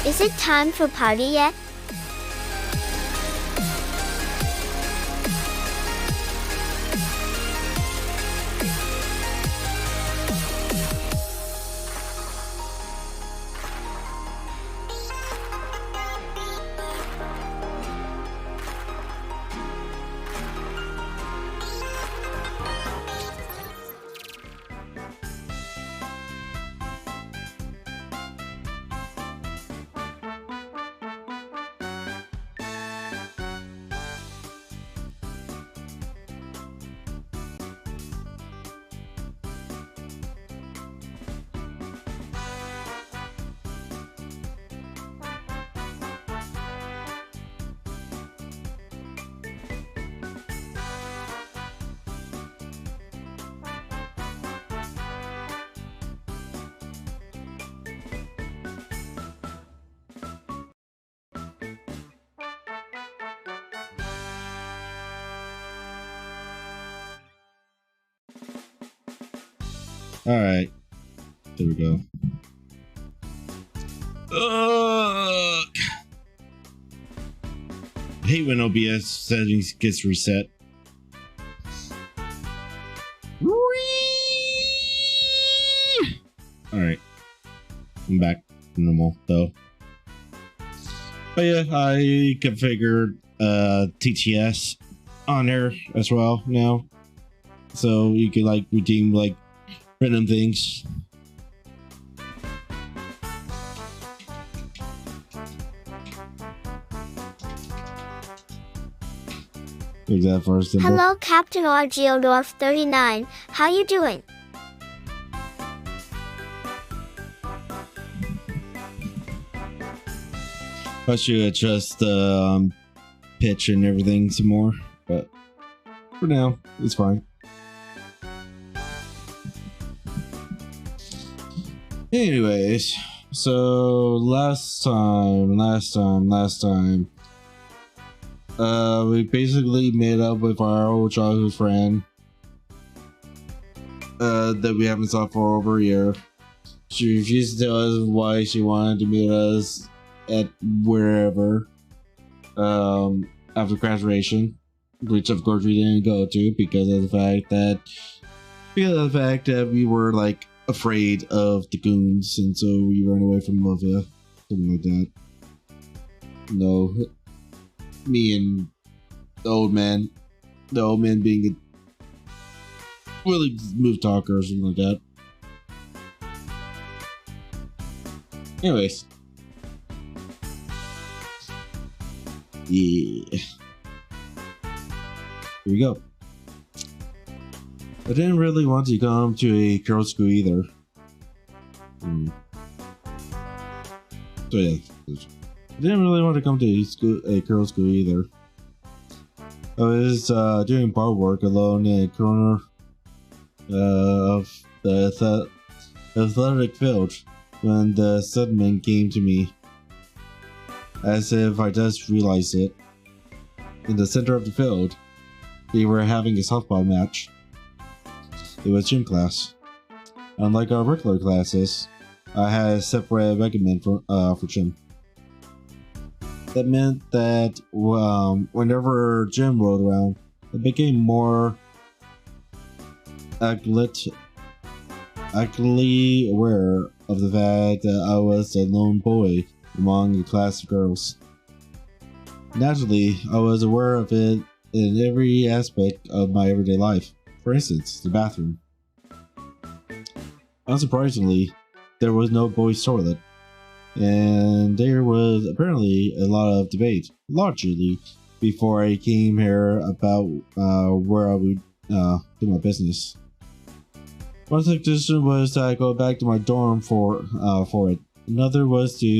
Is it time for party yet? All right, there we go. I hate when OBS settings gets reset. All right, I'm back to normal though. But yeah, I configured TTS on there as well now, so you can like redeem like random things. Is that for a symbol? Hello, Captain Argeodorf 39. How you doing? I should adjust the pitch and everything some more, but for now, it's fine. Anyways, so last time, we basically made up with our old childhood friend that we haven't saw for over a year. She refused to tell us why she wanted to meet us at wherever after graduation, which of course we didn't go to because of the fact that we were like afraid of the goons, and so we ran away from Lovia, something like that. No, me and the old man being a really smooth talker or something like that. Anyways. Yeah. Here we go. I didn't really want to come to a girls' school either. So yeah, I didn't really want to come to a girls' school either. I was doing bar work alone in a corner of the athletic field when the studman came to me, as if I just realized it. In the center of the field, they were having a softball match. It was gym class. Unlike our regular classes, I had a separate regiment for gym. That meant that whenever gym rolled around, I became more acutely aware of the fact that I was the lone boy among a class of girls. Naturally, I was aware of it in every aspect of my everyday life. For instance, the bathroom. Unsurprisingly, there was no boys' toilet, and there was apparently a lot of debate, largely before I came here about where I would do my business. One suggestion was that I go back to my dorm for it. Another was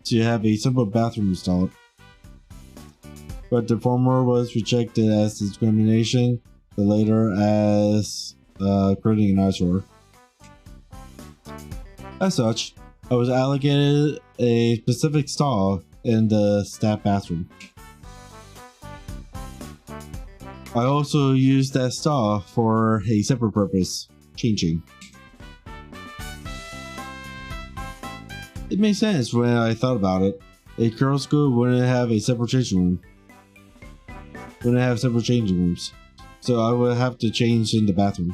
to have a simple bathroom installed. But the former was rejected as discrimination, the latter as creating an eyesore. As such, I was allocated a specific stall in the staff bathroom. I also used that stall for a separate purpose, changing. It made sense when I thought about it. A girls' school wouldn't have a separate changing room. Wouldn't have separate changing rooms, so I would have to change in the bathroom.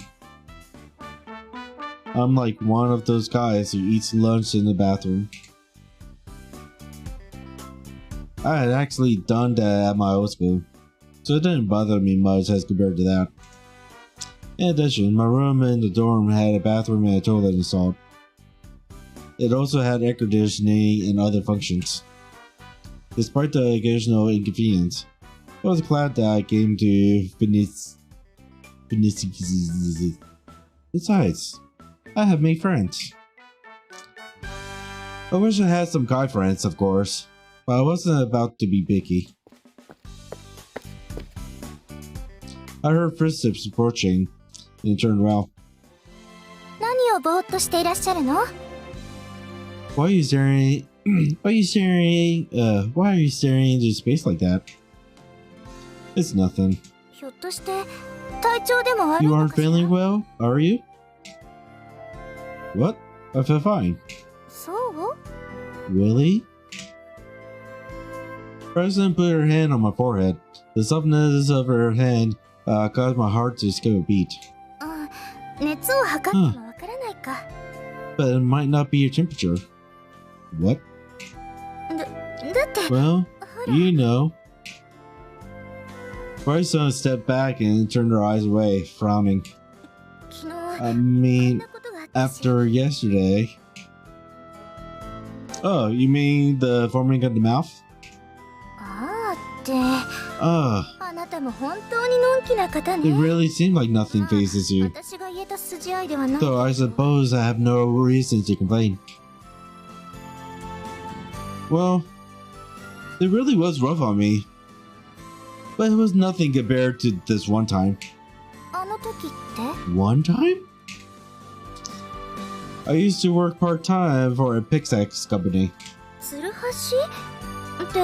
I'm like one of those guys who eats lunch in the bathroom. I had actually done that at my old school, so it didn't bother me much as compared to that. In addition, my room in the dorm had a bathroom and a toilet installed. It also had air conditioning and other functions. Despite the occasional inconvenience, I was glad that I came to finish. Besides, I have made friends. I wish I had some guy friends, of course, but I wasn't about to be picky. I heard footsteps approaching and turned around. 何をぼーっとしていらっしゃるの? Why are you staring? Why are you staring into space like that? It's nothing. ひょっとして体調でも悪い You の aren't かしら? feeling well, are you? What? I feel fine. そう? Really? President put her hand on my forehead. The softness of her hand caused my heart to skip a beat. 熱を測ってもわからないか. But it might not be your temperature. What? だって Well, you know. Bryson stepped back and turned her eyes away, frowning. 昨日 I mean, こんなことがあったし after yesterday. Oh, you mean the forming of the mouth? あーって Ah, あなたも本当にのんきな方 it ね. really seemed like nothing phases you. 私が言えた筋合いではない So I suppose I have no reason to complain. Well, it really was rough on me. But it was nothing compared to this one time. あの時って One time? I used to work part-time for a pickaxe company. ツルハシって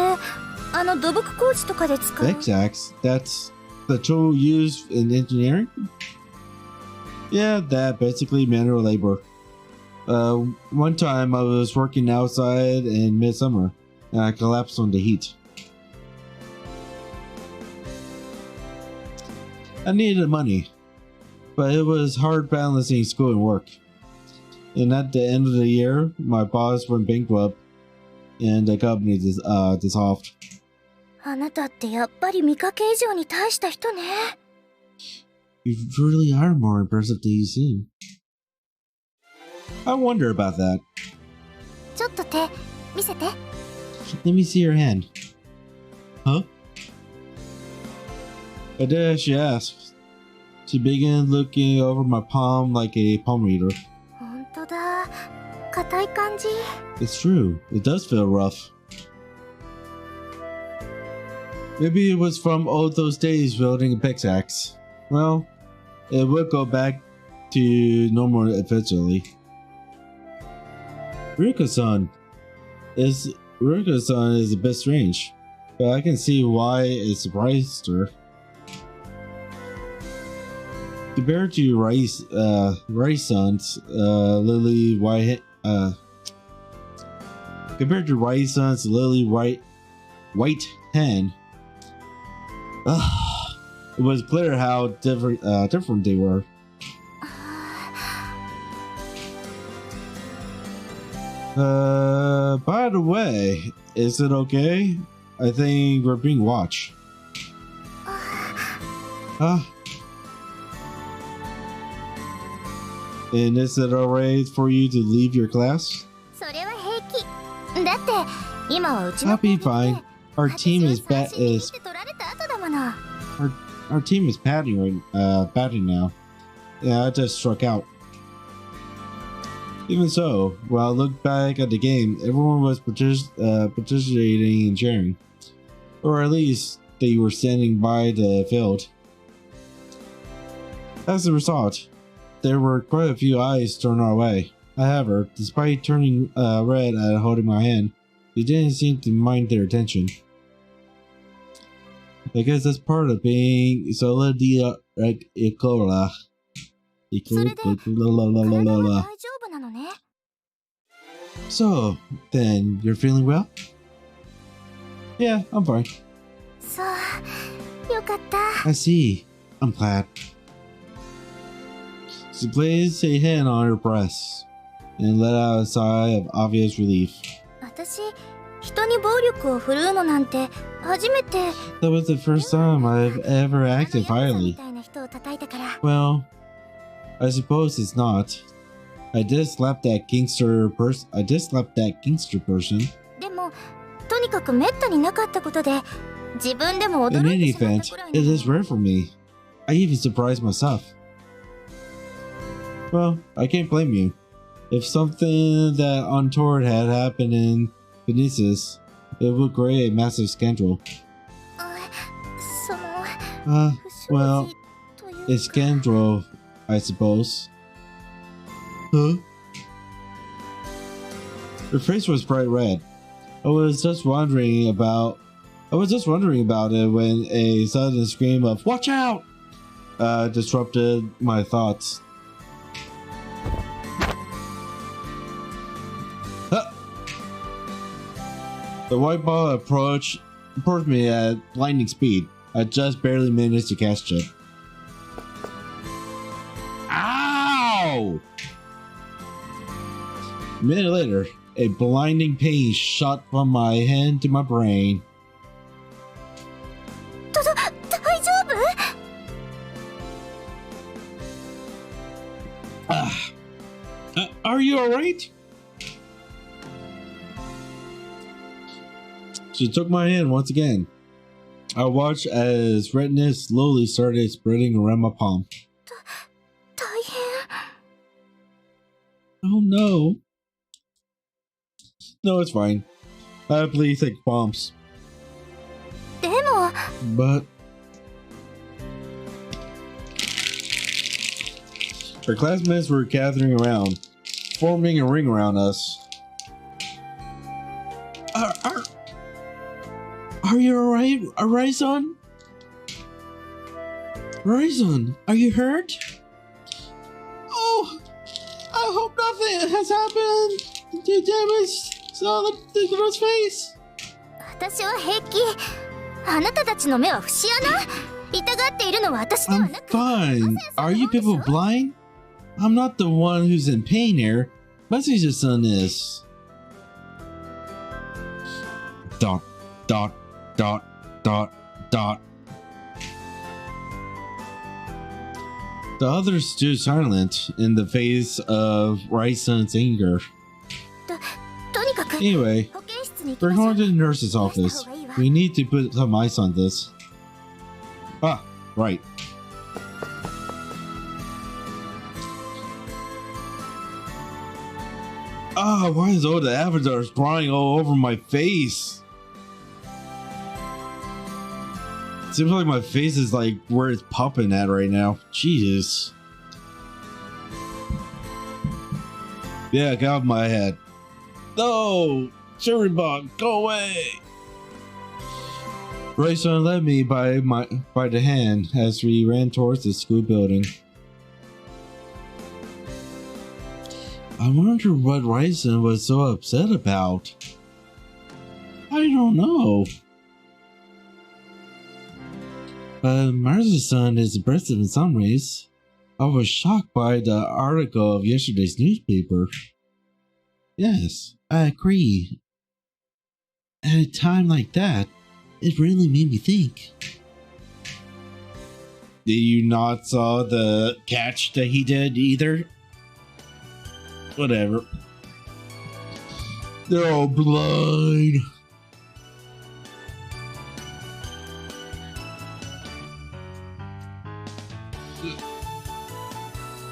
あの土木工事とかで使う Pickaxe? That's the tool used in engineering? Yeah, that basically manual labor. One time I was working outside in midsummer and I collapsed on the heat. I needed money, but it was hard balancing school and work. And at the end of the year, my boss went bankrupt and the company dissolved. あなたってやっぱり見かけ以上に大した人ね You really are more impressive than you seem. I wonder about that. ちょっと手見せて。 Let me see your hand. Huh? I did as she asked. She began looking over my palm like a palm reader. 本当だ。硬い感じ。 It's true. It does feel rough. Maybe it was from all those days wielding a pickaxe. Well, it would go back to normal eventually. Ruka-san is a bit strange, but I can see why it surprised her. Compared to Rai-san's lily white hen, it was clear how different they were. By the way, is it okay? I think we're being watched. And is it alright for you to leave your class? それは平気。だって今はうちの I'll be fine. Our team is batting now. Yeah, I just struck out. Even so, when I look back at the game, everyone was participating and cheering. Or at least, they were standing by the field. As a result, there were quite a few eyes turned our way. However, despite turning red at holding my hand, they didn't seem to mind their attention. I guess that's part of being Solidia Ecola. So, then, you're feeling well? Yeah, I'm fine. そう、よかった。 I see. I'm glad. She placed a hand on her breast and let out a sigh of obvious relief. 私、人に暴力を振るうのなんて初めて。 That was the first time I've ever acted violently. Well, I suppose it's not. I did slap that gangster person. でも、とにかくめったになかったことで、自分でも驚 In い any てしまっ event, たくらい it の。 is rare for me. I even surprised myself. Well, I can't blame you. If something that untoward had happened in Venice, it would create a massive scandal. その、 Well, 不祥事というか a scandal, I suppose. Huh? Her face was bright red. I was just wondering about it when a sudden scream of "Watch out!" disrupted my thoughts. Huh. The white ball approached me at lightning speed. I just barely managed to catch it. Ow! A minute later, a blinding pain shot from my hand to my brain. 大丈夫？ Are you alright? She took my hand once again. I watched as redness slowly started spreading around my palm. 大変。 Oh no. No, it's fine. I have plenty thick palms. でも、 But her classmates were gathering around, forming a ring around us. Are you alright, Rai-san? Rai-san, are you hurt? Oh, I hope nothing has happened to damage the girl's face. 私は平気。あなたたちの目は節穴。痛がっているのは私では I'm なく。 fine. Are you people blind? I'm not the one who's in pain here. Matsuya-san is. Dot, dot, dot, dot, dot. The others stood silent in the face of Raisun's anger. とにかく Anyway, 保健室に行き we're ましょ going う to the nurse's office. We need to put some ice on this. Ah, right. Ah, why is all the avatars crying all over my face? Seems like my face is like where it's popping at right now. Jesus. Yeah, get off my head. No! Cherrybug, go away! Rayson led me by the hand as we ran towards the school building. I wonder what Rayson was so upset about. I don't know. But Marza's son is impressive in some ways. I was shocked by the article of yesterday's newspaper. Yes, I agree. At a time like that, it really made me think. Did you not saw the catch that he did either? Whatever. They're all blind.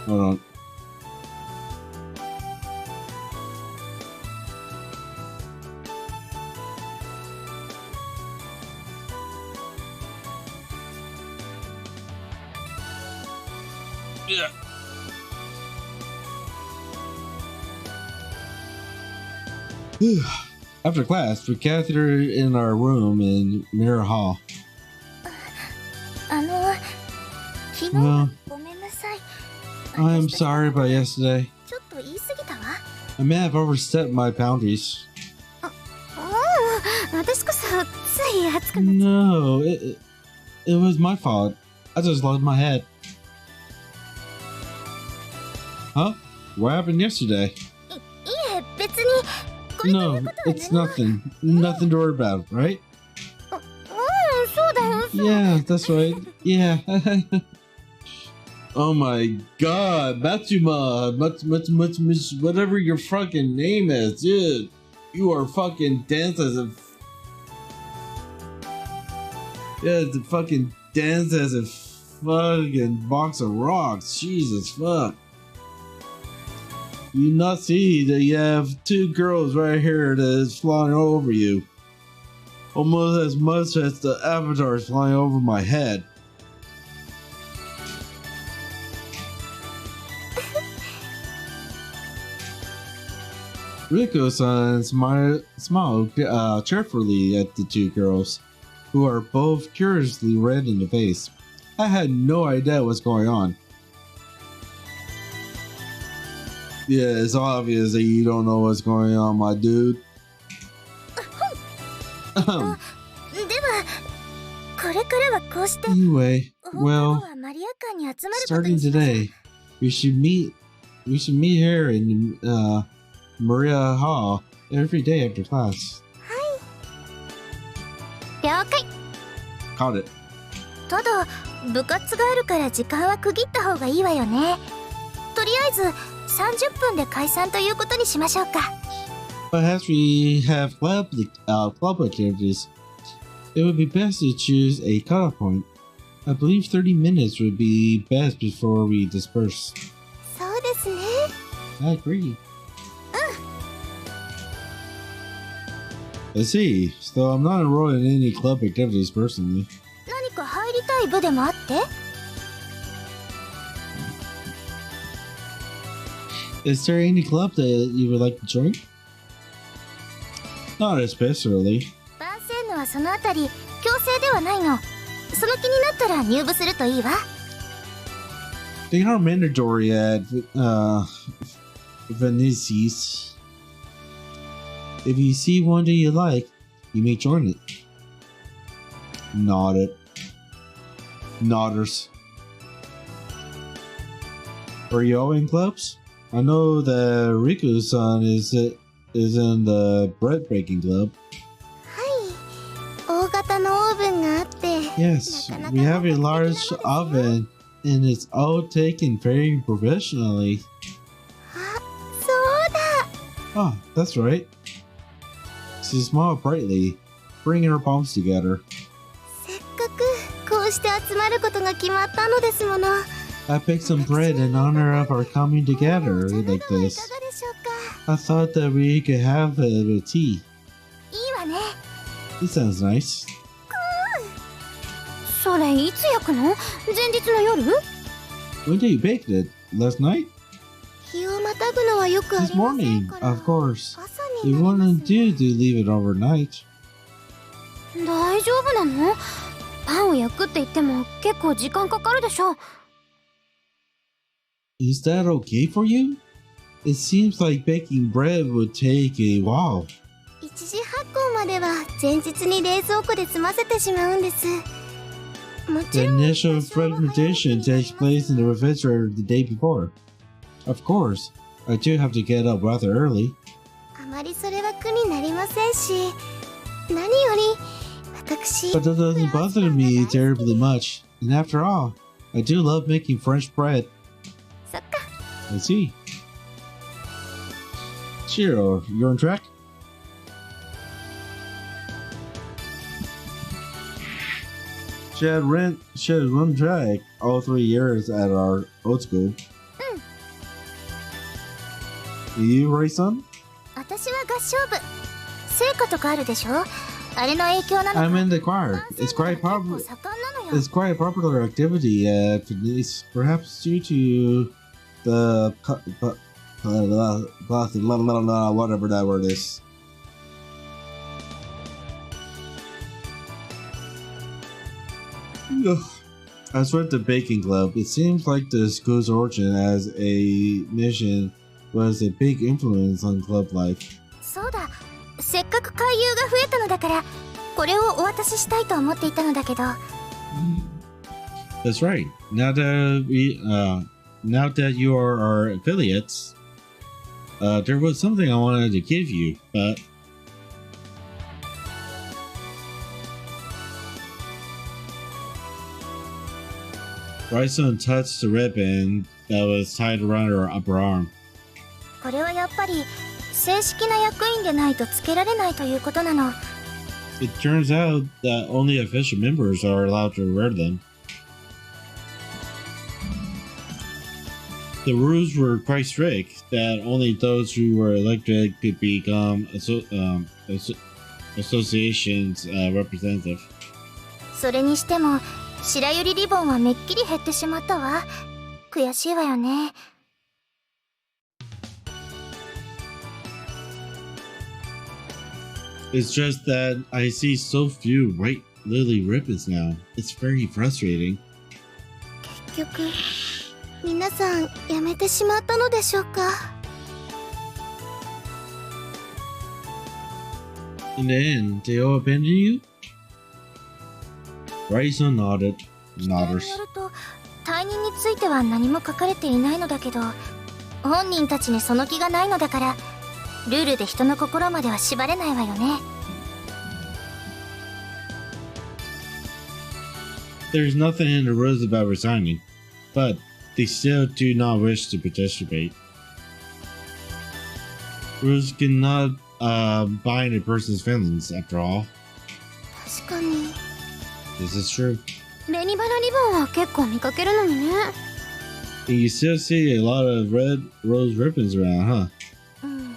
Hold on. Yeah. After class, we gathered in our room in Mirror Hall. 昨日 Well, ごめんなさい I'm sorry about yesterday. ちょっと言い過ぎたわ I may have overstepped my boundaries. 私こそつい熱くなっ No, it was my fault. I just lost my head. Huh? What happened yesterday? いえ別にこれとい No, うことは it's 何も nothing. Nothing to worry about, right? そうだよそう Yeah, that's right. Yeah. Oh my god, Matsuma, whatever your fucking name is, dude. You are fucking dance as a... Yeah, the fucking dance as a fucking box of rocks. Jesus fuck. You not see that you have two girls right here that is flying over you. Almost as much as the avatars flying over my head. Riko-san smiled cheerfully at the two girls, who are both curiously red in the face. I had no idea what's going on. Yeah, it's obvious that you don't know what's going on, my dude. ではこれからはこうして Anyway, 放課後 well, はマリア館に集まることに starting しましょう today, we should meet here in Maria Hall every day after class. 了解 Caught it. ただ部活があるから時間は区切った方がいいわよねとりあえず30分で解散ということにしましょうか But as we have club activities, it would be best to choose a cutoff point. I believe 30 minutes would be best before we disperse. そうですね I agree. I see. So I'm not enrolled in any club activities personally. 何か入りたい部でもあって Is there any club that you would like to join? Not especially. 番宣のはそのあたり強制ではないのその気になったら入部するといいわ They are mandatory at Venices. If you see one that you like, you may join it. Nodded. Nodders. Are you all in clubs? I know that Riku-san is in the bread baking club. 大型のオーブンがあって Yes, we have a large oven And it's all taken very professionally. あ、そうだ。 Oh, that's right. She smiled brightly, bringing her palms together. せっかくこうして集まることが決まったのですもの。 I picked some bread in honor of our coming together お茶 like などはい this. かがでしょうか。 I thought that we could have a tea. いいわね。 It sounds nice. それいつ焼くの？前日の夜？ When did you bake it? Last night? 日をまたぐのはよくあ This りません morning, から。 of course. 朝 It になります wouldn't do to leave it overnight. 大丈夫なの？パンを焼くって言っても結構時間かかるでしょ。 Is that okay for you? It seems like baking bread would take a while. 一次発酵までは前日に冷蔵庫で済ませてしまうんです。も The ちろん initial 多少は早めに fermentation takes place in the refrigerator the day before. Of course, I do have to get up rather early. あまりそれは苦になりませんし、何より私 But that doesn't bother me terribly much. And after all, I do love making French bread. そっか。 I see. Shiro, you're on track? She had run track all 3 years at our old school. You, Ray-san? 私は合唱部。聖歌とかあるでしょ？あれの影響なのか。 I'm in the choir. ダンス It's quite 部が popular. 結構盛んなのよ。 It's quite a popular activity at Denise, perhaps due to the whatever that word is. As with the baking club, it seems like the school's origin as a mission was a big influence on club life. そうだ。せっかく回遊が増えたのだから、これをお渡ししたいと思っていたのだけど。 That's right. Now that you are our affiliates, there was something I wanted to give you, but Bryson touched the ribbon that was tied around her upper arm. これはやっぱり正式な役員でないとつけられないということなの。 It turns out that only official members are allowed to wear them. The rules were quite strict that only those who were elected could become association's representative. それにしても白百合リボンはめっきり減ってしまったわ。悔しいわよね。 It's just that I see so few white lily ribbons now. It's very frustrating. 結局皆さんやめてしまったのでしょうか。 In the end, they all abandoned you? Raizo nodded. 人によ Nodders. ると退任については何も書かれていないのだけど、本人たちにその気がないのだからルールで人の心までは縛れないわよね。 There's nothing in the rules about resigning, but they still do not wish to participate. Rules cannot bind a person's feelings, after all. 確かに This is true. 紅花リボンは結構見かけるのにね。 And you still see a lot of red rose ribbons around, huh? うん。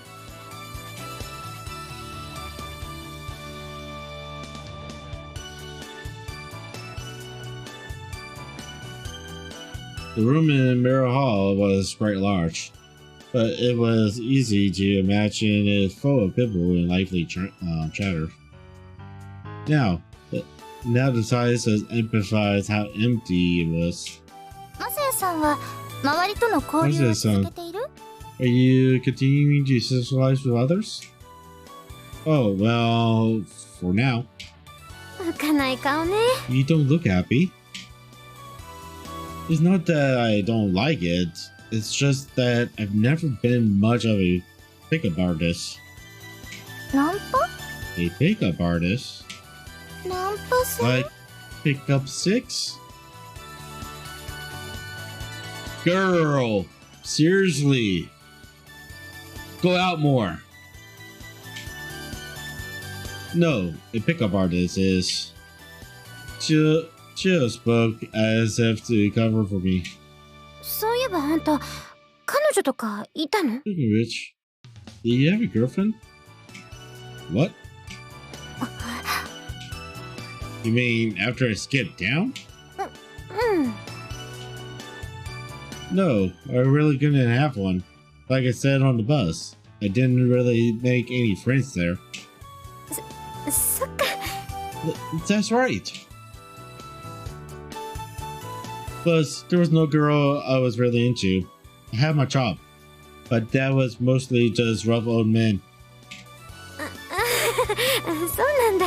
The room in Mirror Hall was quite large, but it was easy to imagine it full of people and lively chatter. Now the size does empathize how empty it was. マサヤさんは周りとの交流を続けている？ Are you continuing to socialize with others? Oh, well, for now. 浮かない顔ね。 You don't look happy. It's not that I don't like it. It's just that I've never been much of a pickup artist. ナンパ？ A pickup artist? ナンパさん？ Like pickup six? Girl, seriously. Go out more. No, a pickup artist is. Chill spoke as if to cover for me. そういえばあんた、彼女とかいたの？ Speaking of which, do you have a girlfriend? What? You mean after I skipped down? うん。No, I really couldn't have one. Like I said on the bus, I didn't really make any friends there. そっか。That's right. Plus, there was no girl I was really into. I had my chop, but that was mostly just rough old men. そうなんだ。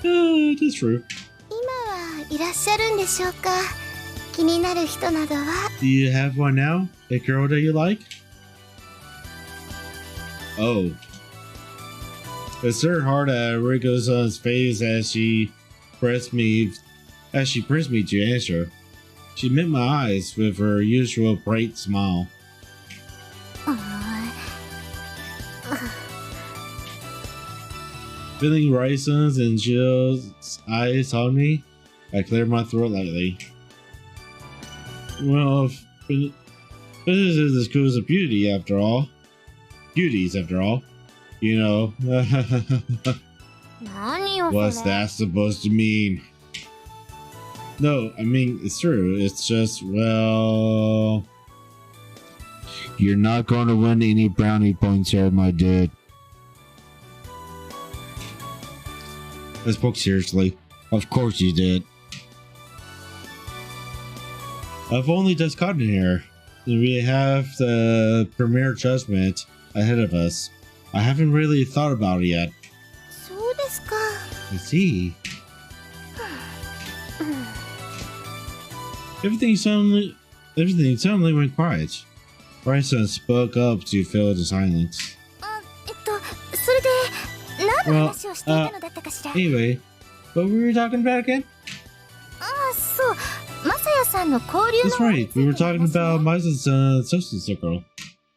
That's true. 今はいらっしゃるんでしょうか？気になる人などは。Do you have one now? A girl that you like? Oh. I stared hard at Rico's face as she pressed me to answer. She met my eyes with her usual bright smile. Feeling Rison's and Jill's eyes on me, I cleared my throat lightly. Well, this is as cool as a beauty after all. Beauties after all. You know. What's that supposed to mean? No, I mean, it's true. It's just, well... You're not going to win any brownie points here, my dude. I spoke seriously. Of course you did. I've only just gotten here. We have the premier judgment ahead of us. I haven't really thought about it yet. そうですか。I see. Everything suddenly went quiet. Bryson spoke up to fill the silence. それで何の話をしていたのだったかしら。Anyway, what were we talking about again? そう、マサヤさんの交流の。That's right. We were talking about Masa's social circle.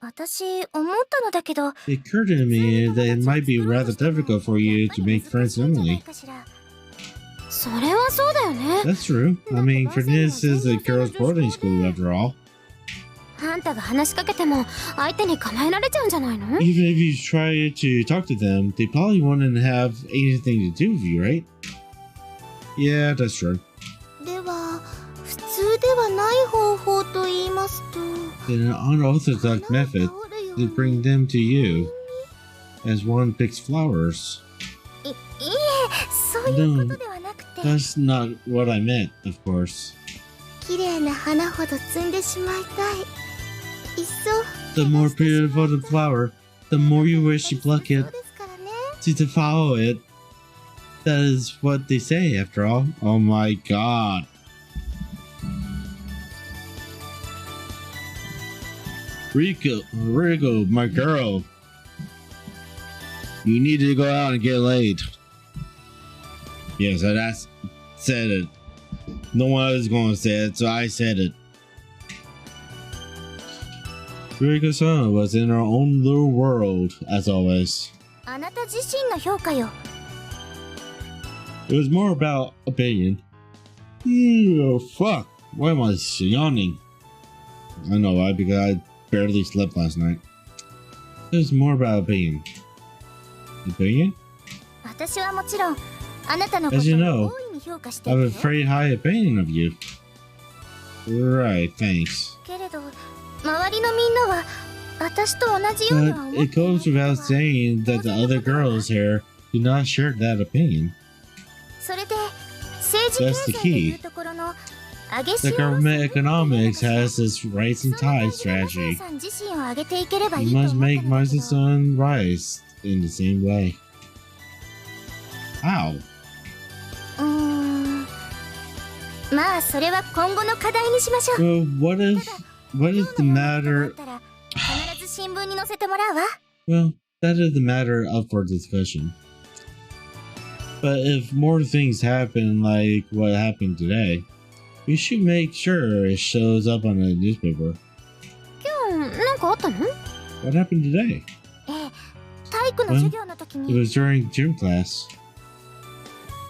私思ったのだけど。It occurred to me that it might be rather difficult for you to make friends normally. それはそうだよね。That's true. I mean, Fitness is a girls' boarding school after all. あんたが話しかけても相手に構えられちゃうんじゃないの？ Even if you try to talk to them, they probably wouldn't have anything to do with you, right? Yeah, that's true. では、普通ではない方法と言いますと。Then an unorthodox method to bring them to you, as one picks flowers. いえ、そういうことではなくて。That's not what I meant, of course. 綺麗な花ほど摘んでしまいたい。いっそ。The more beautiful the flower, the more you wish to pluck it, to devour it. That is what they say, after all. Oh my god. Rico, my girl. You need to go out and get laid. Yes, I said it. No one else is going to say it, so I said it. Rico-san was in her own little world, as always. あなた自身の評価よ。It was more about opinion. Oh, fuck. Why am I yawning? I know why, because I barely slept last night. It was more about opinion. Opinion? 私はもちろん、あなたのこ As と you を know, 大いに評価して I る have よ。 a very high opinion of you. Right, thanks. けれど、周りのみんなは私と同じようには But 思っ it ていない goes without saying that the other girls here do not share that opinion. それで、政治経 That's 済 the で key. いうところの上げ The 潮 government economics has this rising tide strategy. さん自身を上げていければい You いと must 思った make のだ my けど。 son rise in the same way. How? まあそれは今後の課題にしましょう。 Well, what is the matter? 必ず新聞に載せてもらうわ。 Well, that is the matter up for discussion. But if more things happen like what happened today, You should make sure it shows up on the newspaper. 今日なんかあったの？ What happened today? 体育の授業の時 It に was during gym class.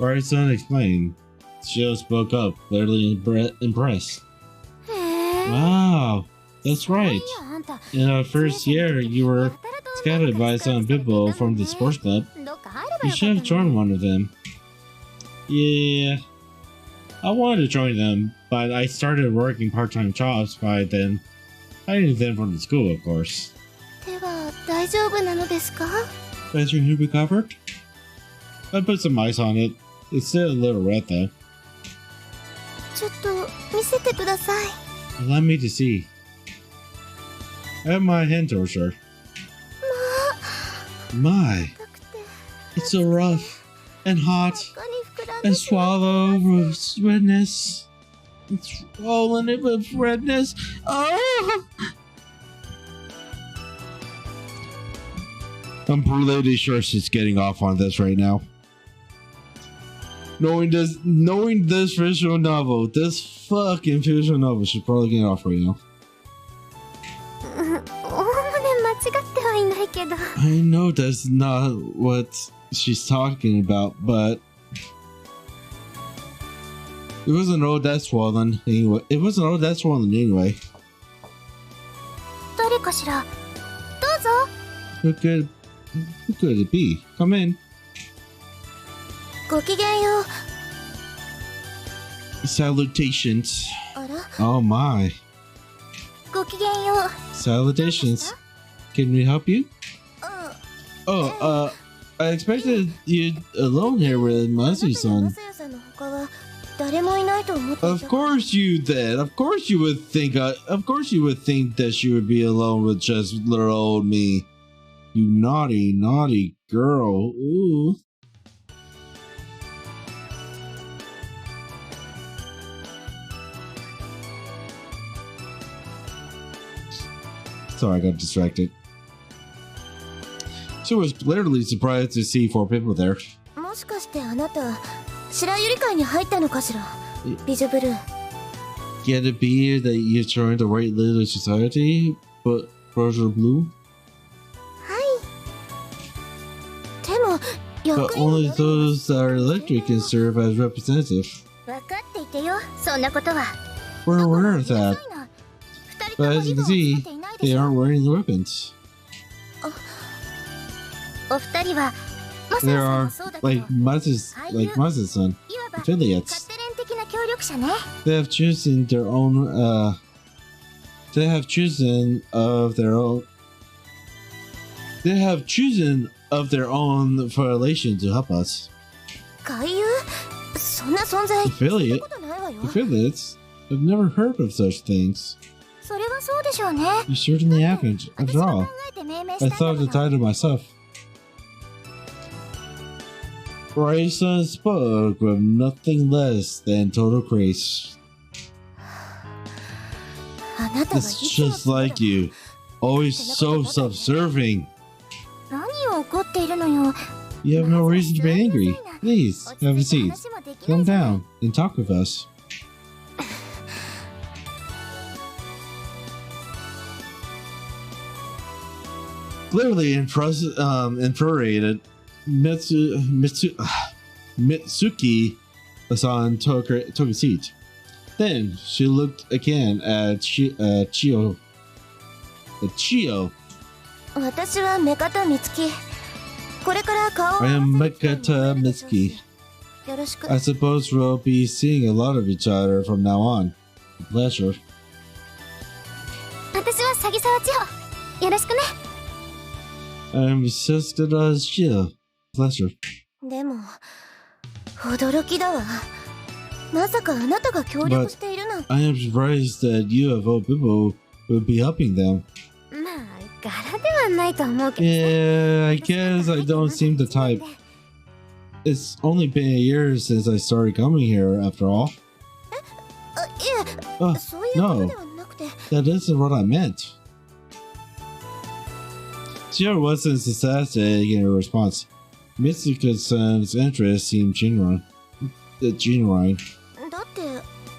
Ryerson explained. Shio spoke up, clearly impressed. へえ Wow, that's right. あんた In our first year, you were scouted by some people from the sports club. どっか入れば You よか should っ have たの joined one of them. Yeah, I wanted to join them, but I started working part-time jobs by then. I knew them from the school, of course. 手は大丈夫なのですか？ Is your hair recovered? I put some ice on it. It's still a little red though. ちょっと見せてください。 Allow me to see. I have my hand towards her. My, 痛くて it's so rough and hot 他に膨らんで and しまう swallow with redness. It's swollen with redness. Oh! I'm pretty sure she's getting off on this right now. Knowing this visual novel, this fucking visual novel, she's probably getting off right now. おおむね間違ってはいないけど I know that's not what she's talking about, but it wasn't all that swollen anyway. It wasn't all that swollen anyway. 誰かしら？どうぞ。 Who could it be? Come in. ごきげんよう。 Salutations. あら、 Oh my. ごきげんよう。 Salutations. Can we help you? うん。 Oh, I expected you alone here with マス Masu-san. さんの他は誰もいないと思っていた。 Of course you did. Of course you would think. Of course you would think that she would be alone with just little old me. You naughty, naughty girl. Ooh. Sorry, I got distracted. She was literally surprised to see 4 people there. もしかしてあなた白百合会に入ったのかしら？ビジュブルー。 Can it be that you joined the right little society, but Roger Blue? でも But only those that are electric can serve as representative. 分かっていてよ、そんなことは。 We're aware of that, but as you can see, they aren't wearing the weapons. お二人は They are like Masa's son いわば affiliates. カテレン的な協力者ね。 They have chosen their own. They have chosen of their own. They have chosen of their own relation to help us. 海友？そんな存在聞いた Affiliate. ことないわよ。 Affiliates? I've never heard of such things. それはそうでしょうね。 You certainly haven't. 私 After が考 all, えて命名し I たん thought だ the から title myself. Ryerson spoke with nothing less than total grace. あなたは It's いつも just like you. Always so self-serving. 何を怒っているのよ。 You have no reason to be angry. Please, 落ち have a 着いて seat. 話もできない Calm じゃない down and talk with us. Clearly infuriated, Mitsuki-san took a seat. Then she looked again at Chio. 私は目方美月。これから顔を I 合 am わせる機会に Mekata なるでしょうし Mitsuki. よろしく。 I suppose we'll be seeing a lot of each other from now on. A pleasure. 私は詐欺沢千穂。よろしくね。 I'm Sister Chio. Pleasure. でも驚きだわ。まさかあなたが協力しているなんて。 I am surprised that you of all people would be helping them. まあ柄ではないと思うけど。 Yeah, I guess I don't seem the type. It's only been a year since I started coming here, after all. あ、いえ、 Oh, そういうことではなくて。 that isn't what I meant. Chio wasn't sarcastic in her response. Mitsuka-san's interest seemed genuine. だって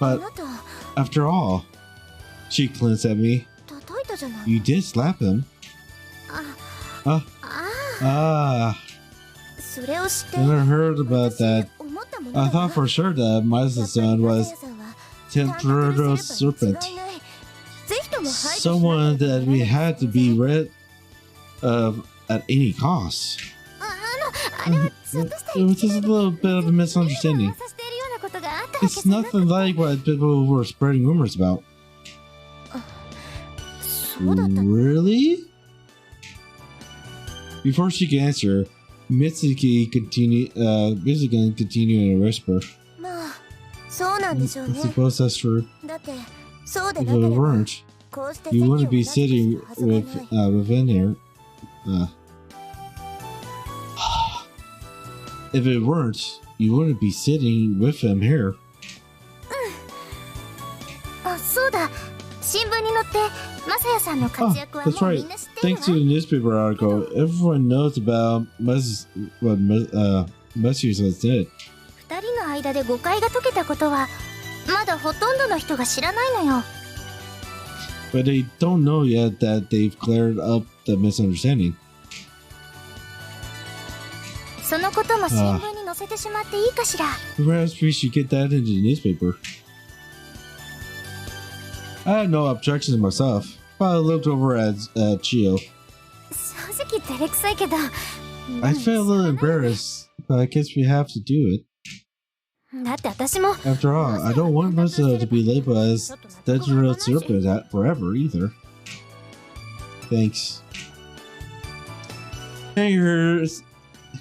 あ But なた After all, she glanced at me. 叩いたじゃない。 You did slap him. あ Ah, それを知って when I heard about that, 思ったものだわ。 I thought for sure that my son was やっぱりマサヤさんは temporal serpent. ぜひとも排除しなければ Someone that we had to be rid of at any cost. あれはちょっとした It was just a little bit of a misunderstanding. 噂しているようなことがあったわけ It's じゃなく nothing like what people were spreading rumors about. そうだったの。 Really? Before she could answer, Mitsuki continued in a whisper. まあそうなんでしょう I ね。 suppose that's true. だってそうで If な it ければ weren't, こうして you 席を wouldn't be 同じくする sitting はずがない within here. If it weren't, you wouldn't be sitting with him here. あ、そうだ。新聞に載ってマサヤさんの Oh, 活躍はも that's うみ right. んな知ってる Thanks to わ。 the newspaper article, everyone knows about Messi did. 二人の間で誤解が解けたことはまだほとんどの人が知らないのよ。 But they don't know yet that they've cleared up the misunderstanding. そのことも新聞に載せてしまっていいかしら。 Perhaps we should get that into the newspaper. I had no objections myself, but I looked over at Chio. 正直照れくさいけど、 I felt a little embarrassed, but I guess we have to do it. だって私も After all, I don't want myself to be labeled as Digital Serpent forever either. Thanks. Hearing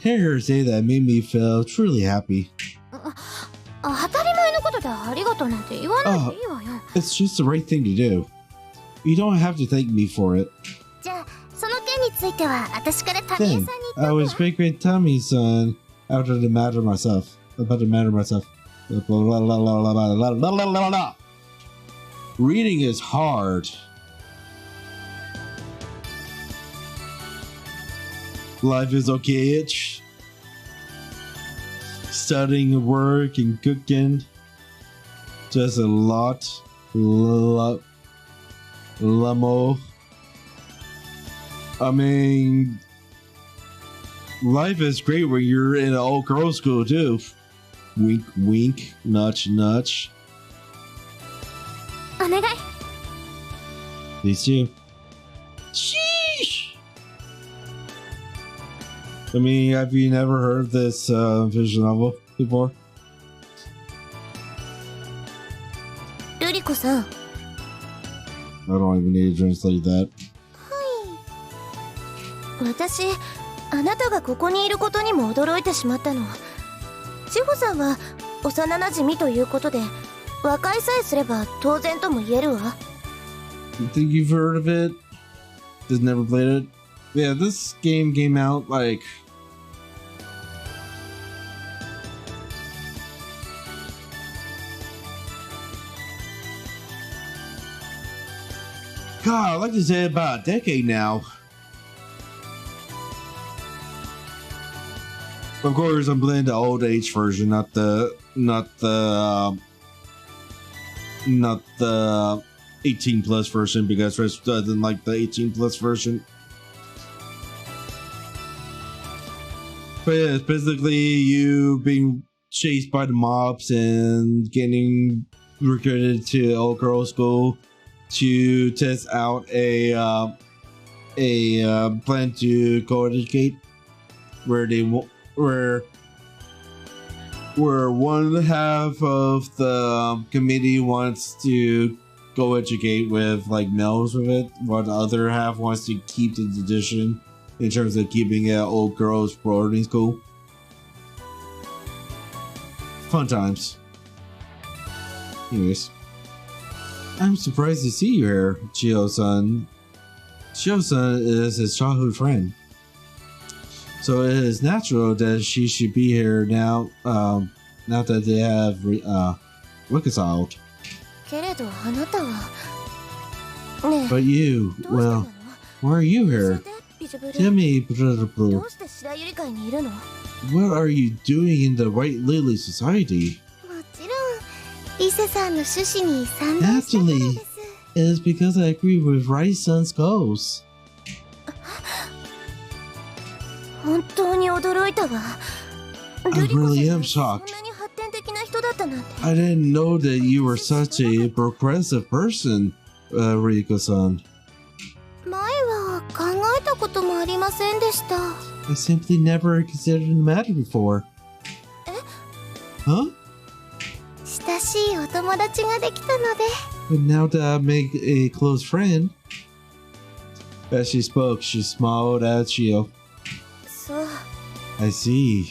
her say that made me feel truly happy. 当たり前のことでありがとうなんて言わないでいいわよ。 It's just the right thing to do. You don't have to thank me for it. じゃあその件については私からタミエさん Then, に言って I おく would わ。 speak with Tommy-san after the matter myself. About the matter myself. Reading is hard. Life is okay-ish. Studying, work, and cooking. Just a lot. Lamo. I mean, life is great when you're in an old girls' school too. Wink, wink, nudge, nudge. お願い。 Please do. Sheesh! I mean, have you never heard this visual novel before? ルリコさん。 I don't even need to translate that. 私、あなたがここにいることにも驚いてしまったの。千穂さんは幼馴染ということで、和解さえすれば当然とも言えるわ。 You think you've heard of it? Just never played it? Yeah, this game came out like... God, I'd like to say about a decade now. Of course, I'm playing the old age version, not the 18 plus version, because Chris doesn't like the 18 plus version. But yeah, it's basically you being chased by the mobs and getting recruited to old girls' school to test out a plan to co-educate, where one half of the committee wants to go educate with like males with it, while the other half wants to keep the tradition in terms of keeping it old girls boarding school. Fun times. Anyways, I'm surprised to see you here, Chio-san. Chio-san is his childhood friend, so it is natural that she should be here now. Now that they have reconciled. けれどあなたはねえ But you, どうしてな well, の why are you 教え here? てビジブル Tell me, Brother ど Blue, うして白百合会にいるのも what are you doing in the White Lily Society? ちろんリセさんの趣旨に賛同したからです。 Naturally, it is because I agree with Rice-san's goals. 本当に驚いたわ。 I really am shocked. そんなに発展的な人だったなんて。 I didn't know that you were such a progressive person, Riko-san. 前は考えたこともありませんでした。 I simply never considered the matter before. え？ Huh? 親しいお友達ができたので。 But now that I make a close friend. As she spoke, she smiled at Chio. そう。 I see.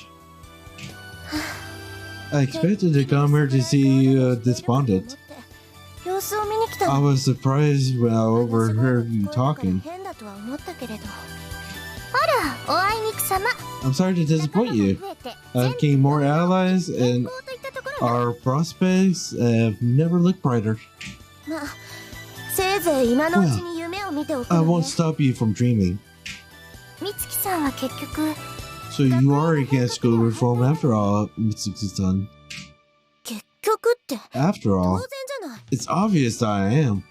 I expected to come here to see you despondent. 様子を見に来た I の。 was surprised when I overheard you talking. 変だとは思ったけれど。あら、おあいにくさま。 I'm sorry to disappoint you. I've gained more allies and our prospects have never looked brighter. まあ、せいぜい今のうちに夢を見ておく I の won't ね。 stop you from dreaming. 美月さんは結局、 So you are against school reform after all, Mitsuki-san. 結局って、 After 当 all, 然じゃない。 it's obvious that I am.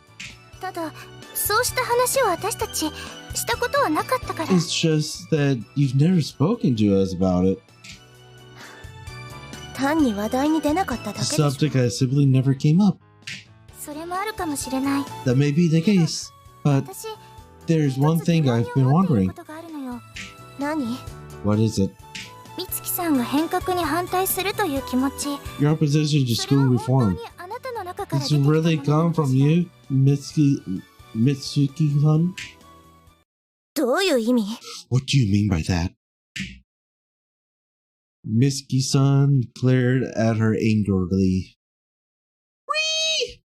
ただ、そうした話を私たち、したことはなかったから。 It's just that you've never spoken to us about it. 単に話題に出なかっただけ The でしょ。 subject has simply never came up. それもあるかもしれない。 That may be the case, but 私、 there's one thing I've been 思ってい wondering. ることがあるのよ。何？ What is it? 美月さんが変革に反対するという気持ち。 Your opposition to それ school は本当 reform. にあなたの中から It's 出てきた really ものな come のか from しら。 you, Mitsuki-san? どういう意味？ What do you mean by that? Mitsuki-san glared at her angrily. Whee!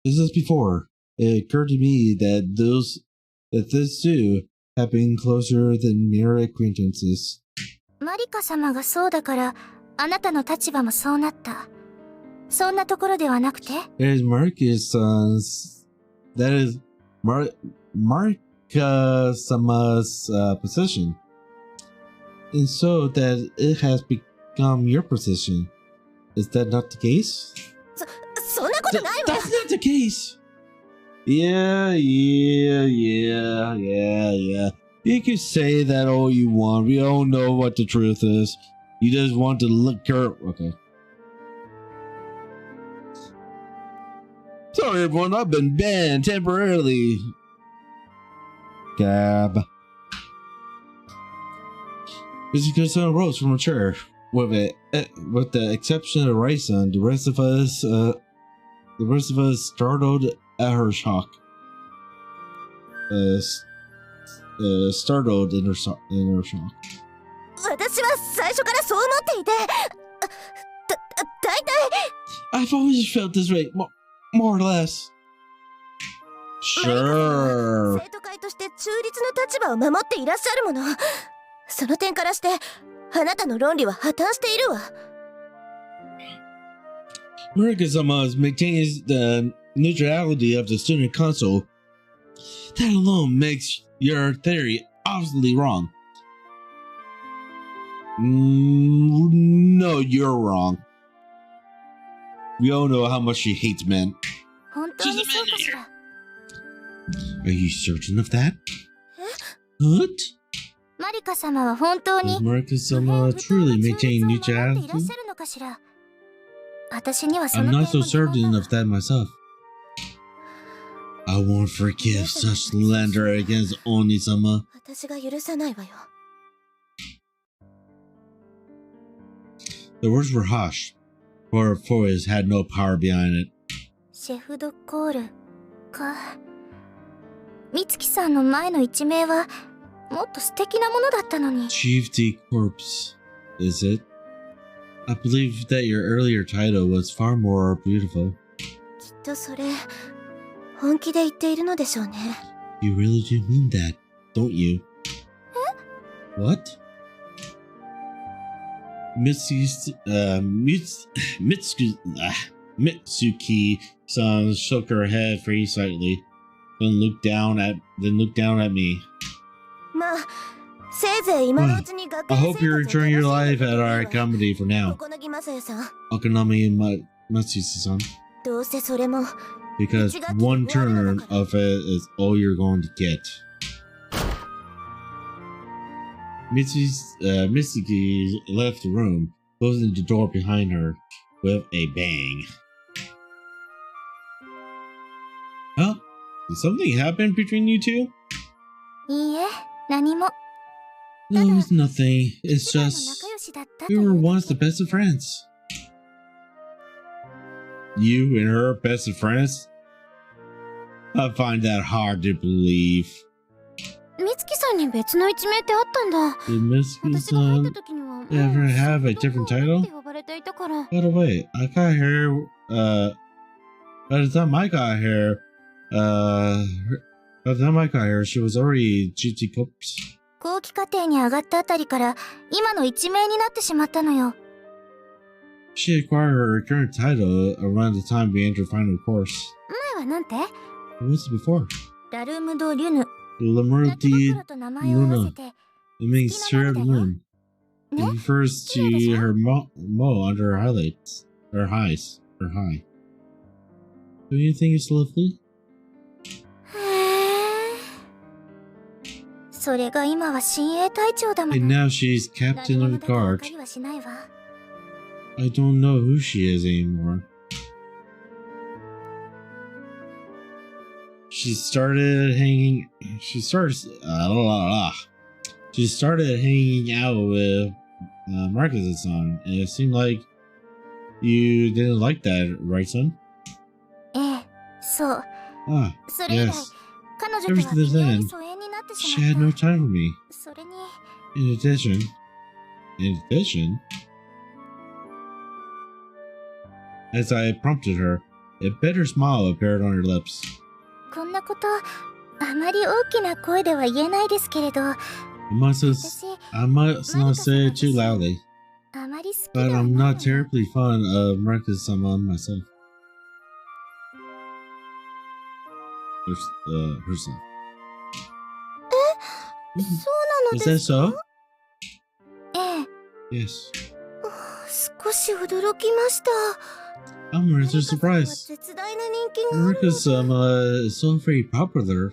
Just as before, it occurred to me that this too have been closer than mere acquaintances. マリカ様がそうだから、あなたの立場もそうなった。そんなところではなくて？ It is Marcus-san's... That is Marika-sama's position. And so that it has become your position. Is that not the case? そんなことないわ。 That's not the case! Yeah. You can say that all you want. We all know what the truth is. You just want to look her... Okay. Sorry everyone, I've been banned temporarily. Gab. Mitsuki-san rose from a chair. With the exception of Rice-san, the rest of us startled at her shock. Startled in her shock. 私は最初からそう思っていて、だいたい I've always felt this way, more or less. マリカ様 Sure. は生徒会として中立の立場を守っていらっしゃるもの。その点からして、あなたの論理は破綻しているわ。 Marika-sama maintains the neutrality of the student council. That alone makes your theory obviously wrong. No, you're wrong. We all know how much she hates men. 本当にそうかしら。 Are you certain of that? What? マリカ様は本当に Does Marika-sama truly maintain いらっ neutrality? しゃるのかしら。私にはそ I'm の not so 点も疑い certain が of that myself. I won't forgive such slander against Oni-sama. 私が許さないわよ。 The words were harsh, for her voice had no power behind it. シェフドコールか。美月さんの前の一名はもっと素敵なものだったのに。 Chief D Corpse, is it? I believe that your earlier title was far more beautiful. きっとそれ本気で言っているのでしょうね。 You really do mean that, don't you? What? Mitsuki-san shook her head very slightly, then looked down at me. まあ、せいぜい今のうちに学 I 園 hope you 生活を return your 楽しん life で at our くださいわ。 accommodation for now. 小此木雅也さん。 Okonami Matsusa-san. どうせそれも Because one turn of it is all you're going to get. Mitsuki left the room, closing the door behind her with a bang. Huh? Did something happen between you two? いいえ、何も。 No, it's nothing. It's 一番の just 仲良しだったと we いう were だ once け the best of friends. You and her best of friends? I find that hard to believe. 美月さんに別の一名ってあったんだ。 Did 私が入っ Mitsuki-san た時には ever have a もう different っ title? て呼ばれていたから。 By the way, I got here, by the time I got here, by the time I got here, she was already GT Corps. 後期課程に上がったあたりから今の一名になってしまったのよ。 She acquired her current title around the time we entered final course. 前はなんて？ What was it before? ラルムド・リュヌ。 Lamurti 夏と名前を合わせて。 It means served moon. It ね？ refers to her mo under her highlights, or highs, or high. Do you think it's lovely? へー。それが今は親衛隊長だもん。 And now she's 何 captain 者 of だ the か分 guard. かりはしないわ。 I don't know who she is anymore. She started hanging out with Marcus's son, and it seemed like you didn't like that, right, son? ええ、そう。 Ah, それ以来、 yes. 彼女とは微妙に疎遠になって She し had ま no った time for me. それに In addition, as I prompted her, a bitter smile appeared on her lips. こんなことあまり大きな声では言えないですけれど、 I must not say it too loudly, あまり好き but では I'm ない not terribly fond of Marcus-sama myself. Herself. そうなの Is で that すか？ so? ええ、 Yes. 少し驚きました。 I'm rather マリカさんは surprised. 絶大な人気があるので Marcus-sama is so very popular.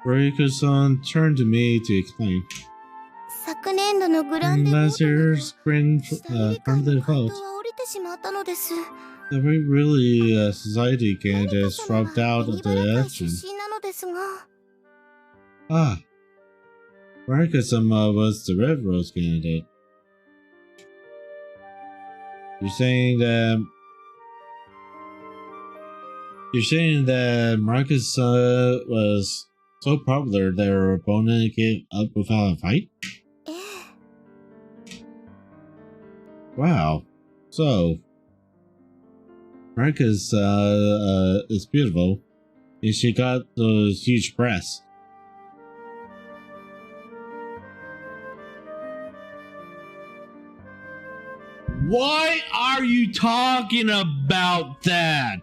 Marcus-san turned to me to explain. 昨年度のグラン In デボー last トなど year's spring 下議会 from the の回 default, 答は降りてしまったのです。 the really society マリカ candidates 様 dropped は out ベ of ニ the バラ会 election. 出身なのですが、 Ah, Marcus-sama was the Red Rose candidate. You're saying that Marcus was so popular that her opponent gave up without a fight? ええ、 Wow. So, Marcus is beautiful, and she got those huge breasts. Why are you talking about that?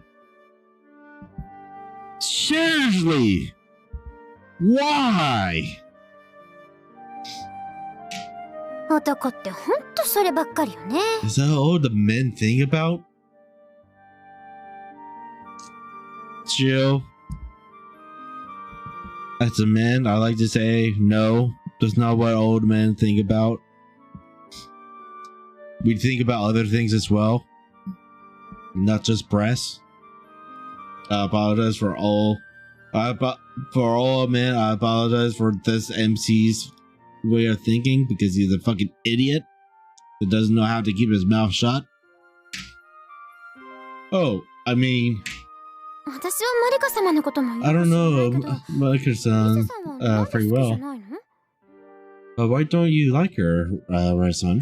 Seriously? Why? 男ってほんとそればっかりよね。 Is that all the men think about? Jill. As a man, I like to say, no, that's not what old men think about. We think about other things as well, not just breasts. I apologize for all men. I apologize for this MC's way of thinking because he's a fucking idiot that doesn't know how to keep his mouth shut. Oh, I mean, 私はマリカ様のことも I よく don't 知らない know けど、 Marcus-san リサさんはなんで好き very じ well. ゃないの？ But why don't you like her, Rai-san?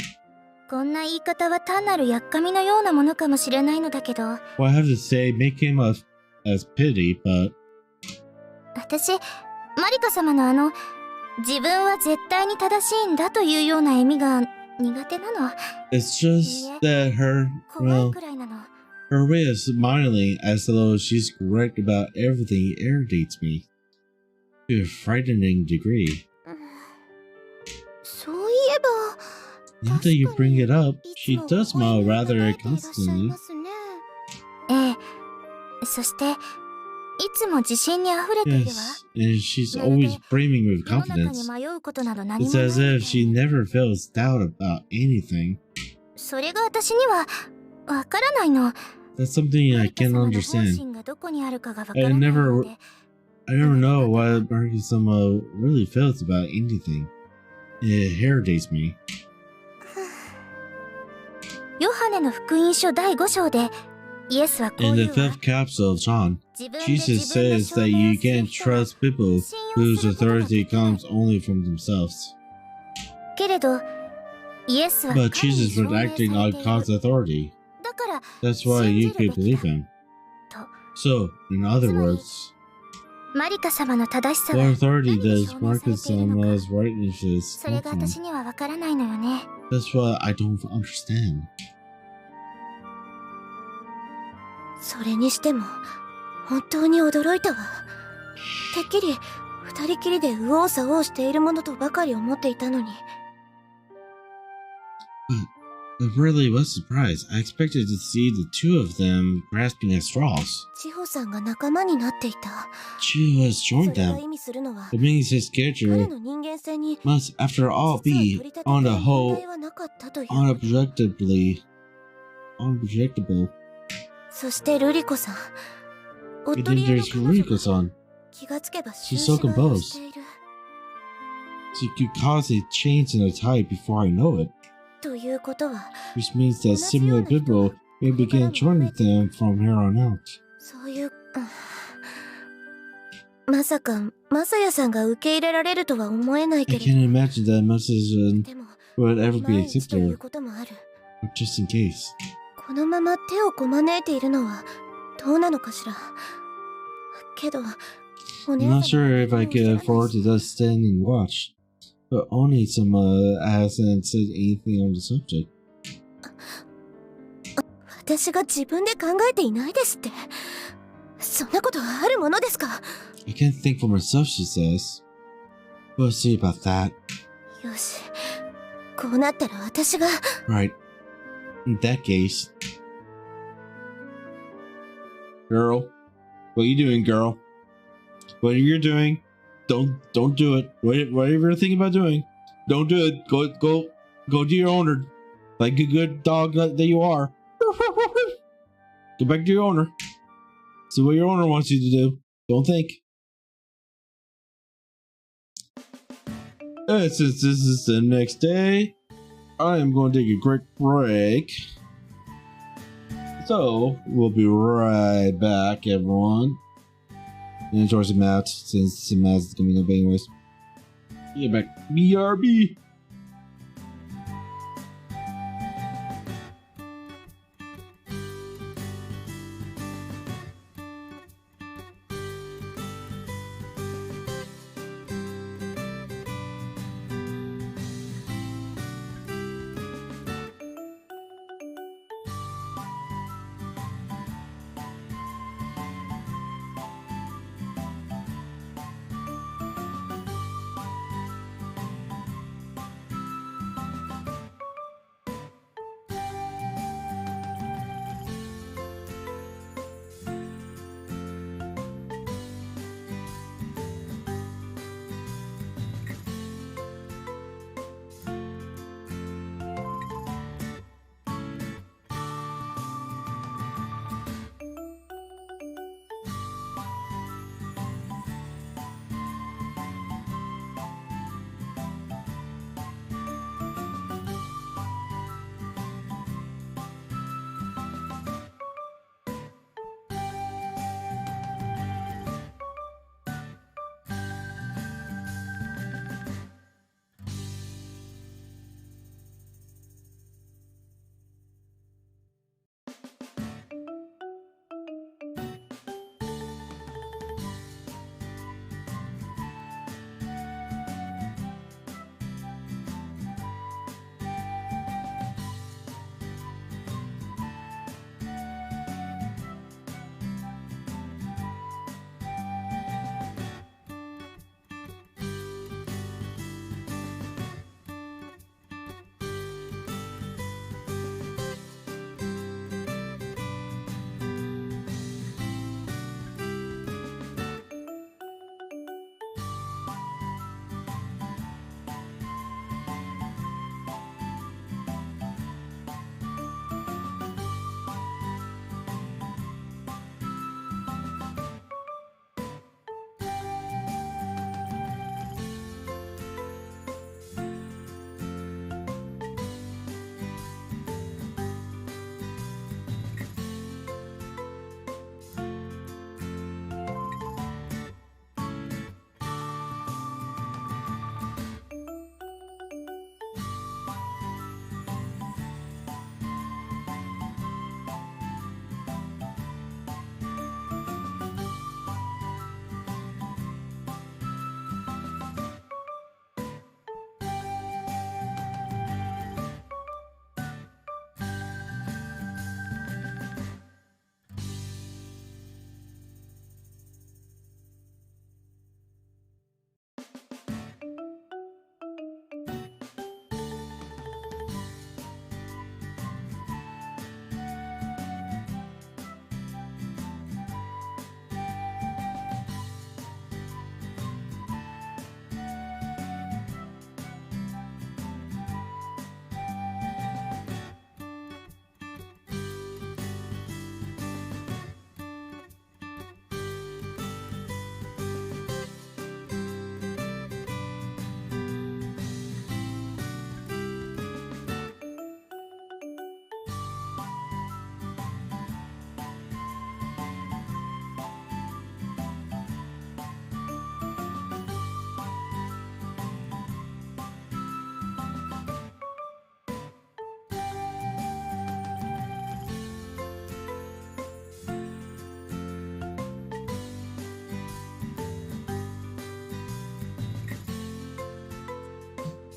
こんな言い方は単なるやっかみのようなものかもしれないのだけど、 Well, I have to say, make him as pity, but 私、マリカ様の自分は絶対に正しいんだというような笑みが苦手なの。 it's just that her, 怖い well, くらいなの。 her way of smiling as though she's correct about everything irritates me to a frightening degree. そういえば、Now that you bring it up, she does smile rather constantly. ええ、そしていつも自信にあふれているわ。 Yes, and she's always brimming with 世の中に confidence. 迷うことなど何も It's ない as みたい if she never feels doubt about anything. それが私にはわからないの。 That's something マ I リカ can't 様の本 understand. 心がどこにあるかがわか I らないの never, で、 I never know what Marcus-sama really feels about anything. It irritates me. ヨハネの福音書第5章でイエスはこう In 言 the うわ。 fifth capsule of John, 自分で Jesus 自分の says 証 that 明 you をする can't 人は trust people 信用 whose することがで authority きない comes only from themselves. けれどイエスは But 神に Jesus 証 was 明され acting てい on る。 God's authority. だから That's why you 信じる could べきだ believe him. と。 So, in other words, マリカ様の正しさ what が authority 何で does 証明されているのか、 Marcus-sama's rightness それ come が from? 私にはわからないのよね。 That's what I don't understand. それにしても本当に驚いたわ。てっきり二人きりで右往左往しているものとばかり思っていたのに。 I really was surprised. I expected to see the two of them grasping at straws. 千穂さんが仲間になっていた。 She has そ joined れが them. 意味するのは It means his 彼 character の人間性に must, after all, 実は be 取り立て on た the 問 whole 題はなかったという。 unpredictable. そしてルリコさん、 And 夫 then にいる there's 彼女が Ruriko-san. 気がつけば She's 終 so 始買いをしている She could cause a change in the tide before I know it, ということは、 which means that similar people may begin joining them from here on out. そういう、まさかマサヤさんが受け入れられるとは思えない I けれ can't imagine that Mrs. ど、でも would ever be 万一という accepted, こともある。 but just in case. このまま手をこまねいているのはどうなのかしら。けど、お I'm 姉 not 様 sure if は I 何も could 知らない afford to し just stand and watch, but Oni-sama hasn't said anything on the subject. 私が自分で考えていないですって。そんなことあるものですか。 I can't think for myself, she says. We'll see about that. よし、こうなったら私が。 Right. In that case. Girl. What are you doing, girl? What you're doing? Don't do it. Whatever you're thinking about doing, don't do it. Go to your owner. Like a good dog that you are. Go back to your owner. See what your owner wants you to do. Don't think. And since this is the next day, I am going to take a quick break. So, we'll be right back, everyone. And enjoy some match, since some match is coming up anyways. Get back. BRB!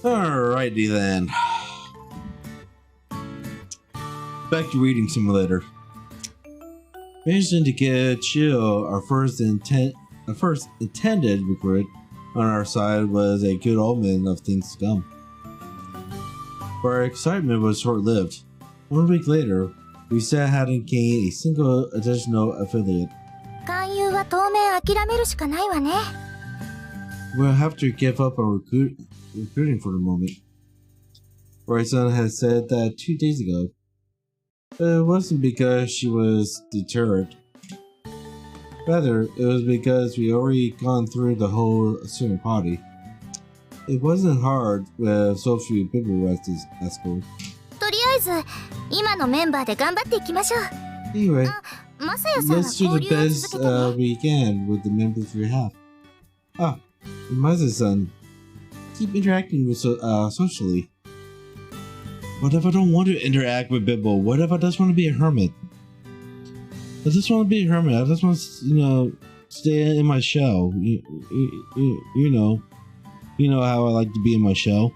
Alrighty then. Back to Reading Simulator. Managing to get Chill, our first intended recruit, on our side was a good omen of things to come. But our excitement was short-lived. 1 week later, we still hadn't gained a single additional affiliate. 勧誘は当面諦めるしかないわね。 We'll have to give up on recruiting for the moment. Ryzen had said that 2 days ago. But it wasn't because she was deterred. Rather, it was because we already gone through the whole student party. It wasn't hard with so few people at school. とりあえず今のメンバーで頑張っていきましょう。 Anyway, マサヤさんは let's do 交 the 流を best 続けてね。 we can with the members we have. Ah, Maza-san, keep interacting with socially. What if I don't want to interact with people? What if I just want to be a hermit? I just want to be a hermit. I just want to, stay in my shell. You know how I like to be in my shell.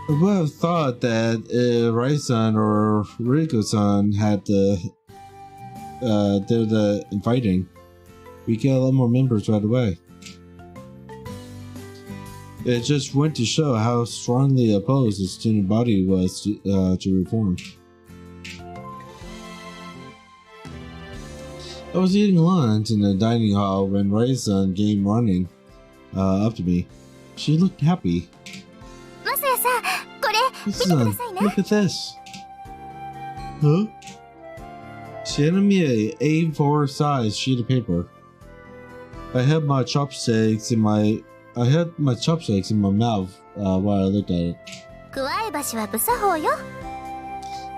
I would have thought that if Rai-san or Riko-san had did the inviting, we get a lot more members right away. It just went to show how strongly opposed the student body was to reform. I was eating lunch in the dining hall when Rai-san came running up to me. She looked happy. マサヤさん、これ見てくだ Listen, さいね。 look at this. Huh? She handed me a A4 size sheet of paper. I had my chopsticks in my mouth while I looked at it. くわえ橋は無作法よ。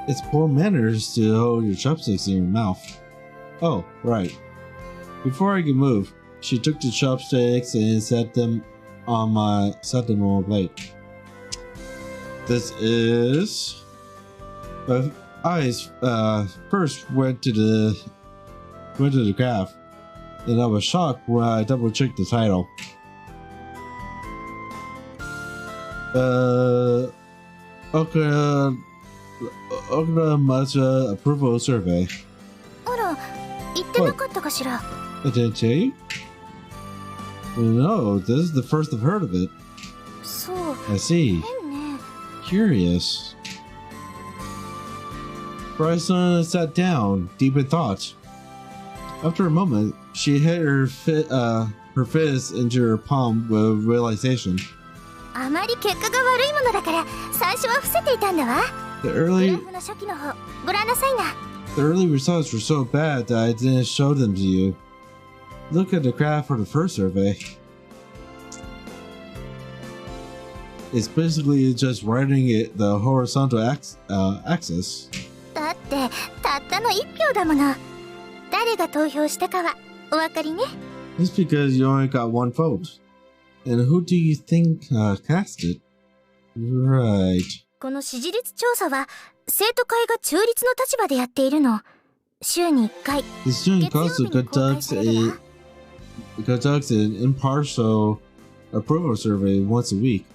It's poor manners to hold your chopsticks in your mouth. Oh, right. Before I could move, she took the chopsticks and set them on my plate. This is. My eyes first went to the graph, and I was shocked when I double-checked the title. Okura Matcha Approval Survey. あら、言ってなかったかしら。 I didn't tell you? No, this is the first I've heard of it. そう、 I see. 変ね。 Curious. Bryson sat down, deep in thought. After a moment, she hit her fist into her palm with realization. あまり結果が悪いものだから最初は伏せていたんだわ。 The グ early ラフの初期の方ご覧なさいな。 the early results were so bad that I didn't show them to you. Look at the graph for the first survey. It's basically just writing it the horizontal axis. だってたったの1票だもの。誰が投票したかはお分かりね。 Just because you only got one vote. And who do you think cast it? Right. この支持率調査は生徒会が中立の立場でやっているの。週に1回。 The student 月曜日 council に公開されるわ。 conducts an impartial approval survey once a week.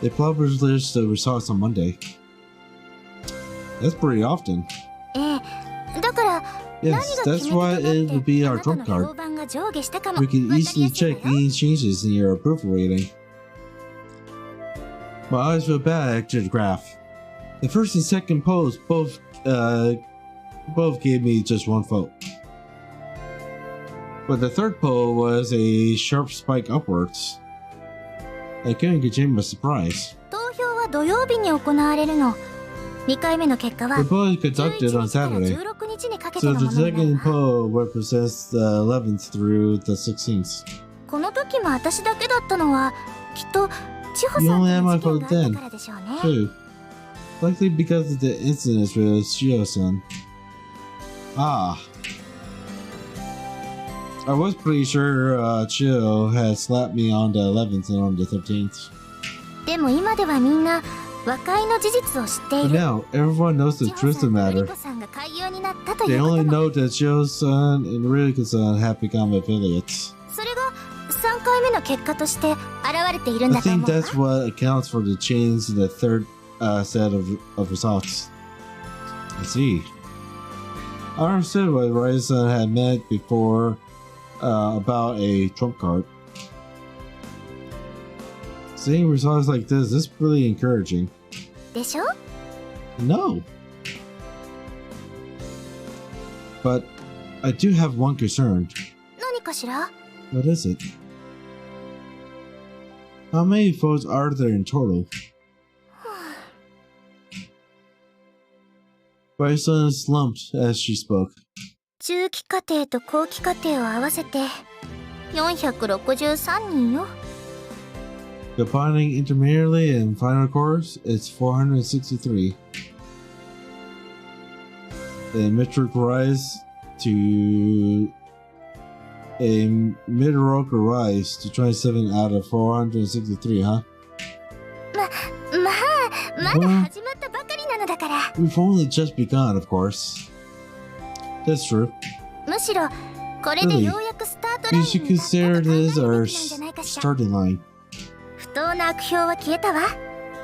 They publish the results on Monday. That's pretty often. ええ、だから Yes, that's why it would be our trump card. We can easily check any changes in your approval rating. My eyes feel bad after the graph. The first and second polls both gave me just one vote. But the third poll was a sharp spike upwards. I couldn't contain my surprise. 投票は土曜日に行われるの。2回目の結果は The poll is 11 conducted 日 on から Saturday, 16日にかけて so の the ものになる second わ。 poll represents the 11th through the 16th. この時も私だけだったのはきっと千穂 You さん only と had の my 事件 vote があった then, からでしょうね。 too. Likely because of the incidents with Shio-san. Ah. I was pretty sure Chio had slapped me on the 11th and on the 13th. でも今ではみんな和解の事実を知ってい But る。 now, everyone knows the 千穂 truth さ of ん the とルリ matter. コさんが海洋になったとい They うこと only も。 know that Chio-san and Ririka-san have become affiliates. それが目の結果として現れているん I だと think 思うわ。 that's what accounts for the change in the third set of results. I see. I understood what Ryzen had meant before about a trump card. Seeing results like this is really encouraging. でしょ？ No. But I do have one concern. 何かしら？ What is it? How many votes are there in total? Ryzen slumped as she spoke. 中期課程と後期課程を合わせて463人よ。 Combining intermediately and final course, it's 463. The metric rise to a mid-rocker rise to 27 out of 463, huh? まだ始まったばかりなのだから。 We've only just begun, of course. That's true. むしろこれでようやくスタートライ We ン should に立った consider と考える this べ our きなんじゃないかしら。 starting line. 不当な悪評は消えたわ。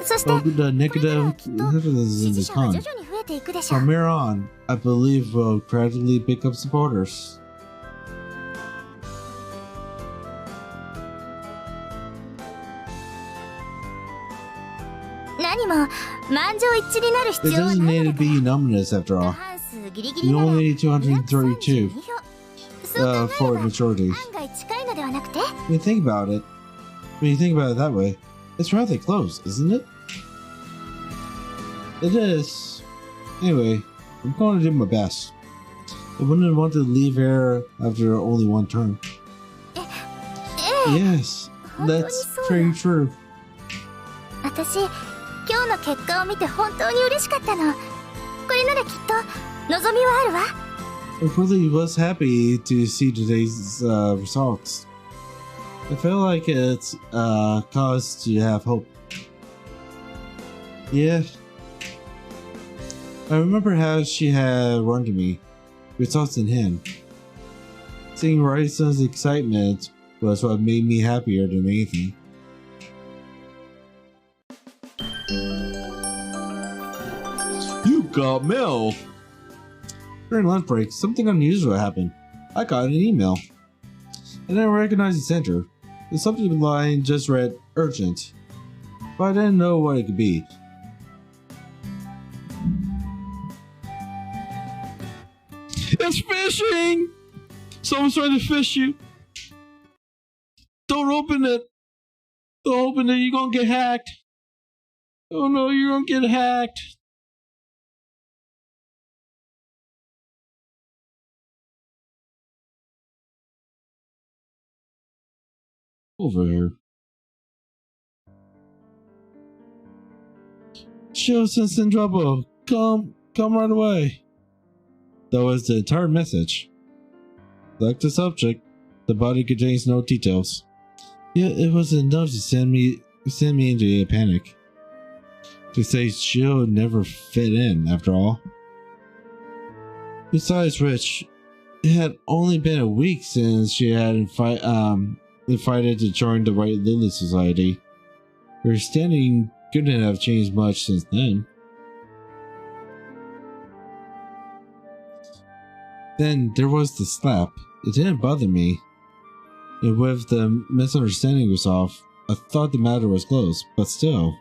そして Oh, the これから negative きっと evidence 支 in 持 the 者は con. 徐々に増えていくでしょう。 From here on, I believe we'll gradually pick up supporters. It doesn't need to be unanimous after all. You only need 232 for a majority. When you think about it that way, it's rather close, isn't it? It is. Anyway, I'm going to do my best. I wouldn't want to leave here after only one term. Yes, that's very true. 私、今日の結果を見て本当に嬉しかったの。これならきっと望みはあるわ。 I really was happy to see today's results. I feel like it's cause to have hope. Yeah. I remember how she had run to me, results in hand. Seeing Ryzen's excitement was what made me happier than anything. You got mail! During lunch break, something unusual happened. I got an email. I didn't recognize the sender. The subject line just read urgent, but I didn't know what it could be. It's phishing! Someone's trying to fish you. Don't open it. Don't open it, you're gonna get hacked. Oh no, you're gonna get hacked. Over here. Shiosen's in trouble. Come right away. That was the entire message. Like the subject, the body contains no details. Yet it was enough to send me into a panic. To say Shio never fit in, after all. Besides which, it had only been a week since she had invited to join the White Lily Society. Her standing couldn't have changed much since then. Then there was the slap. It didn't bother me. And with the misunderstanding resolved, I thought the matter was closed, but still.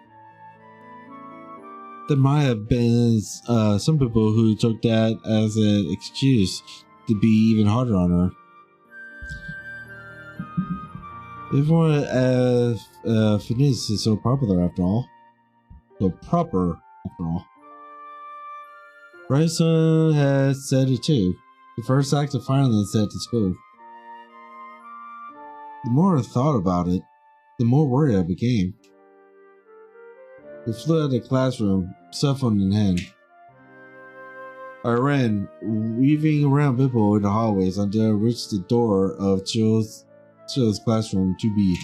There might have been some people who took that as an excuse to be even harder on her. Everyone at Finis is so popular after all. So proper after all. Bryson had said it too. The first act of violence at the school. The more I thought about it, the more worried I became. We flew out of the classroom, cell phone in hand. I ran, weaving around people in the hallways until I reached the door of Chill's classroom 2B.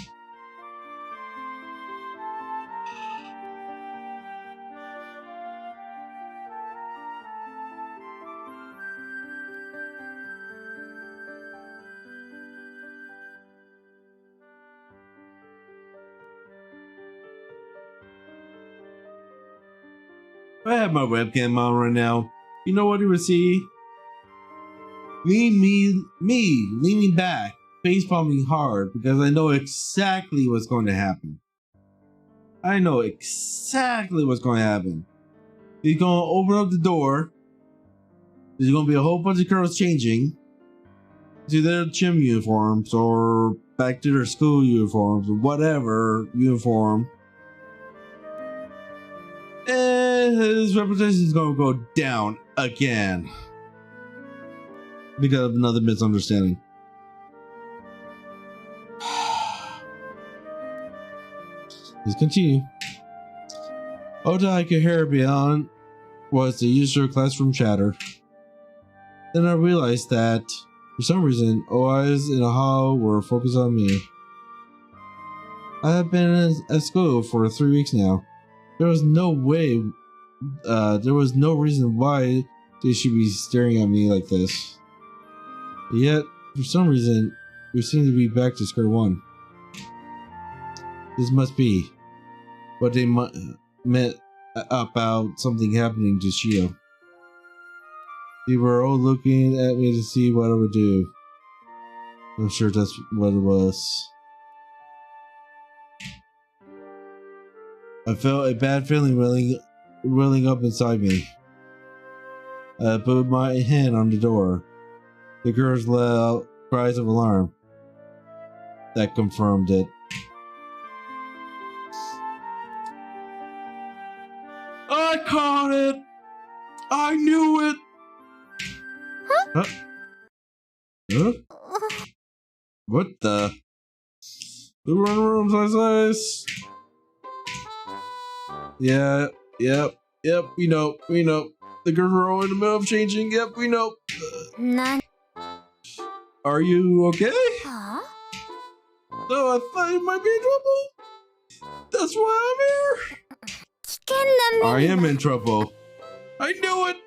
If I had my webcam on right now, you know what you would see? Me leaning back, face palming hard because I know exactly what's going to happen. I know exactly what's going to happen. He's going to open up the door. There's going to be a whole bunch of girls changing to their gym uniforms or back to their school uniforms or whatever uniform. And his reputation is going to go down again because of another misunderstanding. Let's continue. All that I could hear beyond was the usual classroom chatter. Then I realized that, for some reason, all eyes in the hall were focused on me. I have been at school for 3 weeks now. There was no way, there was no reason why they should be staring at me like this. Yet, for some reason, we seem to be back to square one. This must be what they meant about something happening to Shio. They were all looking at me to see what I would do. I'm sure that's what it was. I felt a bad feeling welling up inside me. I put my hand on the door. The girls let out cries of alarm. That confirmed it. I caught it! I knew it! Huh? What the? The run size. Yeah, yep, we know. The girls are all in the middle of changing, yep, we know. Are you okay? Huh? No, I thought you might be in trouble. That's why I'm here. I am in trouble. I knew it.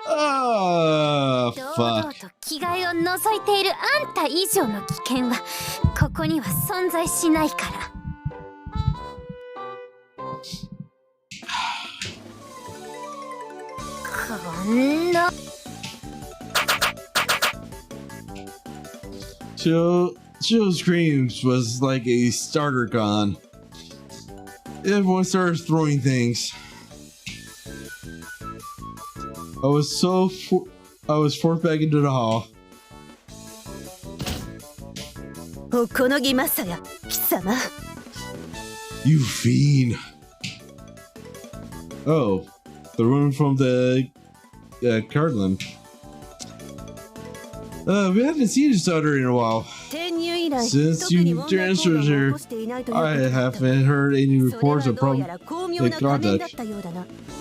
Ah, fuck. 気概を覗いているあんた以上の危険はここには存在しないから。こんな。Chill Screams was like a starter gun. Everyone started throwing things. I was forced back into the hall. おこのぎますや、貴様。You fiend. Oh, the woman from the Cardland. We haven't seen each other in a while. Since you transferred here, I haven't heard any reports of public conduct.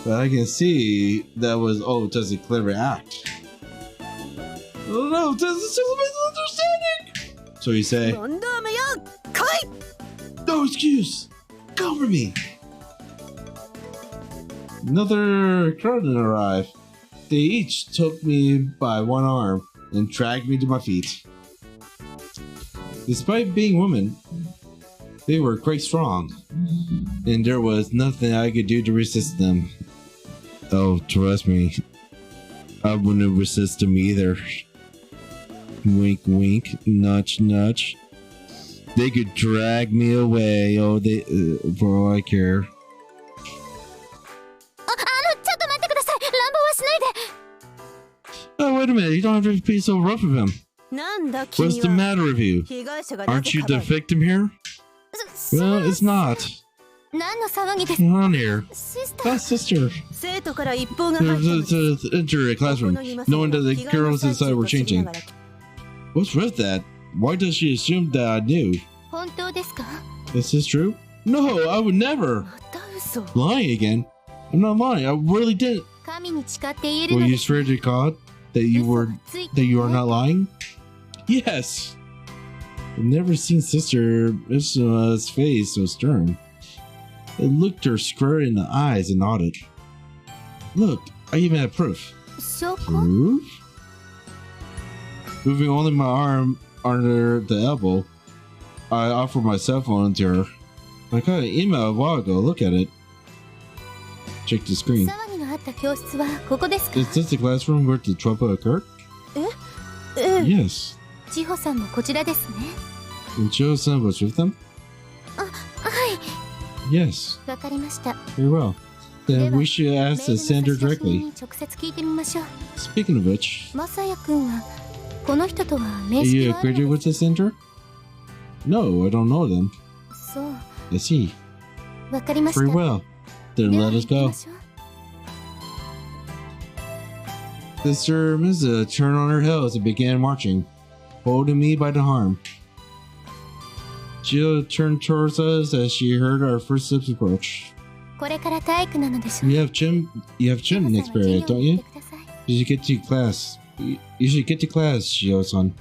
But I can see that was just a clever act. Oh no, this is just a misunderstanding! So you say, no excuse! Cover me! Another Cardinal arrived. They each took me by one arm and dragged me to my feet. Despite being women, they were quite strong, and there was nothing I could do to resist them. Oh, trust me, I wouldn't resist them either. Wink, wink, nudge, nudge. They could drag me away. Oh, for all I care. Oh, wait a minute. You don't have to be so rough with him. What's the matter with you? Aren't you the victim here? Well, it's not. Come on here. That's sister. To enter a classroom, knowing that the girls inside were changing. What's with that? Why does she assume that I knew? Is this true? No, I would never. Lying again? I'm not lying. I really didn't. Will you swear to God that you are not lying? Yes. I've never seen Sister Mishima's face so stern. It looked her square in the eyes and nodded. Look, I even have proof. Proof? Moving only my arm under the elbow, I offered my cell phone to her. I got an email a while ago. Look at it. Check the screen. 騒ぎのあった教室はここですか？ Is this the classroom where the trouble occurred? ええ。 Yes. 千穂さんもこちらですね。 And Joe-san was with them? はい。 Yes. わかりました。 Very well. で Then は we should メ ask ール the の sender 差出人 directly. に直接聞いてみましょう。 Speaking of which, マサヤ君はこの人とは are 面識 you はある acquainted の with です the sender? No, I don't know them. そう、 I see. わかりました。 Very well. Then では let 行 us きま go. しょう。 Sister Miza turned on her heels and began marching, holding me by the arm. Jill turned towards us as she heard our first steps approach. これから体育なのでしょう。 You have gym next 授 period, 業 don't を you? やってください。 You should get to class. You should get to class, Shio-san. で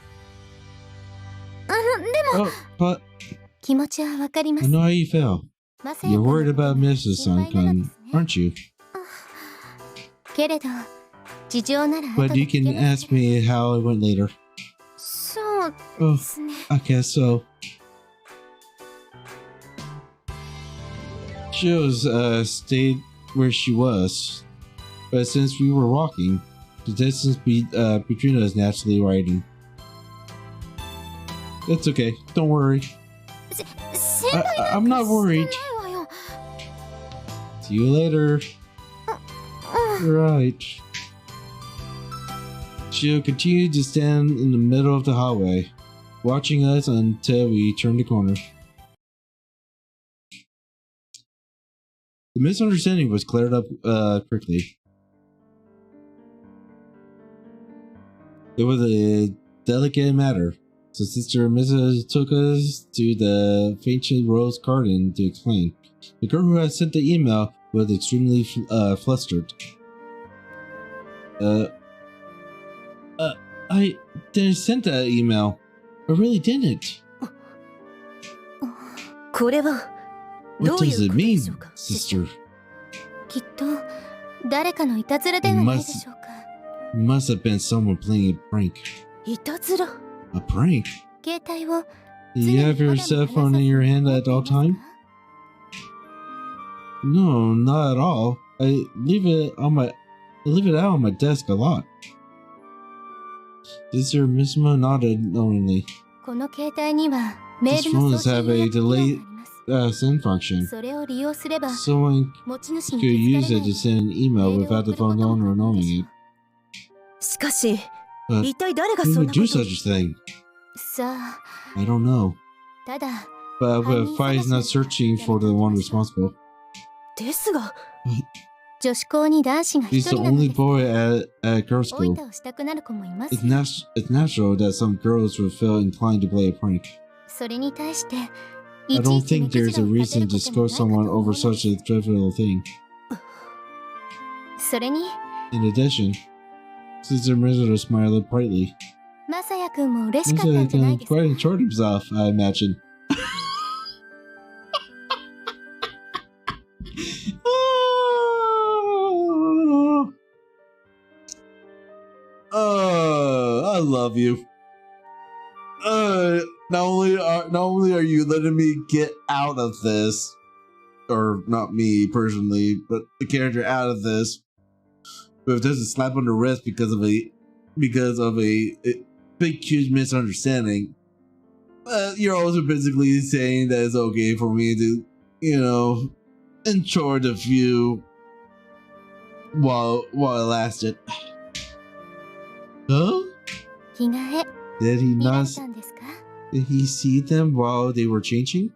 も Oh, but 気持ちはわかりま I す。 know how you feel. マサヤ You're 君 worried のこと about が Mrs. 心配なの Sunken, ですね。 aren't you? けれど、事情なら後 But で you 聞け can ます ask me how it went later. そうで Oh, すね。 I guess so. Shio's stayed where she was, but since we were walking, the distance between us naturally widened. It's okay. Don't worry. 先輩 I'm not worried. してないわよ。 See you later. うん Right. Shio continued to stand in the middle of the hallway, watching us until we turned the corner. The misunderstanding was cleared up quickly. It was a delicate matter, so Sister Mrs. took us to the Faintly Rose Garden to explain. The girl who had sent the email was extremely flustered. I didn't send that email. I really didn't. これは What どうい does う it ことで mean, しょうか sister? きっと誰かのいたずらではないでしょうか。 It must have been someone playing a prank. いたずら A prank? 携帯を Do you have your cell phone in your hand at all time? No, not at all. I leave it out on my desk a lot. Sister Misma nodded knowingly. この携帯にはメ These ールの phones 送 have 信予 a 約機能があり delayed ます。 send function. それを利用すれば Someone 持ち主に could 気づ use かれ it ない to send an email メールを without 送 the るこ phone とも owner 可能で knowing しょ it. しかし But 一体誰が who そん would な do ことを such a thing? さあ I don't know. ただ But Fi is not searching for the one responsible. ですが女子校に男子が一 He's the 人なの only です boy at girls' おい school. たをしたくなる子もいます It's natural that some girls would feel inclined to play a prank. それに対して I いち don't いち think 目くじ there's a らを立て reason る to ことも scold ないかと someone 思 over うので such す a trivial thing. それに In addition, Sister Mizuto smiled brightly. マサヤ君も嬉しかったん Mizuto じゃない can ですか quite enjoyed himself, I imagine. I love you. Not only are you letting me get out of this, or not me personally, but the character out of this, but if there's a slap on the wrist because of a big huge misunderstanding, you're also basically saying that it's okay for me to, enjoy the view while it lasted. Huh? 着替え Did he 見ら not? れたんですか Did he see them while they were changing?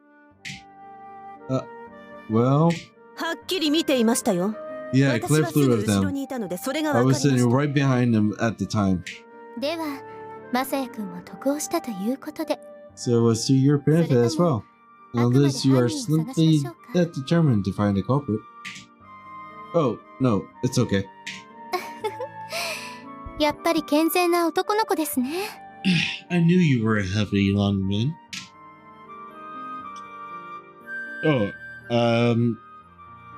Well, はっきり見ていましたよ yeah, 私 clear はす flew ぐ of 後ろ them. にいたのでそれが I 分か was りま sitting した right behind them at the time. ではマサヤ君も得をしたということで So it was to your benefit as well. Unless you are simply that determined to find a culprit. Oh, no, it's okay. やっぱり健全な男の子ですね I knew you were a healthy young man. Oh,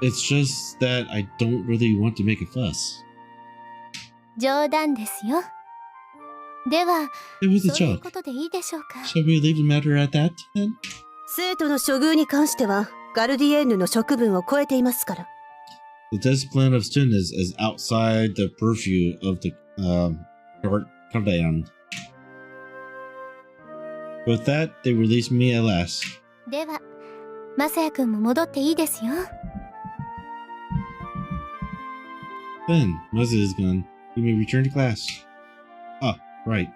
it's just that I don't really want to make a fuss. 冗談ですよでは It was a そういう joke. ことでいいでしょうか。 Shall we leave the matter at that then? 生徒の処遇に関してはガルディエーヌの職分を超えていますから。The discipline of students is outside the purview of the command. With that, they released me at last. ではマサヤくんも戻っていいですよ。 Then, Moses is gone. You may return to class. Ah, right.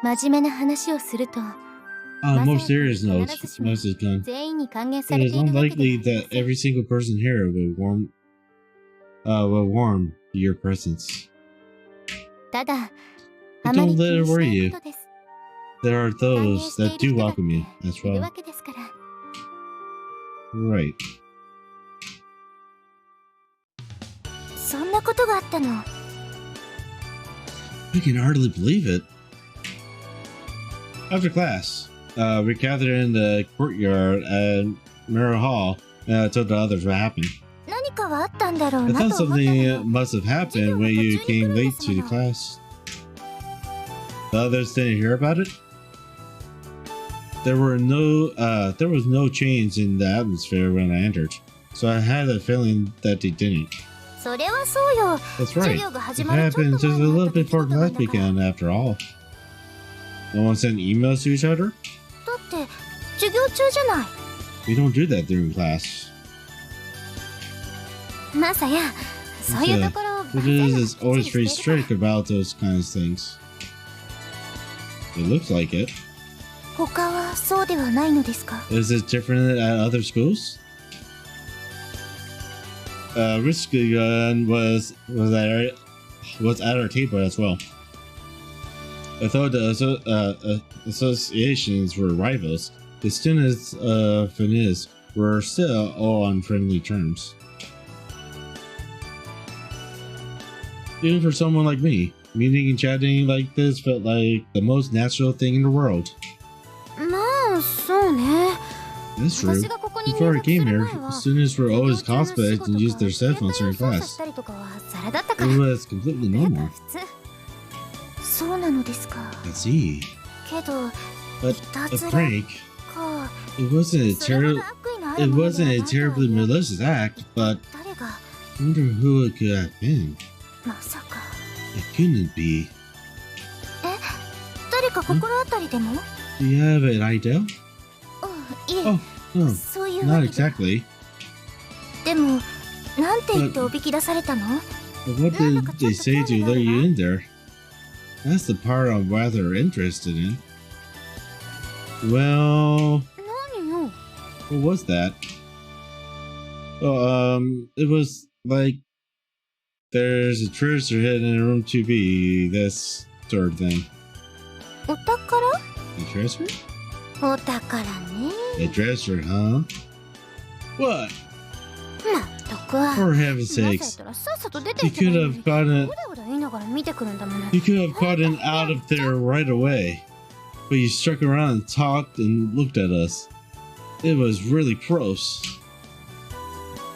真面目な話をすると On a more serious note, Moses is gone. 全員に還元さ It れ is ているわけでは unlikely ありま that せん。 every single person here will warm to your presence. ただ But あまり don't 気 let に it しな worry い you. ことです。 There are 歓迎 those してい that る do 人だって welcome you い as る well. わけですから。 Right. そんなことがあったの。 I can hardly believe it. After class, we gathered in the courtyard at Mirror Hall and I told the others what happened. 何かはあったんだろう I な thought と思ったの something よ。 must have happened when you came late to the class. The others didn't hear about it? There was no change in the atmosphere when I entered, so I had a feeling that they didn't. それはそうよ。 That's 授 right. 業が It 始まるちょっ happened と just 前 a にあ little った出来 before 事なん class だから。 began, after all. No one sent emails to each other? だって授業中じゃない。 We don't do that during class. マサヤ、そういうところを It is always very strict about those kinds of things. It looks like it. 他はそうではないのですか？ Is it different at other schools? Riskin was at our table as well. Although the associations were rivals, the students of Finis were still all on friendly terms. Even for someone like me, meeting and chatting like this felt like the most natural thing in the world. まあそうね。 That's true. 私がここに入 Before I 学す came る here, 前は students were always 授業中の仕 cosplayed 事 and used their か cell phones during 携帯を操作 class. したりとかはザラだったか It ら。 was completely やっぱ normal. 普通。そうなのですか。 I see. けど But いた a ずら prank, か。 it wasn't a それほど terrible 悪意のある it ものでは wasn't な a いとは terribly 言え malicious act, but 誰が I wonder who it could have been. まさか。 It couldn't be. 誰か心当たりでも？ Do you have an idea? うん、いえ、 Oh, no, そういうわ not けで。 exactly. でも、なんて言っておびき出されたの？ But what did they say to let you in there? That's the part I'm rather interested in. Well, 何よ。 what was that? Oh, it was like there's a treasure hidden in room 2B, this sort of thing. お宝？ A treasure? お宝ね。 A treasure, huh? What? まったく。 For heaven's な sakes. ぜやったらさっさと出て You いけばいい could の have に。 gotten うだうだ言いながら見てくるんだもの。 you could have gotten out of there right away. But you stuck around and talked and looked at us. It was really gross.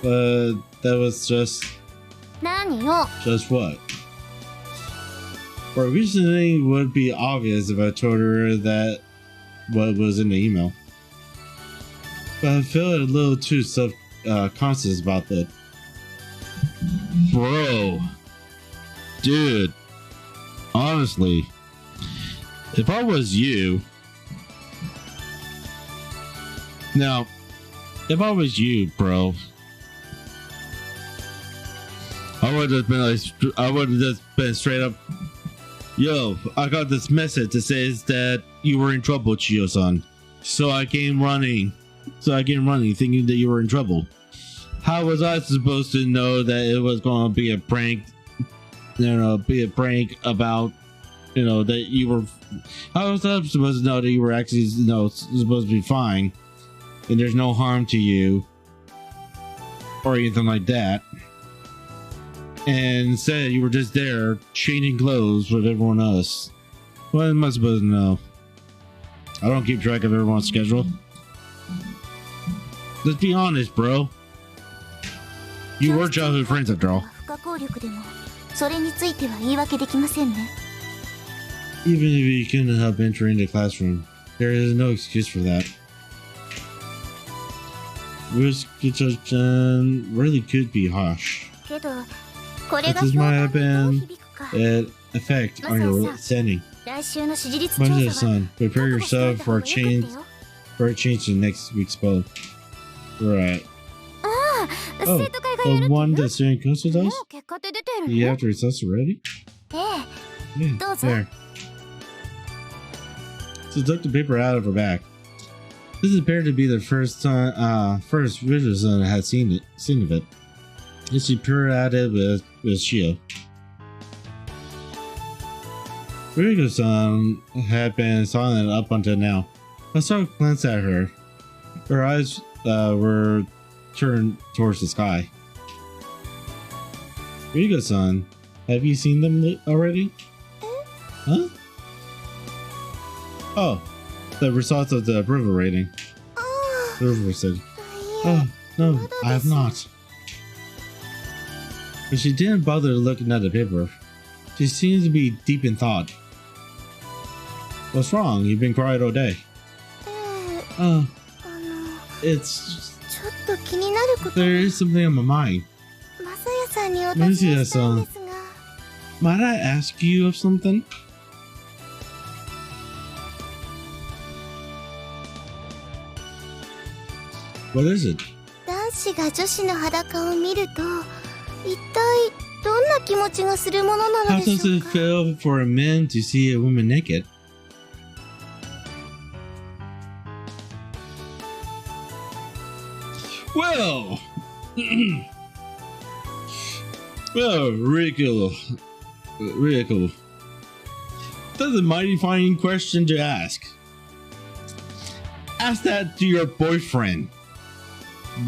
But that was just 何よ。 what? For reasoning would be obvious if I told her that what was in the email. But I feel a little too conscious about that. Bro. Dude. Honestly. If I was you... Now, if I was you, bro... I would have just been straight up... Yo, I got this message that says that you were in trouble, Chiyo-san. So I came running thinking that you were in trouble. How was I supposed to know that it was going to be a prank? About, that you were... How was I supposed to know that you were actually, supposed to be fine? And there's no harm to you? Or anything like that. And instead, you were just there, changing clothes with everyone else. What am I supposed to know? I don't keep track of everyone's schedule. Let's be honest, bro. You were childhood friends after all. 不可抗力でも、それについては言い訳できませんね。Even if you couldn't help entering the classroom, there is no excuse for that. Risk detection really could be harsh. けどこれ But が this 評 might 判 have にどう been 響くか an effect on your standing. 来週の支持率調 My 査は son, prepare 覚悟しておい yourself た for 方 a がよか change ったよ for a change in next week's poll. Right. 生 Oh, 徒会が the やるって one いう the student council も does? う結果って出てるの You have the results already? え Yeah, Does it? there. She took the paper out of her bag. This appeared to be the first Richardson had seen of it. And she peered at it with Shio. Richardson had been silent up until now. I saw glance at her. Her eyes were turned towards the sky. Rigo-san, have you seen them already? Huh? Oh, the results of the approval rating. あ The river said, あいえ Oh, no, I have not. But she didn't bother looking at the paper. She seems to be deep in thought. What's wrong? You've been quiet all day. え Oh, の it's... ちょっと気になること There is something on my mind. マサヤさんにお尋ねしたいんですが Might I ask you of something? What is it? 男子が女子の裸を見ると一体どんな気持ちがするものな How ので does しょう it か feel for a man to see a woman naked? Well, well, really cool. Really cool. That's a mighty fine question to ask. Ask that to your boyfriend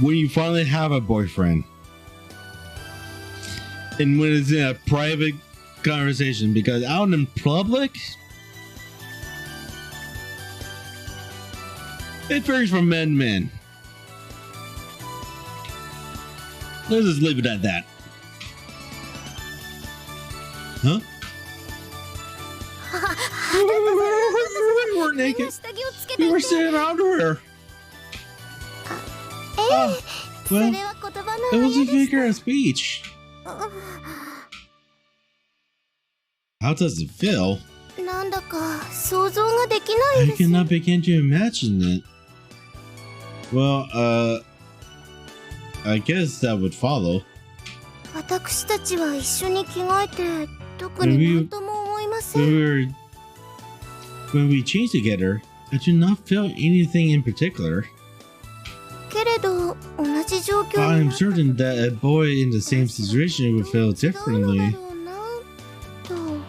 when you finally have a boyfriend. And when it's in a private conversation, because out in public, it varies from men to men. Let's just leave it at that. Huh? We were みん naked. な下着をつけてい We て were still in underwear. ええ Ah, それ well, は言葉 it の was あ a やでし figure of speech. た How does it feel? なんだか想像ができない I です cannot begin to imagine it. Well, I guess that would follow. 私たちは一緒に着替えて特になんとも思いません When we changed together, I do not feel anything in particular. けれど同じ状況 But に I'm なった certain that a boy in the same situation would feel 違うの differently. だろうなと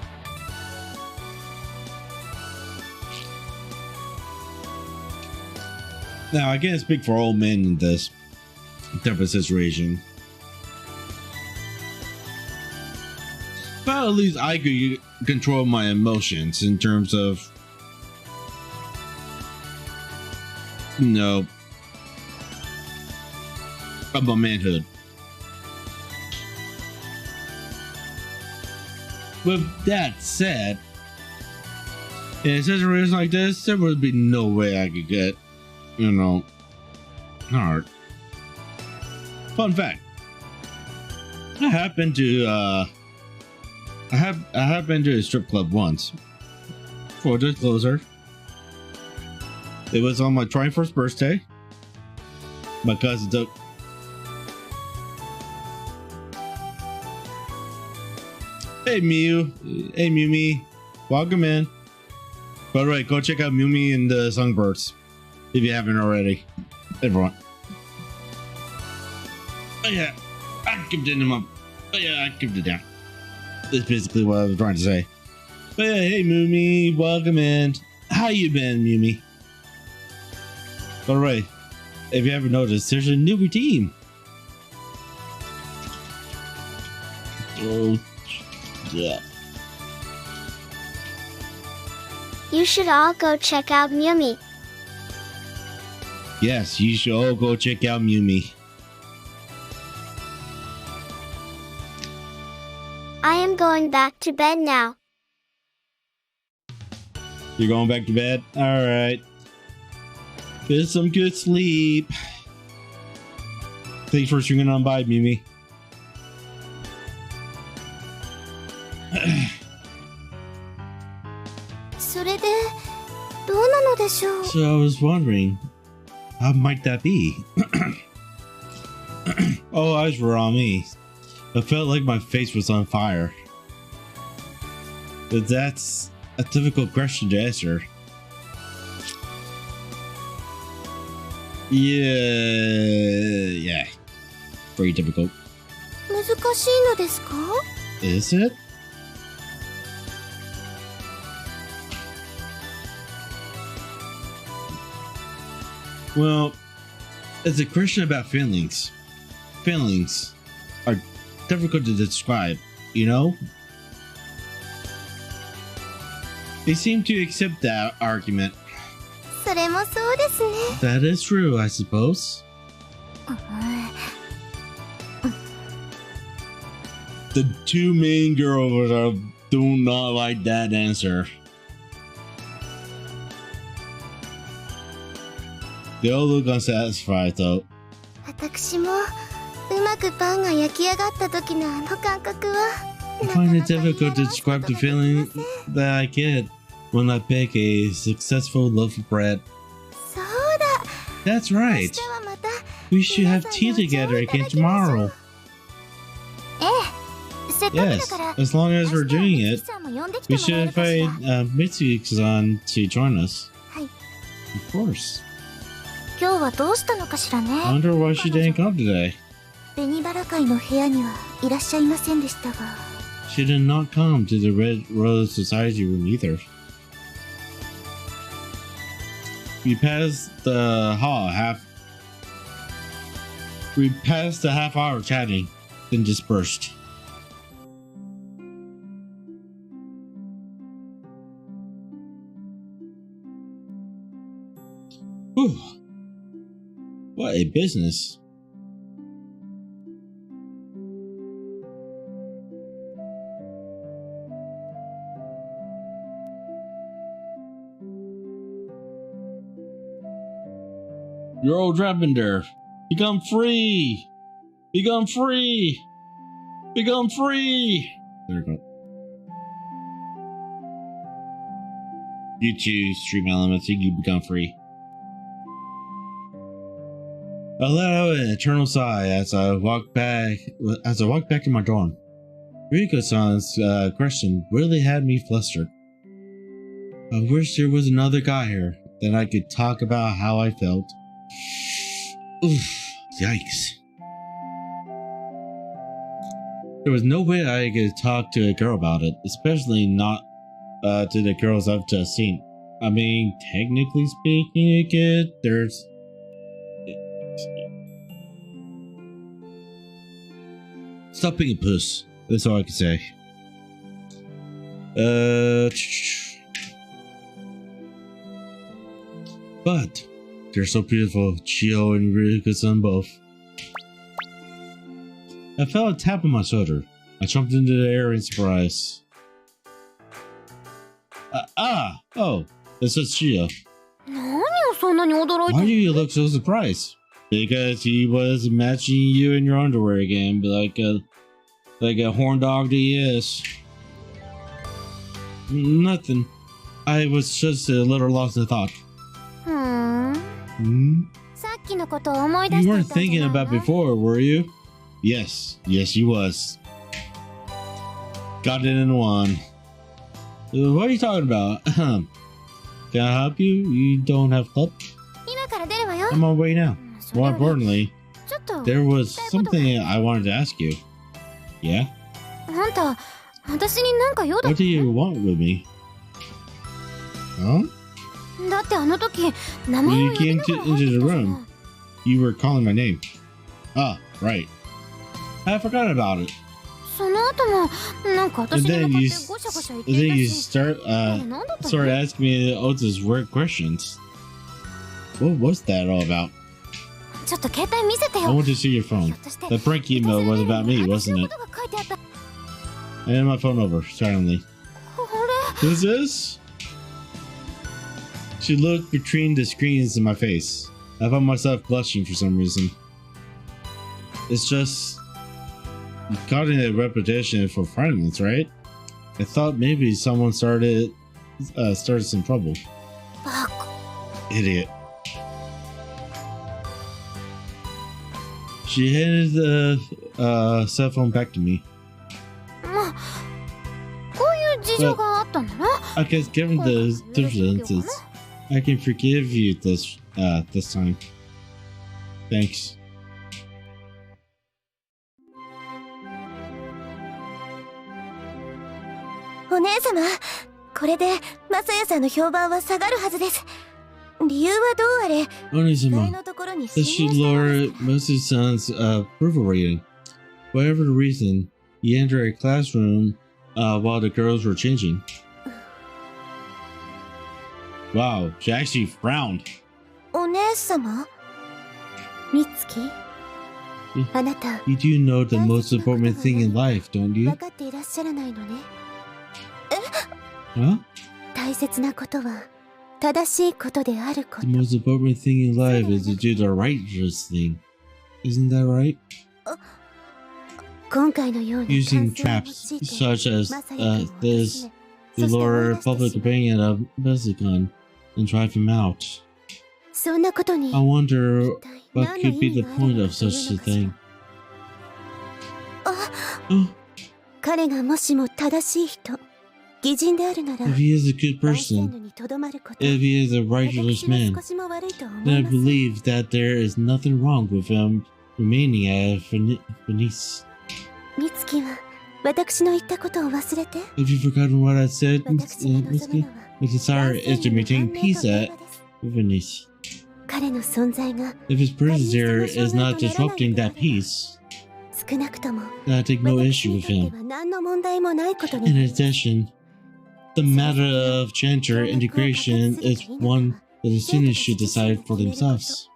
Now, I can't speak for all men in this type of situation. But at least I could control my emotions in terms of, you know, of my manhood. With that said, in a situation like this, there would be no way I could get, you know, hard. Fun fact: I have been to I have been to a strip club once. Full disclosure, it was on my 21st birthday. My cousin took. Hey Mumi, welcome in. By the way, go check out Mumi and the Songbirds if you haven't already. Everyone. Oh yeah, I kept it in my. Oh yeah, I kept it down. That's basically what I was trying to say. But yeah, hey Mumi, welcome in. How you been, Mumi? All right. If you haven't noticed, there's a new routine. Oh, yeah. You should all go check out Mumi. Yes, you should all go check out Mumi. I am going back to bed now. You're going back to bed? Alright. Get some good sleep. Thanks for swinging on by, Mimi. So I was wondering, how might that be? Oh, eyes were on me. I felt like my face was on fire. But that's a difficult question to answer. Yeah. Very difficult. Is it? Well, it's a question about feelings. Feelings are difficult to describe, you know? They seem to accept that argument. That is true, I suppose. The two main girls do not like that answer. They all look unsatisfied though. I find it difficult to describe the feeling that I get when I bake a successful loaf of bread. That's right. We should have tea together again tomorrow. Yes, as long as we're doing it, we should invite Mitsuki-san to join us. Of course. I wonder why she didn't come today. She did not come to the Red Rose Society room either. We passed the half hour chatting, then dispersed. Whew. What a business. Your old Drabender, become free! Become free! Become free! There we go. You choose stream elements, you can become free. I let out an eternal sigh as I walked back to my dorm. Riko-san's question really had me flustered. I wish there was another guy here, then I could talk about how I felt. Oof, yikes. There was no way I could talk to a girl about it, especially not to the girls I've just seen. I mean, technically speaking, there's... Stop being a puss. That's all I can say. But they're so beautiful, Chio and Riko-san both. I felt a tap on my shoulder. I jumped into the air in surprise. Oh, it's just Chio. Why do you look so surprised? Because he was imagining you in your underwear again, but like a horn dog that he is. Nothing. I was just a little lost in thought. You weren't thinking about before, were you? Yes, you was. Got it in one. What are you talking about? Can I help you? You don't have help? I'm on my way now. More importantly, there was something I wanted to ask you. Yeah? What do you want with me? Huh? When you came into the room, you were calling my name. Ah, right. I forgot about it. And then you started asking me all those weird questions. What was that all about? I want to see your phone. That prank email was about me, wasn't it? I had my phone over, silently. Who's this? She looked between the screens in my face. I found myself blushing for some reason. It's just causing a repetition for friends, right? I thought maybe someone started some trouble. バカ。 Idiot. She handed the cell phone back to me. まあ、こういう事情があったんだな。 I guess given the circumstances, I can forgive you this time. Thanks. お姉様、これでマサヤさんの評判は下がるはずです。理由はどうあれ、期待 Onizuma, のところに that 侵 she 入したの lowered です Masu-san's approval rating. Whatever the reason, he entered a classroom while the girls were changing. Wow, she actually frowned. お姉様、美月えあなた You do know the most important thing in life, don't you? 分かっていらっしゃらないのね。 Huh? 大切なことは正しいことであるこ The と。 most important thing in life is to do the righteous thing. Isn't that right? 今回のような Using 感性を traps 用いて such as マサヤ君を this 訪 to ね、そして追い lure 出して public しまう opinion of Mexican and drive him out. そんなことに I wonder 一体 what 何の could be 意 the 味があ point る of のという such の a かしら。 thing. Oh, 彼がもしも正しい人、義人であるなら if he is a good 大戦 person, 路にとどまること if he is a 私 righteous は man, 少しも悪いとは思 then い I ません。 believe that there is nothing wrong with him remaining at Venice. 美月は私の言ったことを忘れて。 Have you forgotten what I said, 私が望む Mitsuki? のは My desire is to maintain peace at です。 Venice. 彼の存在が If his presence here is not disrupting that peace, 少なくとも then I take no 私 issue に with とって him. は何の問題もないことに In なる。 addition, the matter of gender integration is one that the students should decide for themselves.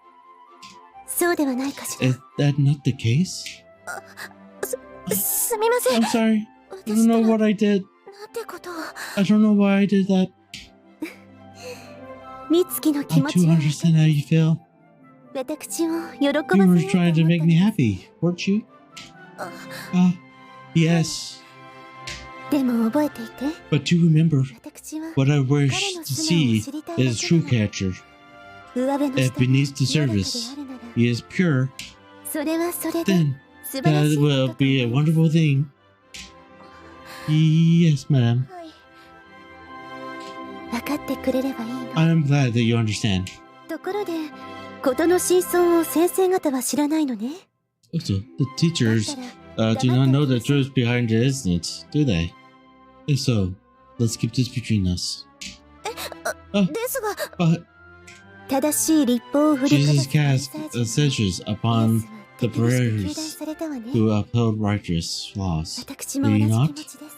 そうではないかしら。 Is that not the case? すみません。 I'm sorry. I 私 don't から know なん what I did. てことを。 I don't know why I did that. 美月の気 I 持ち do を understand how you feel. 私を喜 You ば were せ trying to よう make と me 思ったんです。 happy, weren't you? Yes. でも覚えていて、 But do remember, 私は what I 彼 wish の to 素顔を see 知りたいだ is け true なの。 character. 上辺の If 下に beneath the 清らかで surface あるなら、 he is pure, それはそれで then 素晴ら that しいこと will と be a 思います。 wonderful thing. Yes, madam. はい。分かってくれればいいの。 I am glad that you understand. ところで、事の真相を先生方は知らないのね。 Also, the だっ teachers たら do not know the truth behind the incident, do they? If so, let's keep this between us. ですが、 But 正しい立法を振りかざ Jesus すパリ cast サイ a 人 censures upon イエスは手厳しく糾弾されたわね。 who uphold righteous laws. 私も同じ気持ちです。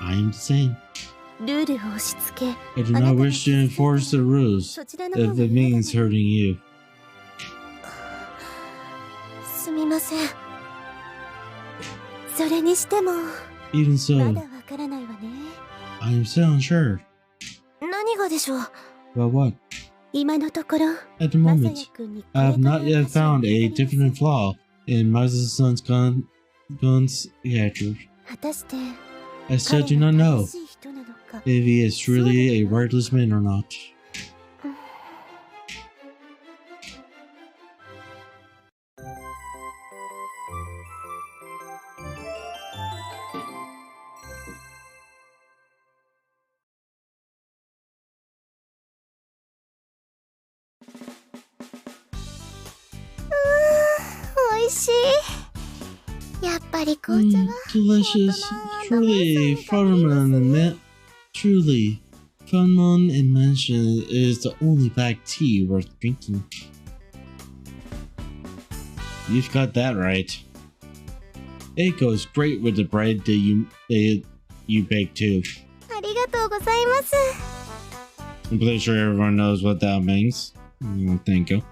I am the same. ルールを押し付け、 I do not wish to enforce the rules そちらの方 if が it 嫌だ means な。 hurting you. すみません。それにしても、 Even ま so, だわからないわね。 I am still unsure. 何がでしょう。 About what? 今のところ、 At the マサヤ moment, 君にこ I れ have から not yet 私を found a 語り definite flaw in Masa's-san's gun's character. 果たして、 I still 彼 do が not know 正しい人なのか。 if he is truly a righteous man or not. 美味しい。やっぱり紅茶は。 Delicious. Truly, Funmon and Mansion is the only black tea worth drinking. You've got that right. It goes great with the bread that you bake too. ありがとうございます。 I'm pretty sure everyone knows what that means. Thank you.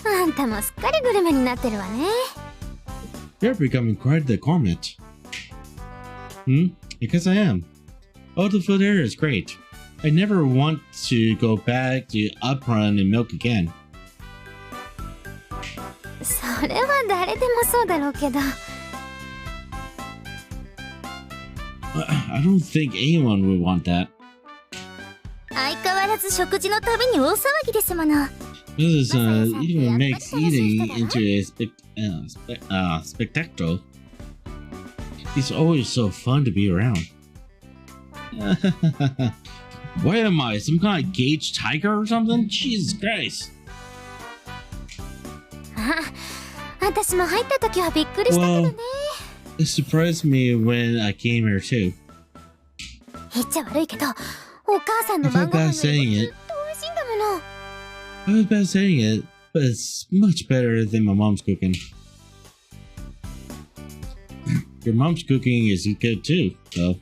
あんたもすっかりグルメになってるわね。 You're becoming quite the gourmet. Because I am. Oh, the food here is great. I never want to go back to Uprun and milk again. それは誰でもそうだろうけど。I don't think anyone would want that. 相変わらず食事のたびに大騒ぎですもの。This even makes eating into a spectacle. He's always so fun to be around. What am I, some kind of Gage tiger or something? Jesus Christ. 私も入った時はびっくりしたけどね。It surprised me when I came here too. 言っちゃ悪いけど、お母さんの I felt 晩ご飯 bad が saying ず it. っと美味しいんだもの。I was bad saying it, but it's much better than my mom's cooking. Your mom's cooking is good too, so.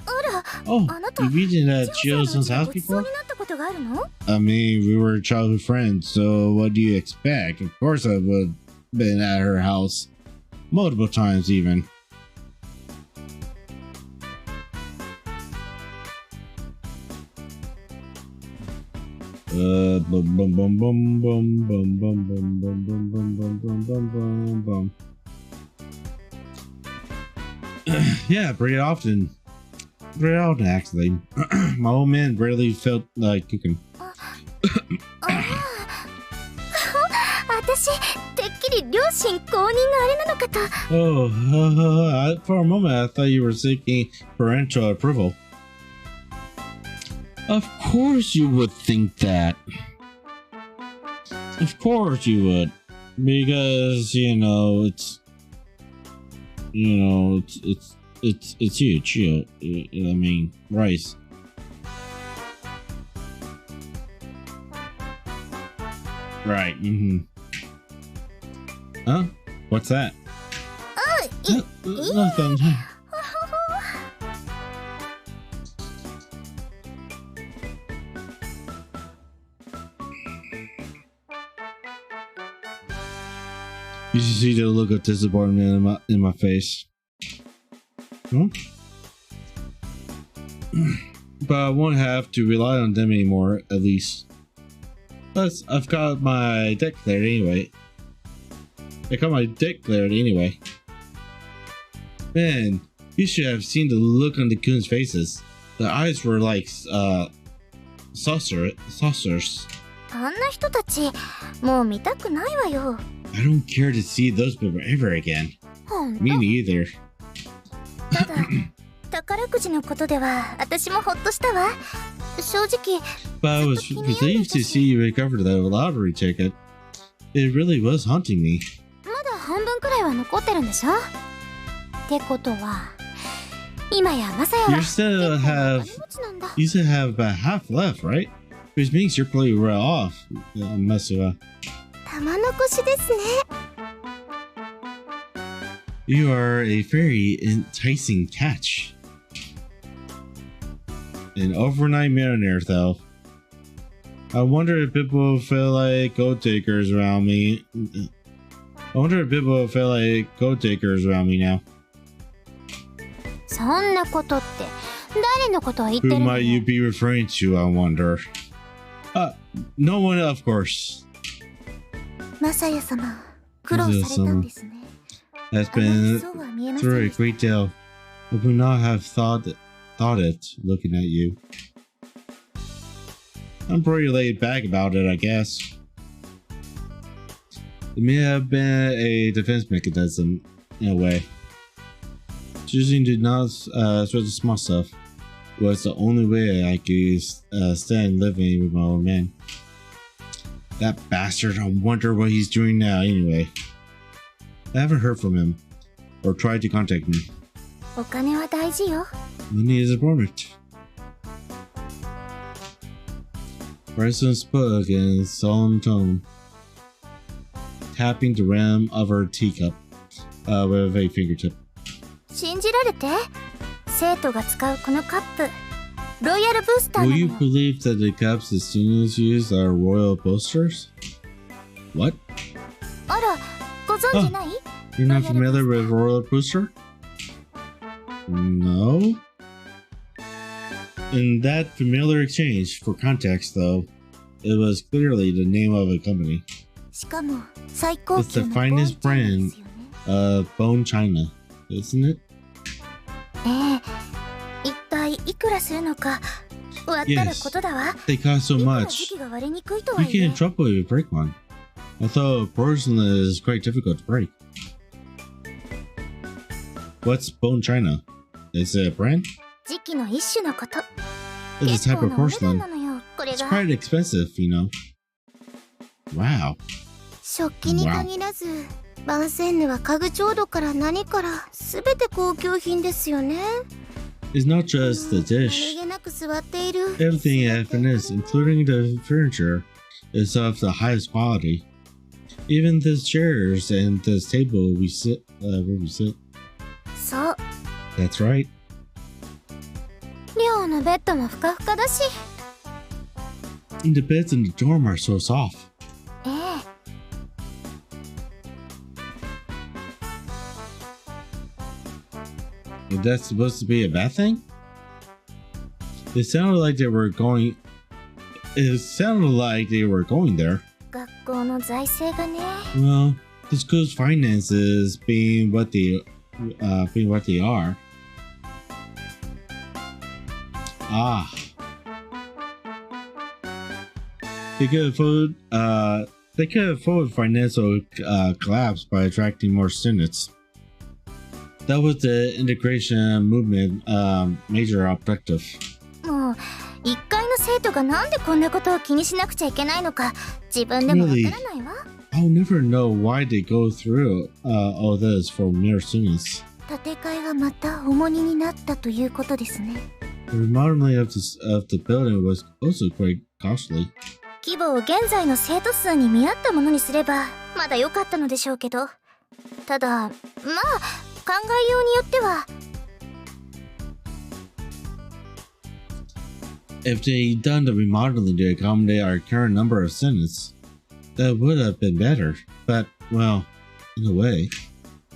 あら、 Oh, あなた、 you've eaten at 千穂さん Chio's の house うちでごちそう before? になったことがあるの？ I mean, we were childhood friends, so what do you expect? Of course I would have been at her house. Multiple times even. Bum bum bum bum bum bum bum bum bum bum bum bum bum bum bum bum. Yeah, pretty often. Pretty often, actually. My old man rarely felt like cooking. 私、てっきり両親公認のあれなのかと。Oh, for a moment I thought you were seeking parental approval. Of course you would think that. Of course you would. Because, you know, it's huge. I mean, rice. Right, Huh? What's that? Nothing. You should see the look of disappointment in my face. Hmm? But I won't have to rely on them anymore, at least. Plus, I've got my deck cleared anyway. I got my deck cleared anyway. Man, you should have seen the look on the coons' faces. The eyes were like, saucers. あんな人たち、もう見たくないわよ。I don't care to see those people ever again. ほんと。 Me neither. ただ、宝くじのことでは私もほっとしたわ。正直、 But I was relieved to see you recover the lottery ticket. It really was haunting me. まだ半分くらいは残ってるんでしょ？ってことは、今やマサヤは You still have 結構お金持ちなんだ。 you still have about half left, right? Which means you're pretty well off. Unless you 玉残しですね。 you are a very enticing catch. An overnight millionaire, though. I wonder if people feel like gold takers around me. I wonder if people feel like gold takers around me now. そんなことって誰のことを言って Who るの？ might you be referring to, I wonder? No one, of course. マサヤ様、苦労されたんですね。 Has あまり been そうは見えません through a でした。 great deal. I would not have thought it looking at you. I'm pretty laid back about it, I guess. It may have been a defense mechanism, in a way. Choosing to not sweat the small stuff was the only way I could stand living with my old man. That bastard, I wonder what he's doing now anyway. I haven't heard from him, or tried to contact him. お金は大事よ。 Money is important. Bryson spoke in a solemn tone, tapping the rim of her teacup with a fingertip. 信じられて？生徒が使うこのカップ、ロイヤルブースター Will な you のよ。 believe that the cups the students use are royal boosters? What? あら、ご存知ない？ You're not familiar with royal booster? No? In that familiar exchange, for context though, it was clearly the name of a company. しかも最高 It's the 級の finest ボーン brand チャイナですよね。 of bone china, isn't it? 一体いくらするのか割ったら Yes. ことだわ。 They cost so 今の時 much. 期が割れにくいと You はいえ can't trouble if you break one. I thought porcelain is quite difficult to break. What's bone china? Is it a brand? 時期の一種のこと。 It's a type 結構 of なお値段 porcelain. なのよこれ It's が。 quite expensive, you know. Wow. 食器に限らず番線ヌは家具調度から何から全て高級品ですよね。 It's not just the 何 dish. 気なく座っている Everything at Finesse, including the furniture, is of the highest quality. Even the chairs and this table where we sit. そう That's right. 寮のベッドもふかふかだし。 And the beds in the dorm are so soft. ええ Is that supposed to be a bad thing? It sounded like they were going. It sounded like they were going there. 学校の財政がね。 Well, the school's finances being what they are. Ah. They could afford financial collapse by attracting more students. That was the integration movement major objective. もう一階の生徒がなんでこんなことを気にしなくちゃいけないのか自分でもわからないわ。 I'll never know why they go through all this for mere students. 建て替えがまた重荷になったということですね。 The remodeling of the building was also quite costly. 規模を現在の生徒数に見合ったものにすればまだ良かったのでしょうけど、ただまあ考えようによっては。 If they'd done the remodeling to accommodate our current number of students, that would have been better. But, well, in a way,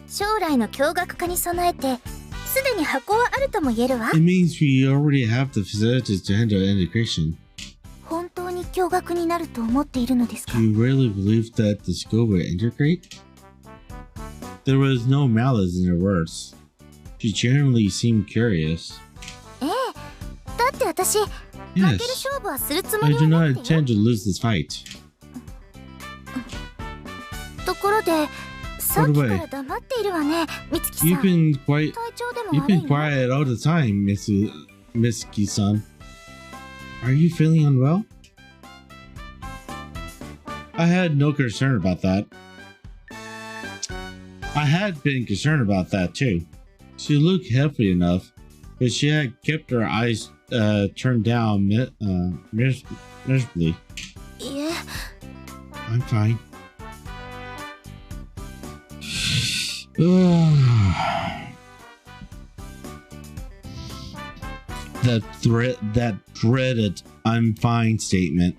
将来の共学化に備えてすでに箱はあるとも言えるわ。 it means we already have the facilities to handle integration. 本当に共学になると思っているのですか Do？ you really believe that the school would integrate? There was no malice in her words. She genuinely seemed curious. ええ、だって私負ける Yes, 勝負はするつも I り do はな not いってよ。 intend to lose this fight. ところでさっき By か the way, ら黙っているわね、美月さん。 You've been quite 体調でも You've 悪い been の？ quiet all the time, Miss Ki-san. Are you feeling unwell? I had no concern about that. I had been concerned about that too. She looked healthy enough, but she had kept her eyes turned down miserably. いえ、 I'm fine. That dreaded "I'm fine" statement.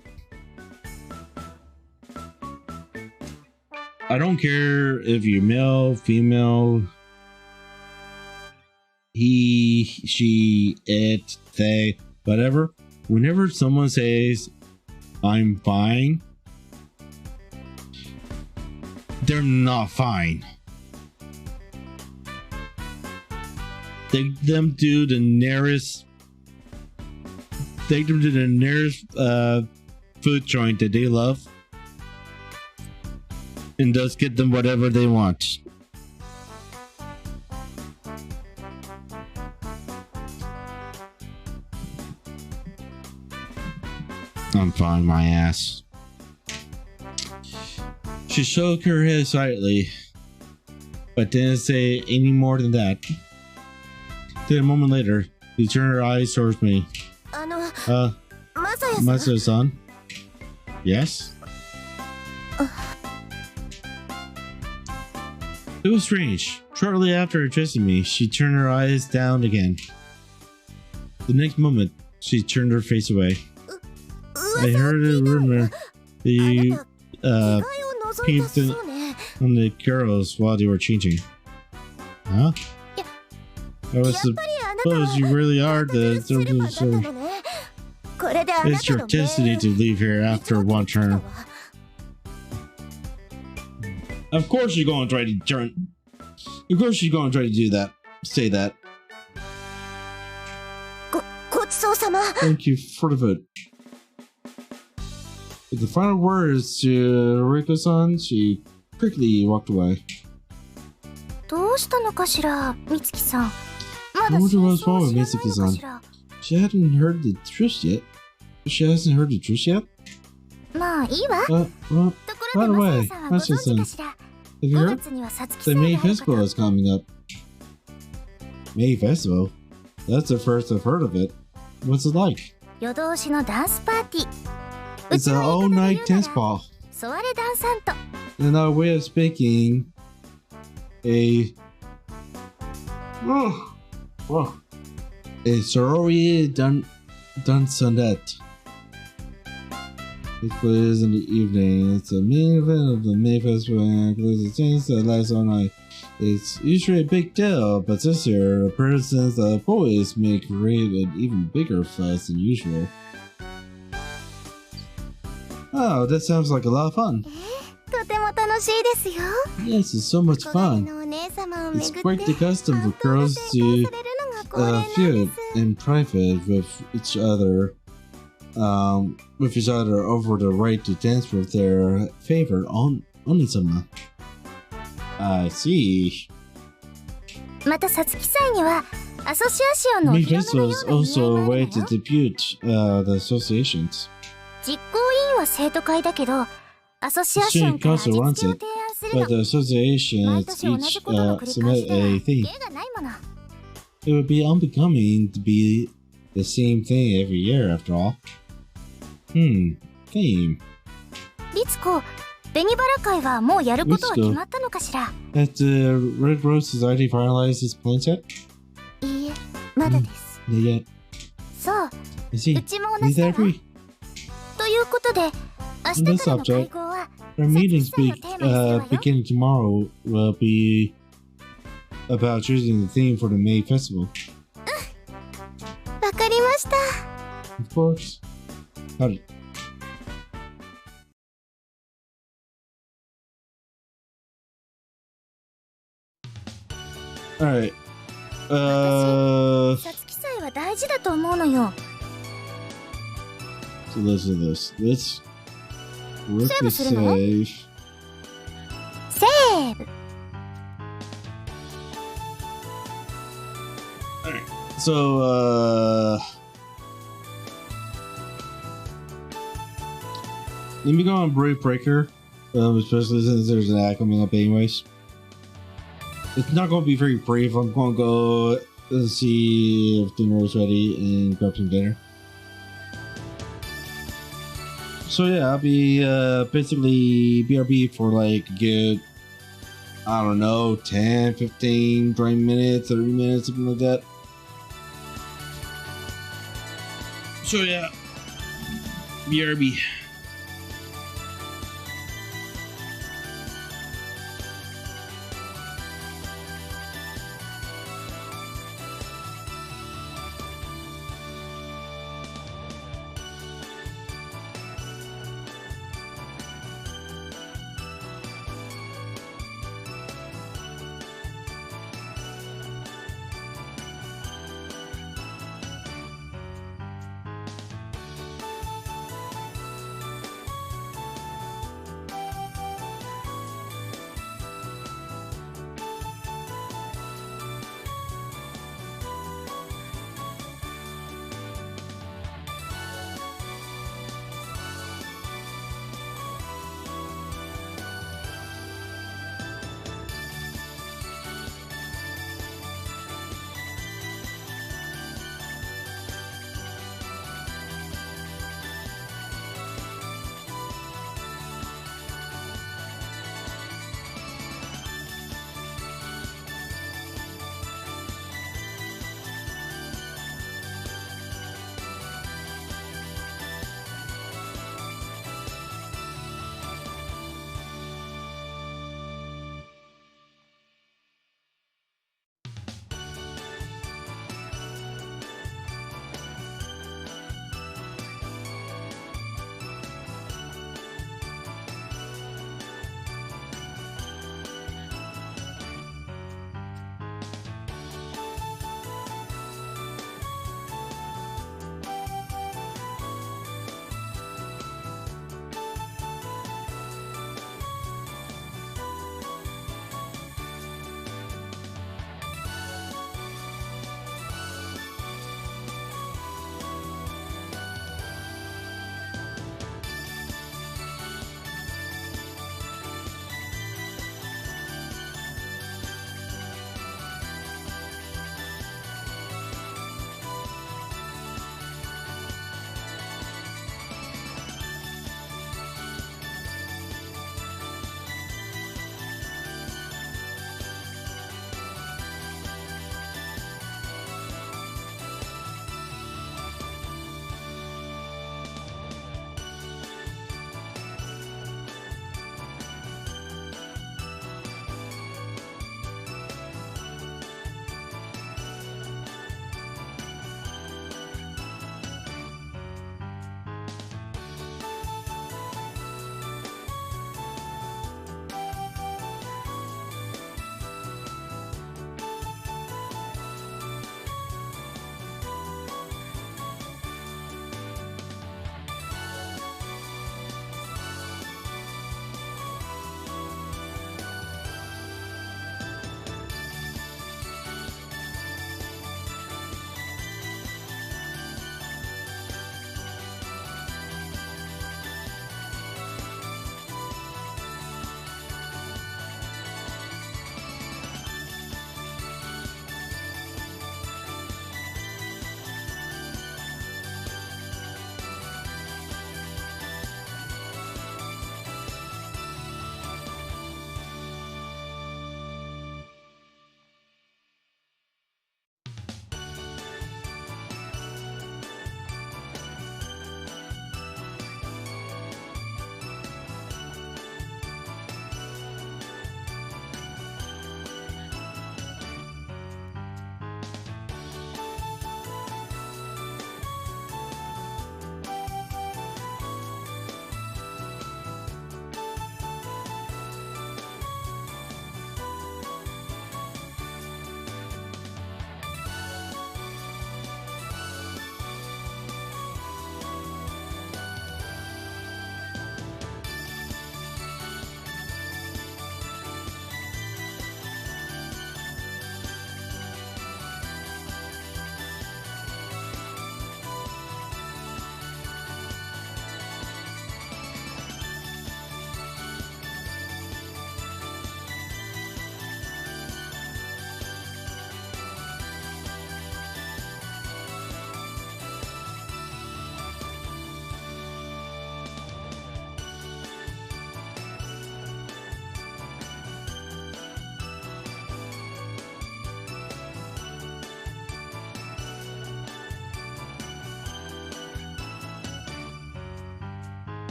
I don't care if you're male, female, he, she, it, they, whatever. Whenever someone says "I'm fine," they're not fine. Take them to the nearest food joint that they love, and just get them whatever they want. I'm fine, my ass. She shook her head slightly, but didn't say any more than that. Then a moment later, she turned her eyes towards me. マサヤさん。 Masayo-san? Yes? It was strange. Shortly after addressing me, she turned her eyes down again. The next moment, she turned her face away. I heard a rumor that あ you なた着替えを覗いたそうね。 on the girls while they were changing. Huh? Yeah. I was やっぱりあなたは suppose you really are あなた the ドレスすればだったのね。であな It's た your の命 destiny to leave here after one turn. Of course you're going to try to turn. Of course you're going to try to do that. Say that. ごちそうさま。 Thank you for the food. With the final words to Riko-san, she quickly walked away. どうしたのかしら、美月さん。まだ I 真 wonder 相 what's を wrong 知 with らないのか Mitsuki-san. しら。 She hadn't heard the truth yet. She hasn't heard the truth yet? まあいいわ。 Well, ところ by で the マサ way, ヤさんはご存知かしら。 have you 5 heard? 月には皐月 The 祭が May ある Festival か is coming up. May Festival? That's the first I've heard of it. What's it like? と。夜通しのダンスパーティー。 It's an all-night dance ball. ソワレダンサント。 In our way of speaking, a sorority dansonette. It plays in the evening. It's a main event of the May Festival and includes a dance that lasts all night. It's usually a big deal, but this year, the persons of boys may create an even bigger fuss than usual. Oh, that sounds like a lot of fun. とても楽しいですよ。 Yes, it's so much 隣 fun. のお姉様をめ It's ぐっ quite て the custom for 半島 girls で to 成功されるのが恒例なん feud です。 in private with each other over the right to dance with their favorite onisama. I see. また皐月祭にはアソシアションのお May 披露目 Festival のよ is うな意味合い also も a ある way の to よ。 debut the associations. 実行委員は生徒会だけど、アソシアションから味付けを提案する But の。 the associations 毎年同じ each ことの繰り返 submit しでは a 芸 theme. がないもの。 It would be unbecoming to be the same thing every year after all. Theme. 律子、紅バラ会はもうやることは決まったのかしら。 Has the Red Rose Society finalized its plans yet? いいえ、まだです。 Not yet. そう、 I see. うちも同 We じだわ。 agree. ということで、明日からの会合は Our meetings さっきのテーマにしたわよ。 beginning tomorrow will be about choosing the theme for the May Festival. わかりました。 Of course. Howdy. Alright. 皐月祭は大事だと思うのよ。 So let's do this. Let's work Save this するの？ save. セーブ。 So, let me go on Brave Breaker, especially since there's an act coming up anyways. It's not going to be very brave. I'm going to go and see if dinner is ready and grab some dinner. So yeah, I'll be basically BRB for like a good, I don't know, 10, 15, 20 minutes, 30 minutes, something like that. So yeah, BRB.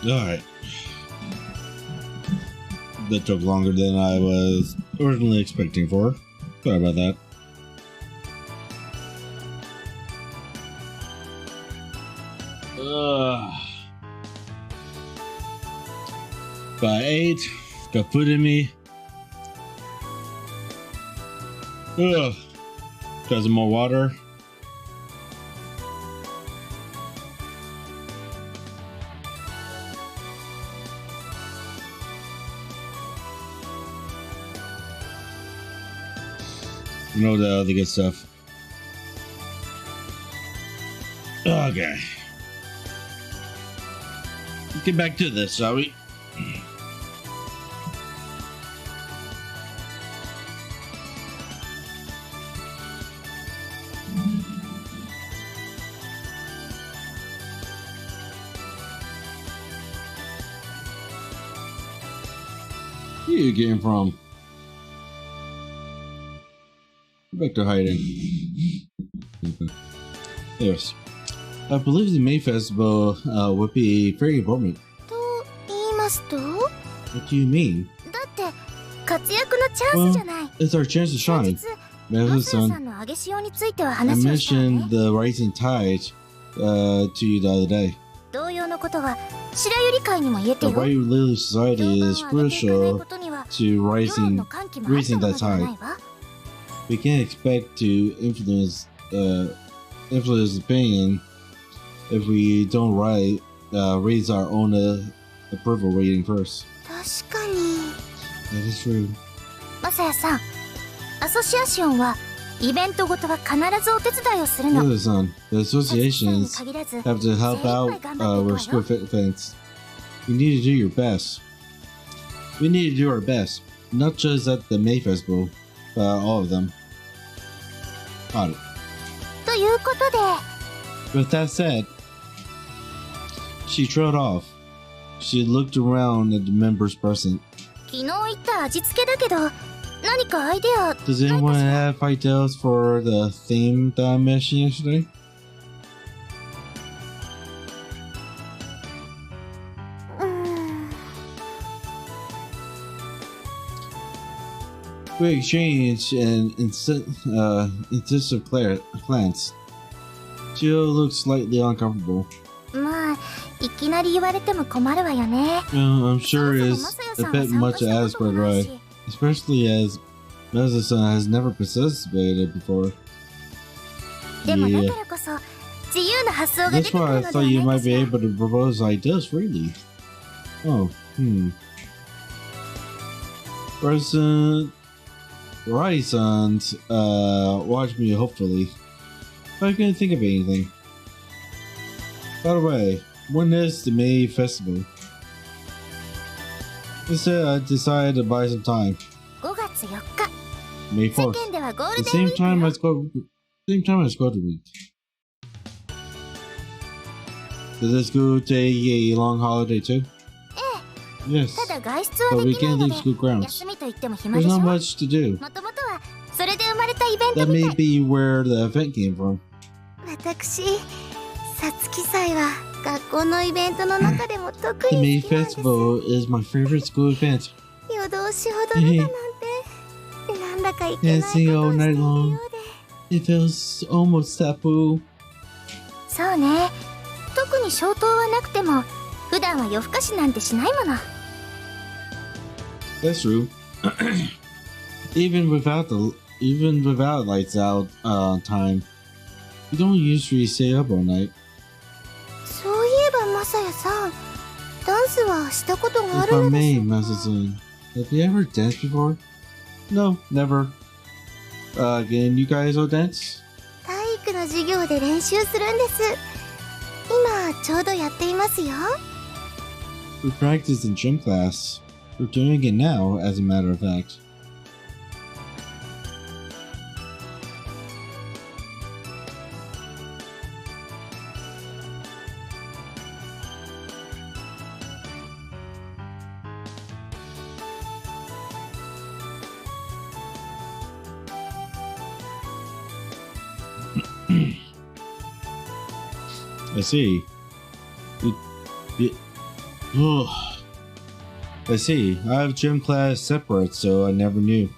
Alright. That took longer than I was originally expecting for. Sorry about that. By 8, got food in me. Got some more water. You know the other good stuff. Okay. Let's get back to this, shall we? Where you came from? Back to hiding. Yes. I believe the May Festival would be very important. と言いますと What do you mean? だって活躍のチャンスじゃない。 It's our chance to 先 shine. 日マサヤさ Madison, んの上げ潮については I 話をしたわ mentioned ね。 the rising tide to you the other day. 同様のことは白百合会にも言えて The よ。 White Lily 評 Society 判を is 上げていかない crucial ことには to 世論 raising の歓喜もあった raising も that のじゃない tide. わ。 We can't expect to influence opinion if we don't raise our own approval rating first. 確かに。 That is true. マサヤさん、アソシアションはイベントごとは必ずお手伝いをするの。 Madison, the 初期祭に associations 限らず have to help out with school events. You need to do your best. We need to do our best, not just at the May Festival, but all of them. Got it. ということで With that said, she trailed off. She looked around at the members present. 昨日言った味付けだけど何かアイデア Does anyone have ideas for the theme that I mentioned yesterday? うーん We exchanged an intensive glance. Jill looked slightly uncomfortable. まあいきなり言われても困るわよね。 I'm sure そも it's そもマサヤ a さんは bit 参 much 加 to した ask こと for もない right, し especially as Madison has never participated before. でもだ Yeah. からこそ自由な発想が出 That's てくる why の I では thought ない you か might し be ら。 able to propose ideas freely. Oh, Horizons, watch me hopefully. I couldn't think of anything. By the way, when is the May Festival? Instead, I decided to buy some time. 5月4日 May 世 4th. 間ではゴール The デンウ same ィーク time よ as Golden Week. Does this go take a long holiday too? Yes. ただ外出は But で we きない can't の leave で school grounds. 休みと言っても暇 There's でしょ。 not も much to do. ともとはそれで生まれたイベント That み may たい。 be where the event came from. 私さつき祭は学校のイベントの中でも特 The に May 好きなんです Festival is my favorite school event. 夜通し踊るだなんてなんだかいけないことをしてい Dancing る all よ night う long. で It feels almost taboo. そうね特に消灯はなくても普段は夜更かしなんてしないもの。 That's true. even without lights out time, you don't usually stay up all night. そういえばマサヤさんダンスはしたことがあ If る I ので may, すか？ Masason, have you ever danced before? No, never. Can you guys all dance? 体育の授業で練習するんです。今ちょうどやっていますよ。 We practice in gym class. We're doing it now, as a matter of fact. I see. Oh, I see. I have gym class separate, so I never knew.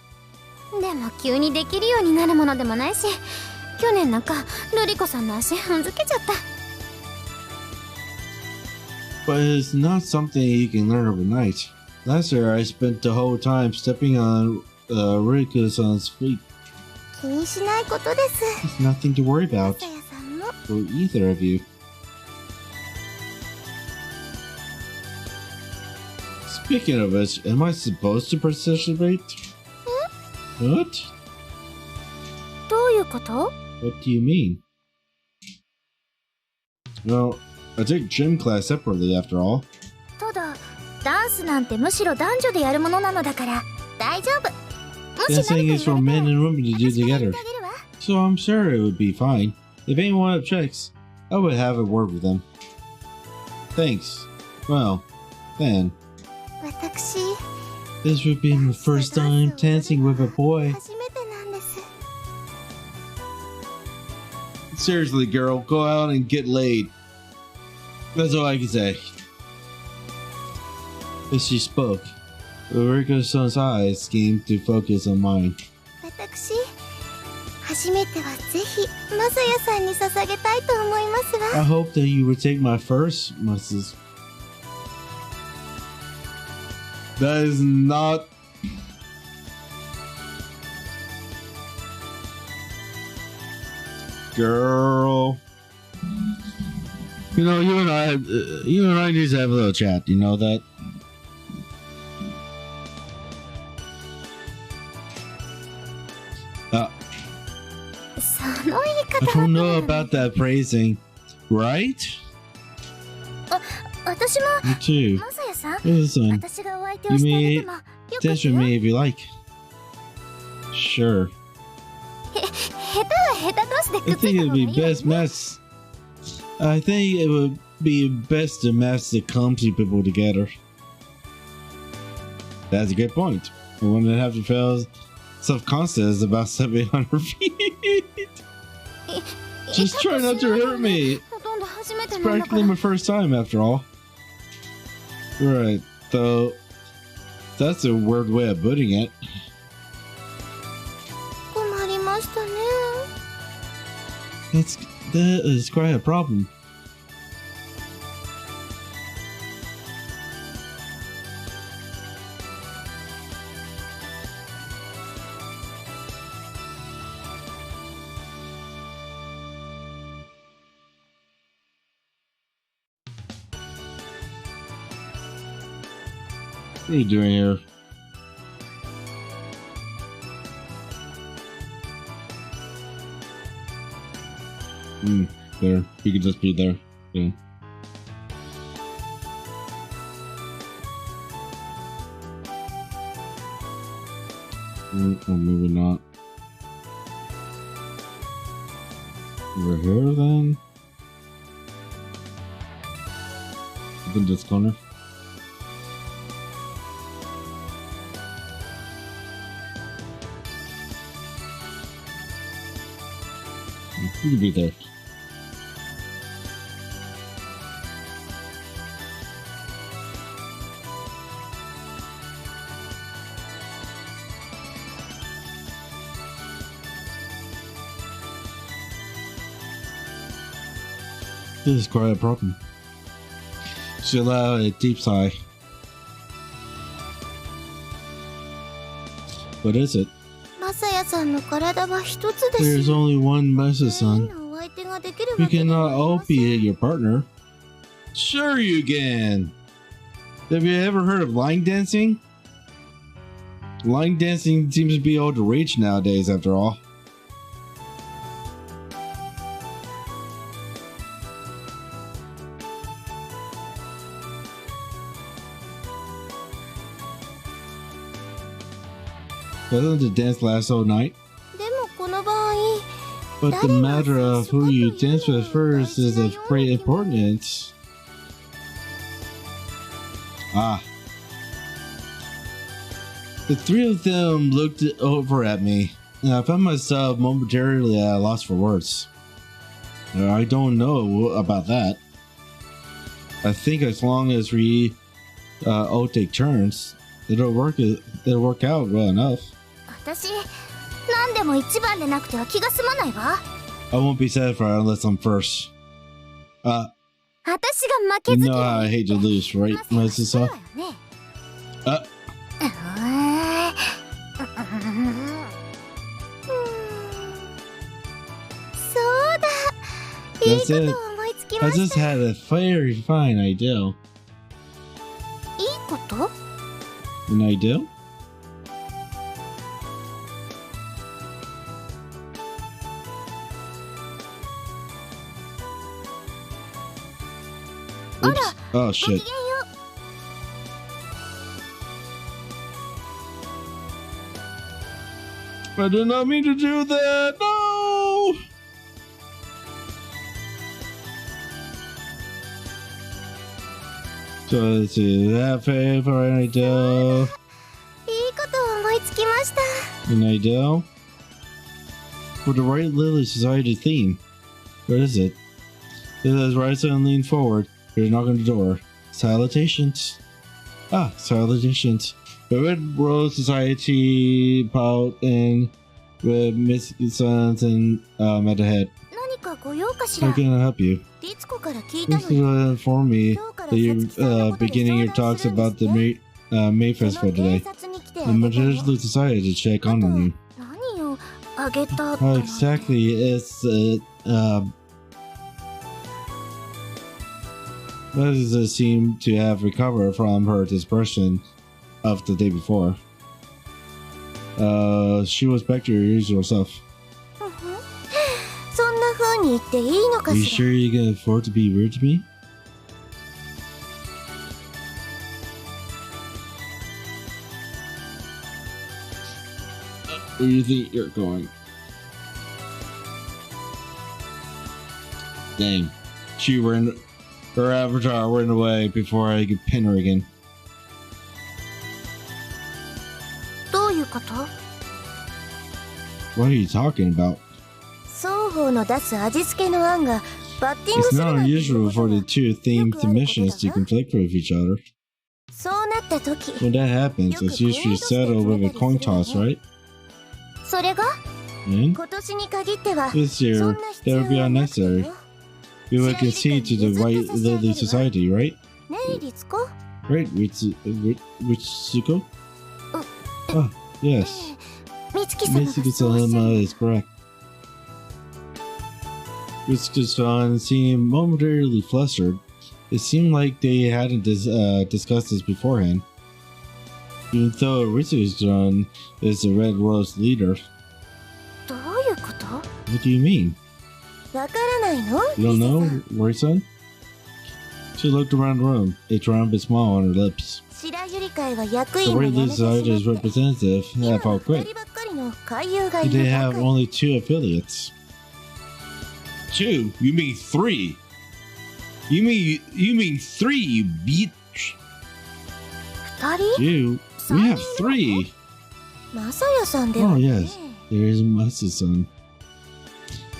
でも急にできるようになるものでもないし、去年なんかルリコさんの足踏んづけちゃった。 But it's not something you can learn overnight. Last year, I spent the whole time stepping on Riko-san's feet. 気にしないことです。 It's nothing to worry ま about さやさんも。 for either of you. Speaking of which, am I supposed to participate? What? どういうこと？ What do you mean? Well, I take gym class separately after all. ただ、ダンスなんてむしろ男女でやるものなのだから大丈夫。もし Dancing is for men and women to do 私がや together. ってあげるわ。 So I'm sure it would be fine. If anyone objects, I would have a word with them. Thanks. Well, then, 私、 this would be my first time dancing with a boy. 初めてなんです。 Seriously, girl, go out and get laid. That's all I can say. As she spoke, Riko-san's eyes seemed to focus on mine. 私、初めてはぜひまさやさんに捧げたいと思いますわ。 I hope that you would take my first, Mrs. That is not. Girl. You know, you and I need to have a little chat. You know that? Uh, その言い I 方 don't は know about that praising, right? 私も You too. まさやさん、 Listen, 私がお相手をしてあげてもよかった dance with よ。 me if you like. Sure. 下手は下手同士で I くっつ think いた it'd 方が be いいわよ best ね。 mess. I think it would be best to match the clumsy people together. That's a good point. I wouldn't have to feel self-conscious about stepping on her feet. Just try not to hurt me. ほとんど初めて It's なんだか practically ら。 my first time after all. Right, though. That's a weird way of putting it. 困りましたね。 That is quite a problem. What are you doing here? There. You could just be there. Yeah. Or maybe not. Over here then? Open this corner. You can be there. This is quite a problem. She allowed a deep sigh. What is it? まさやさんの体は一つです There's よ。 only one Mesa 全員 son. のお相手ができる We わけで cannot はあり all ません be your partner. Sure you can. Have you ever heard of line dancing? Line dancing seems to be all the rage nowadays after all. Doesn't the dance last all night? でもこの場合、 But the matter of who you dance with first is of great importance. Ah. The three of them looked over at me, and I found myself momentarily at a loss for words. I don't know about that. I think as long as we all take turns, it'll work out well enough. 私何でも一番でなくては気が済まないわ。 I won't be satisfied unless I'm first. 私が負け You ず嫌 know い how I hate to lose, right, まあ Mrs. そう Saw? だよね。 そうだ、いい That's こと it. を思いつきま I し just た。 had a very fine idea. いいこと？ An idea? Oops. Oh ごき shit. げんよう。 I did not mean to do that. No. So let's see. That favorite idea. いいことを思いつきました。 An idea for the Right Lily Society theme. What is it? It says rise and lean forward. There's a knock on the door. Salutations. Ah, salutations. The Red Rose Society pout in with Miss Sons and at the head. 何かご用かし How ら。 can I help you? リツコから聞いた This のよ。 inform me 今日から that you're さつきさんのことで beginning your 相談 talks するんです about the って May そ Festival の警 today. 察に来て The あげたの Majestic Society to check on you. 何よ、あげたって How なんて。 exactly is it? Why does it seem to have recovered from her dispersion of the day before? She was back to her usual self. ふふそんな風に言っていいのか Are you しら。 sure you can afford to be rude to me? Where do you think you're going? Dang. She ran. Her avatar ran away before I could pin her again. どういうこと？ What are you talking about? 双方の出す味付けの案がバッティング It's する not なんていう unusual こと for は the two themed missions to conflict with each other. そうなった時、 When that happens, it's usually settled with a coin toss, right? それが And 今年に限っては this そ year, んな必 that 要 would be はなくて unnecessary. よ。 We would concede to the White Lily Society, right? ねえ、リツコ。 Right, Ritsuko? Ah, yes. 美月様がそうおっしゃる Mitsuki-sama is correct. Ritsuko-san seemed momentarily flustered. It seemed like they hadn't discussed this beforehand. Even though Ritsuko-san is the Red Rose leader. どういうこと？ What do you mean? わからないの？ You don't リ know, サさん Roy-san? She looked around the room, a triumphant smile on her lips. 白百合会は役 The 員を Red 辞め Lily てしま Society's って representative 今 have は all 2 quit. 人ばっかりの俳優がい They るば have かり。 only 2 affiliates. 2? You mean 3? You mean 3, you bitch. 2人？ You? We have 3. マサヤさんでは Oh, ね。 yes. There is Masu-san.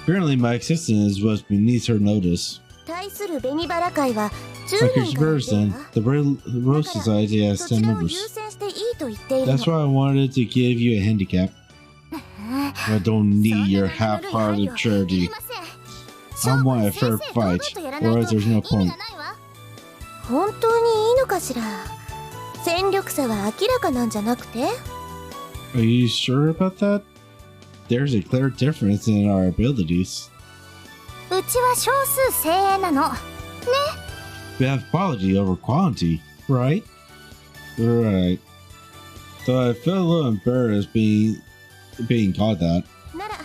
Apparently my existence was beneath her notice. 対する紅バラ会は10 Like 人からいて comparison, わ。 the Red Rose Society has そ 10 ちらを優 members. 先していいと言っているの。 That's why I wanted to give you a handicap. I don't need your half-hearted charity. I want a fair fight, or else there's no point. 本当にいいのかしら。戦力差は明らかなんじゃなくて？ Are you sure about that? There's a clear difference in our abilities. うちは少数精鋭なの。 We have quality over quantity, right? Right. So I feel a little embarrassed being called that. なら、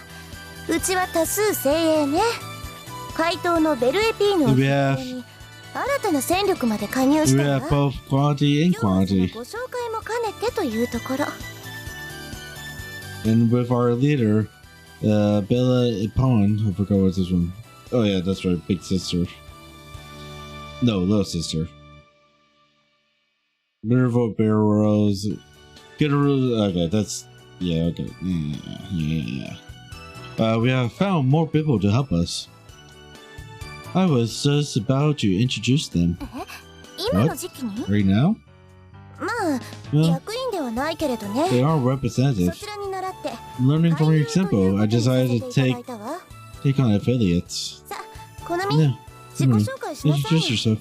うちは多数精鋭ね。怪盗のベルエピーノを We 筆 have- 頭に新たな戦力まで加入 We したわ。 have both quantity and 今日はその quantity. ご紹介も兼ねてというところ。 And with our leader, Bella Ipon, I forgot what's this one. Oh yeah, that's right, big sister. No, little sister. Nervo Barrows. Get a rule. Okay, that's yeah. Okay, yeah. We have found more people to help us. I was just about to introduce them 今の時期に？ right now. まあ Well, 役員ではないけれど they ね are そ representatives. ちらに習って Learning from 俳 your 優という example, こ I とにさせ decided て to いただい take たわ on affiliates. さあこのみ Yeah, 自己 come on. 紹介しなさい Introduce よ yourself.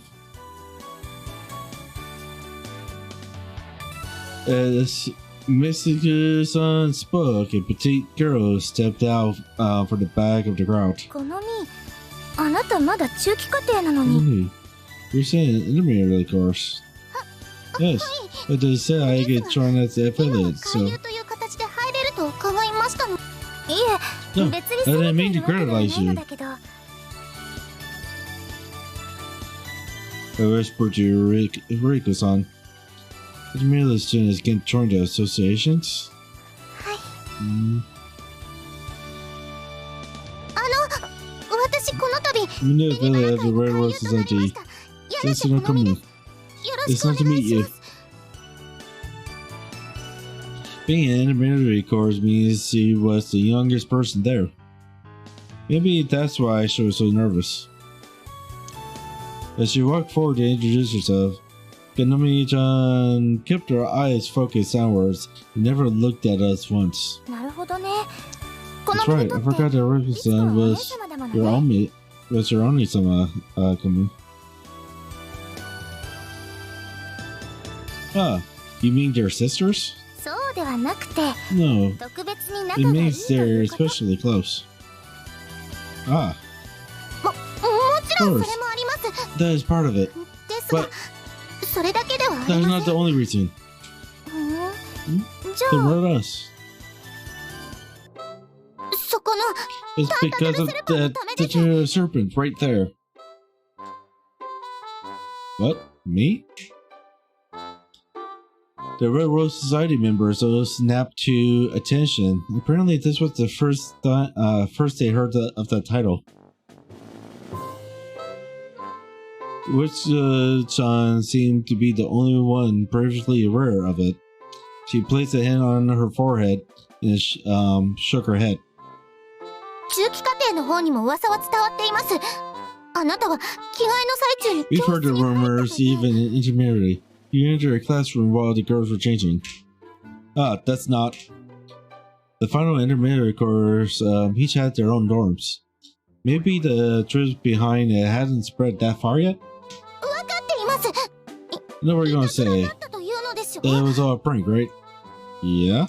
As Mexico-san spoke, a petite girl stepped out from the back of the crowd. このみあなたまだ中期課程なのに Hey, you're saying intermediate course. Yes, but they said I could join as the 今は affiliate, 勧 so 誘という形で入れると伺いましたのいえ no, 別に I 責 didn't めて mean い to るわけではない criticize の you. だけど I whispered to Riko-san. Intermediate students can join the associations. はい Mm. 私この度 We knew ベニバ affiliate ラ of 会 the の Red 会 Rose 員となりま Society. した This is 柳 not 田このみ coming. ですよろし It's くお not to 願 meet いし you. ます Being an intermediate course means she was the youngest person there. Maybe that's why she was so nervous. As she walked forward to introduce herself, Ganami-chan kept her eyes focused downwards and never looked at us once. なるほどねこ That's のみに right, と I って forgot that いつも Riko-san はお姉 was 様だもの your ね only-sama coming. Ah, you mean they're sisters? そうではなくて No, 特別に仲 it がいい means とい they're うこと especially close. Ah, もちろん Of そ course. れもあります that is part of it. ですが But それだけではあ that り is ま not せ the ん only reason. じゃ Then あ what else? そこの It's because of that serpent right there. What? Me? The Red Rose Society members all snapped to attention. Apparently, this was the first they heard of that title. Chan seemed to be the only one previously aware of it. She placed a hand on her forehead and shook her head. 中期課程の方にも噂は伝わっていますあなたは着替えの最中に We've 教 heard 室 the に入った rumors という even in intermediary. You entered a classroom while the girls were changing. Ah, that's not. The final intermediary course each had their own dorms. Maybe the truth behind it hasn't spread that far yet? 分かっています I know what you're gonna いたずら say. だったというのでしょ That it was all a prank, right? Yeah?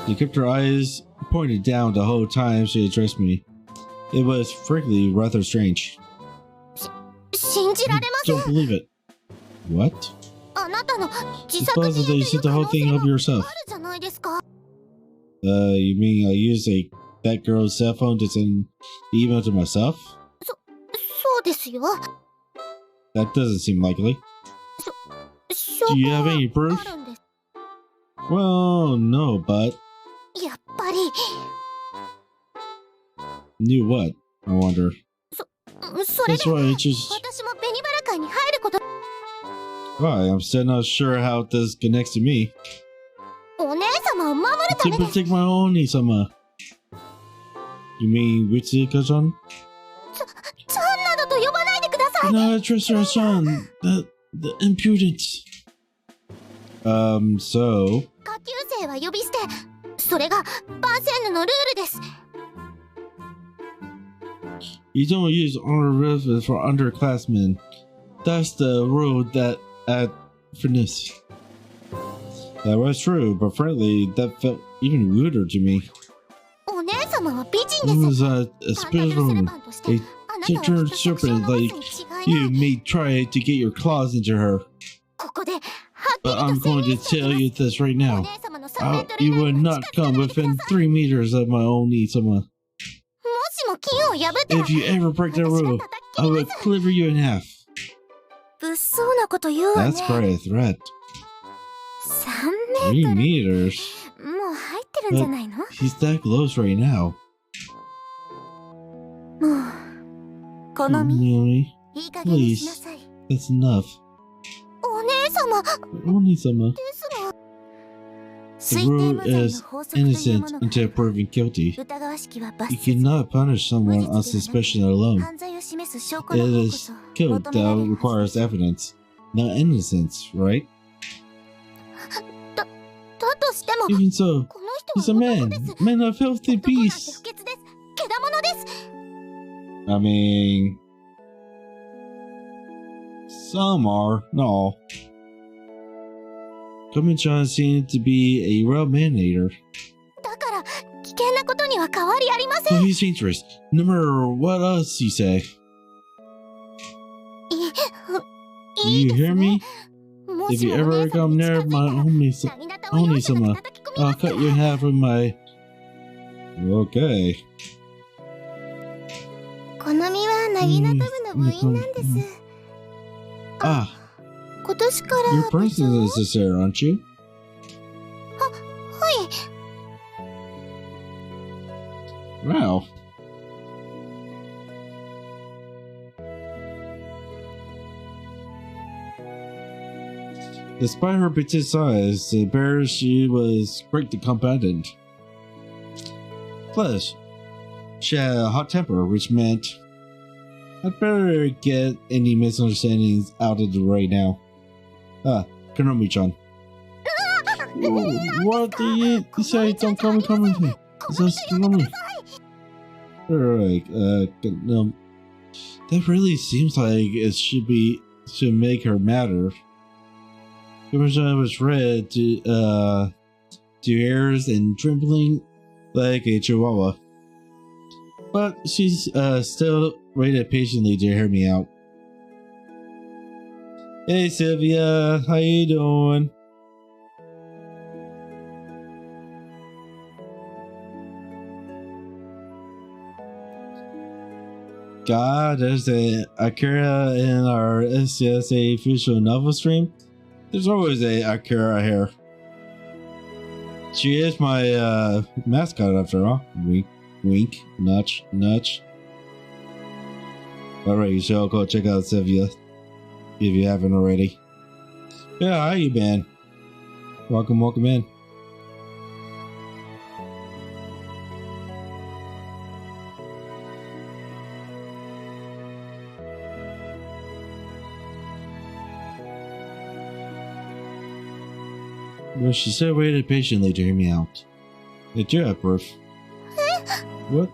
She kept her eyes pointed down the whole time she addressed me. It was frankly rather strange. 信じられませ Don't ん believe it. What? あなたの自 It's 作自 possible that 演 you とい set う the 可 whole 能 thing 性 up も yourself. あるじゃないですか You mean I used that girl's cell phone to send the email to myself? そうですよ That doesn't seem likely. 証 Do you 拠 have は any proof? あるんです Well, no, but やっぱり knew what? I wonder. それ That's で why I just 私も紅バラ会に入ること why I'm still not sure how this connects to me. お姉様を守るた To めです protect my own Isama. You mean Witsuka-chan? ちゃんなどと呼ばないでください No, trust her son. The impudence. So 下級生は呼び捨てそれがバンセンヌのルールです you don't use honor reference for underclassmen. That's the rule at Finis. That was true, but frankly, that felt even ruder to me. お姉様は美人 It です was a タンタル spirit セレ woman. バンとして A あなたは turned きっと触手を serpent 伸ばす like に違い you ない may try to get your claws into her. ここではっき But り I'm と going 宣 to 言して tell おき you ます this right お now. 姉様の3メートル以 You 内 will に not 近づ come かないでくだ within さい 3 meters of my own Isama. もしも金を破ったら If you ever break that 私が rule, 叩 I き切 will ります cleaver you in half. 物騒なこと言うわね That's quite a threat. 3メー 3 meters? トルもう入ってるんじゃないの He's that close right now. もうこのみ Really? いい加減にしなさい That's enough. お姉様 Only-sama. ですが The 推定 rule 無罪の is 法則というも innocent のが until proven guilty. 疑わしきは罰 You せず cannot punish someone on suspicion alone. 犯罪を示す証拠 It の方こ is そ guilt 求められ that るはず requires evidence. not innocence, right? だとしても Even so, この he's 人 a は man. 男です Men are filthy 男なんて beasts. 不潔ですけだものです I mean, some are. No. Komi-chan seemed to be a real man-eater. だから危険なことには変わりありませ So ん he's dangerous. No matter what else you say. いい You です hear ね me? も If し you もお ever 姉さん come に近 near づい my たら only なぎなたを容 only 赦な sama, く叩き込み I'll ますか cut your ら half with my. Okay. この実はなぎなた部の部員なんです Ah, 今年から you're 部 person 長 is this here, aren't you? はい Wow. Despite her petite size, the bear she was greatly competent. Plus, she had a hot temper, which meant I'd better get any misunderstandings out of the way now. Ah, Konomi-chan. What do you say? Don't come with me. Just Konomi. Alright, no. That really seems like it should make her madder. Konomi-chan was red to ears and trembling like a chihuahua. But she's still waited patiently to hear me out. Hey Sylvia, how you doing? God, there's a Akira in our SCSA official novel stream. There's always a Akira here. She is my mascot after all. Wink, wink, nudge, nudge. Alright, you should all go check out Sylvia if you haven't already. Yeah, how you been? Welcome, welcome in. Well, she said waited patiently to hear me out. Hey, do have proof. What?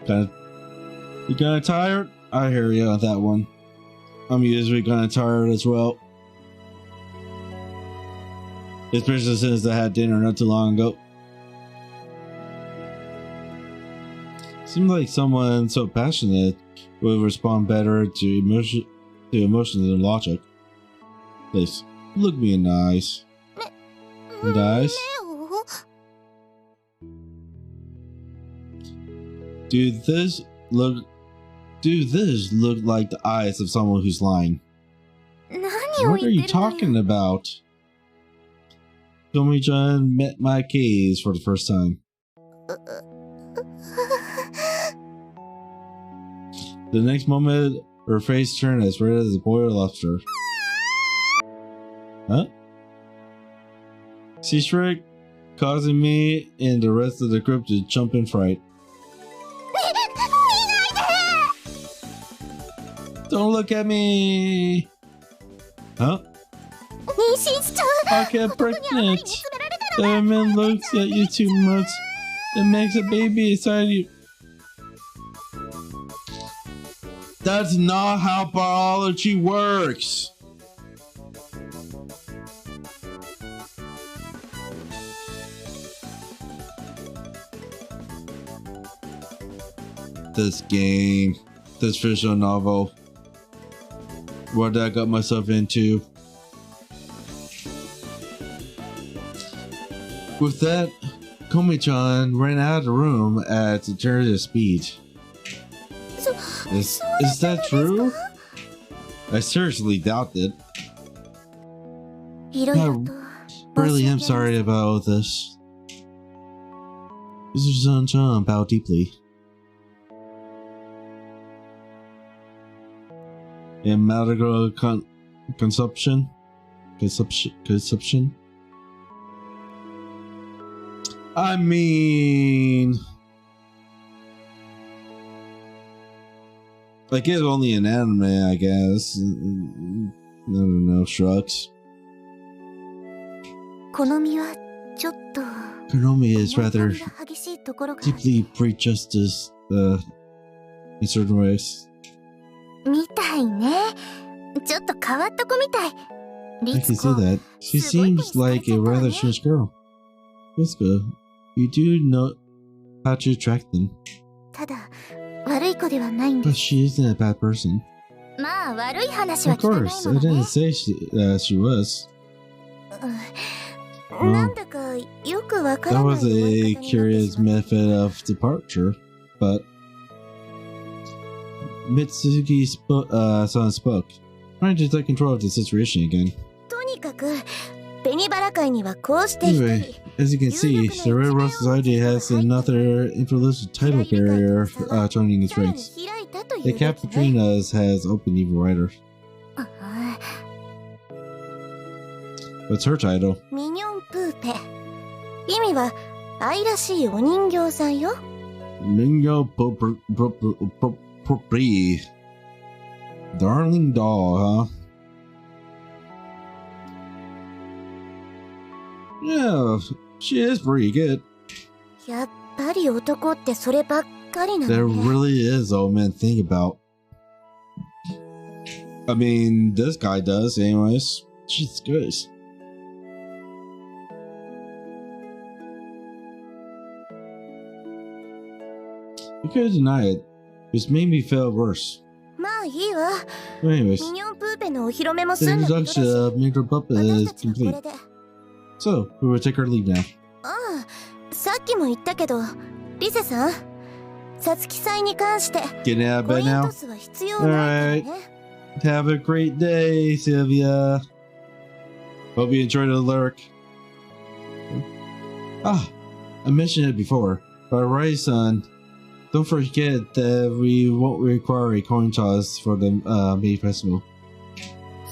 You kinda tired? I hear you on that one. I'm usually kinda tired as well. Especially since I had dinner not too long ago. Seems like someone so passionate would respond better to emotions than logic. Please, look me in the eyes. Guys, do this look like the eyes of someone who's lying? What are you talking about? Komi-chan met my gaze for the first time. The next moment, her face turned as red as a boiled lobster. Huh? She shrieked, causing me and the rest of the group to jump in fright. Don't look at me! Huh? I get pregnant! The man looks at you too much. It makes a baby inside you. That's not how biology works! This game, this visual novel, what I got myself into. With that, Komi-chan ran out of the room at the terrific speed. Is that true? I seriously doubt it. I really am sorry about this. Mr. Sun-chan bowed deeply. In medical consumption? I mean, like it's only an anime, I guess. know, shrugs. 好みはちょっと Konomi is rather 激しいところが deeply prejudiced in certain ways. みたいね。ちょっと変わった子みたい。 I リ can ツ say コ that. She seems like a rather strange girl. Mitsuko, you do know how to attract them, ただ悪い子ではないん but です。 she isn't a bad person. まあ悪い話は Of 聞かない course, も I のね didn't。say she was. なんだかよくわから That ない was 終わ a り方になって curious しまった。 method of departure, but Mitsuki-san spoke, trying to take control of the situation again. とにかく紅バラ会にはこうして一 Anyway, 人 as you can see, the Red Rose Society has another influential title carrier joining its さらに ranks. 開いたという The べ cap きね。 between us has open evil writer. ああ What's her title? ミニョンプーペ。意味は愛らしいお人形さんよ。 Mingo Popri. Darling doll, huh? Yeah, she is pretty good. やっぱり男ってそればっかりな There のね。 really is old men think about. I mean, this guy does, anyways. Jesus Christ. You couldn't deny it. It's made me feel worse. まあいいわ。 Anyways, ミニョンプーペのお披露目も the 済んだことだし introduction of Micro Puppet 私 is たちはこ complete. れで。 So, we will take our leave now. ああ、さっきも言ったけど、リセさん、サツキ祭に関して Getting out of コ bed イン now? トスは必要ないからね。 Have a great day, Sylvia. Hope you enjoyed the lyric. Ah, I mentioned it before, but right, son. Don't forget that we won't require a coin toss for the May Festival.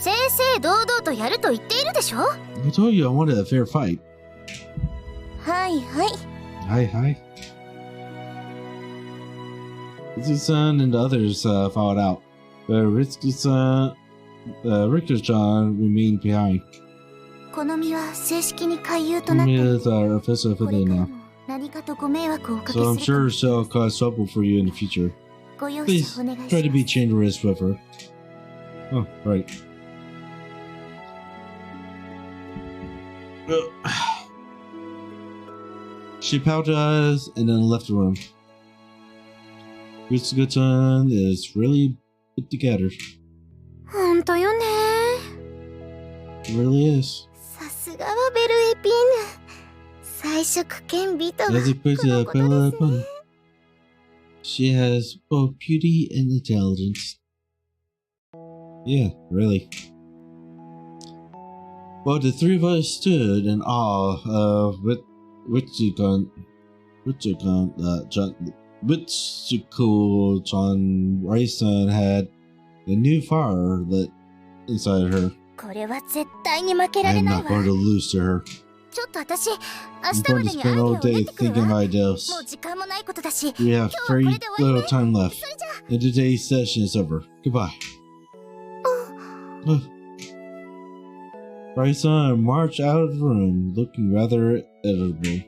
正々堂々とやると言っているでしょ。 I told you I wanted a fair fight. はいはい。 Hi. Ritsu-san and the others followed out, but Ritsu-san, Richter-chan remained behind. この身は正式に回遊となっ He て is our official こ for れ day から now, も何かとご迷惑をおかけ so I'm する sure かも she'll cause trouble for you in the future. ご容 Please 赦お願いし try to ま be す。 generous with her. Oh, right. She apologized and then left the room. Ritsuko-chan is really put together. ほんとよね。 It really is. さすがはベルエピーヌ。彩色兼美とは As it puts この it, ことです Bella ね。 Pun. She has both beauty and intelligence. Yeah, really. Well, the three of us stood in awe of Mitsuko-chan Raisen had a new fire lit inside her. これは絶対に負けら I れ am ない not going わ。 to lose to her. ちょっと私、明 I'm 日ま going で to にアイデ spend ア all を練 day ってくる thinking わ。 of も ideas. う時間もないことだし。 We have 今日はこ very れで終わり little ね。 time left, それじゃあ。 and today's session is over. Goodbye. Raisen marched out of the room, looking rather irritable.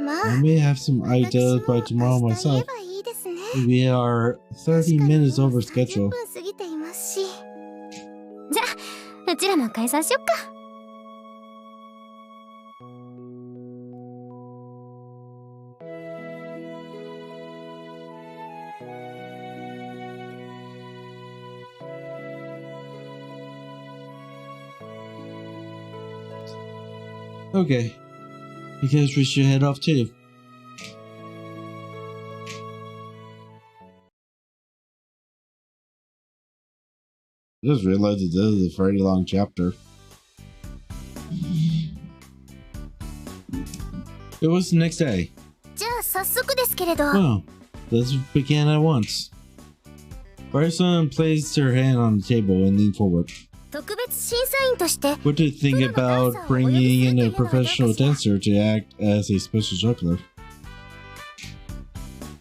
ま I あ、 may have some 私 ideas も by 明 tomorrow 日言え myself. ばいいですね。 We are 30 確かに minutes もう over 30 schedule. 分過ぎていますし。じゃあ、うちらも解散しよっか。Okay, I guess we should head off too. I just realized that this is a very long chapter. It was the next day. じゃあ、早速ですけれど。 Well, let's begin at once. Bryson placed her hand on the table and leaned forward. 特別審査員として What do you think about bringing in a professional dancer to act as a special juggler?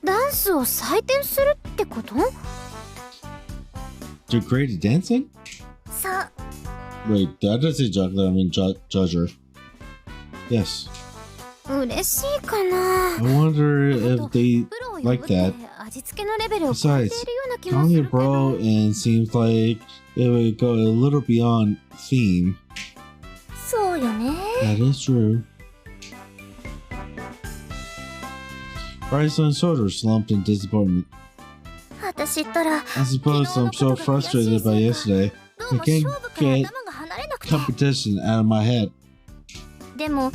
ダンスを採点するってこと？ To create dancing? そう Wait, did I just say juggler? I mean judger. Yes. 嬉しいかな I wonder if they プロを呼ぶ like って that. 味付けのレベルを超えて Besides, いるような気もす calling る it けど bro and seems like it would go a little beyond theme. そうよね That is true. Bryce's shoulders slumped in disappointment. 私ったら I suppose I'm so frustrated by yesterday. ど I うも can't 勝負から get 頭が離れなくて competition out of my head. でも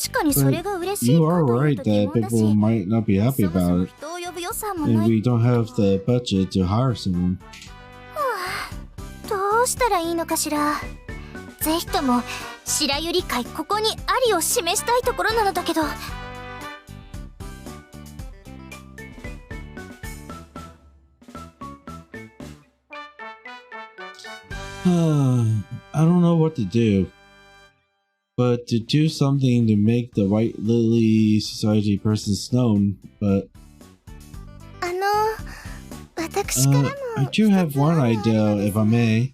確かにそれが嬉しい You か are という right と疑 that 問だ people し might not be そ happy もそ about も it, 人を呼ぶ予算も and ない we don't have the budget to hire someone. どうしたらいいのかしらぜひとも白百合会ここにありを示したいところなのだけど I don't know what to do, but to do something to make the White Lily Society persons known, but 私からも I do have one idea, if I may.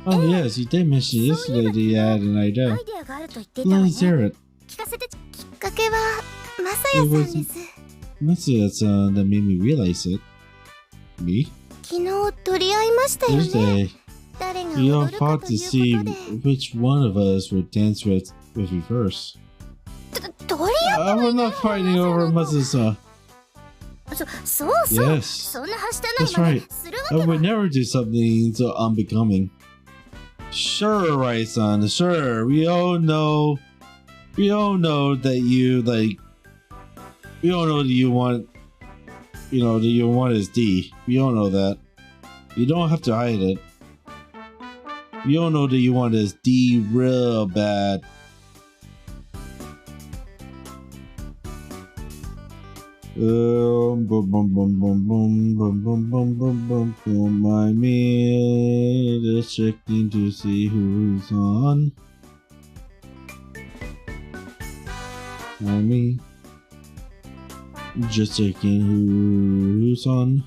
Oh yes, you did mention yesterday that you had an ア idea. イデアがあると言っていたわ Let ね us hear it. 聞かせてきっかけはマサヤさんです Matsuya-san that made me realize it. Me? 昨日取り合いましたよね Thursday, 誰が we all 踊るか fought と to い see うこと which one of us would dance with you first. で取り合 I was not fighting over Matsuya-san. そうそう Yes, そんなはしたない that's ま right. でするわ I けは would never do something so unbecoming. Sure, right, son. Sure, we all know that you like. We all know that you want. You know that you want his D. We all know that. You don't have to hide it. We all know that you want his D real bad. Boom, boom, boom, boom, boom, boom, boom, boom, boom, boom, boom, boom. My man is checking to see who's on. Me, just checking who's on.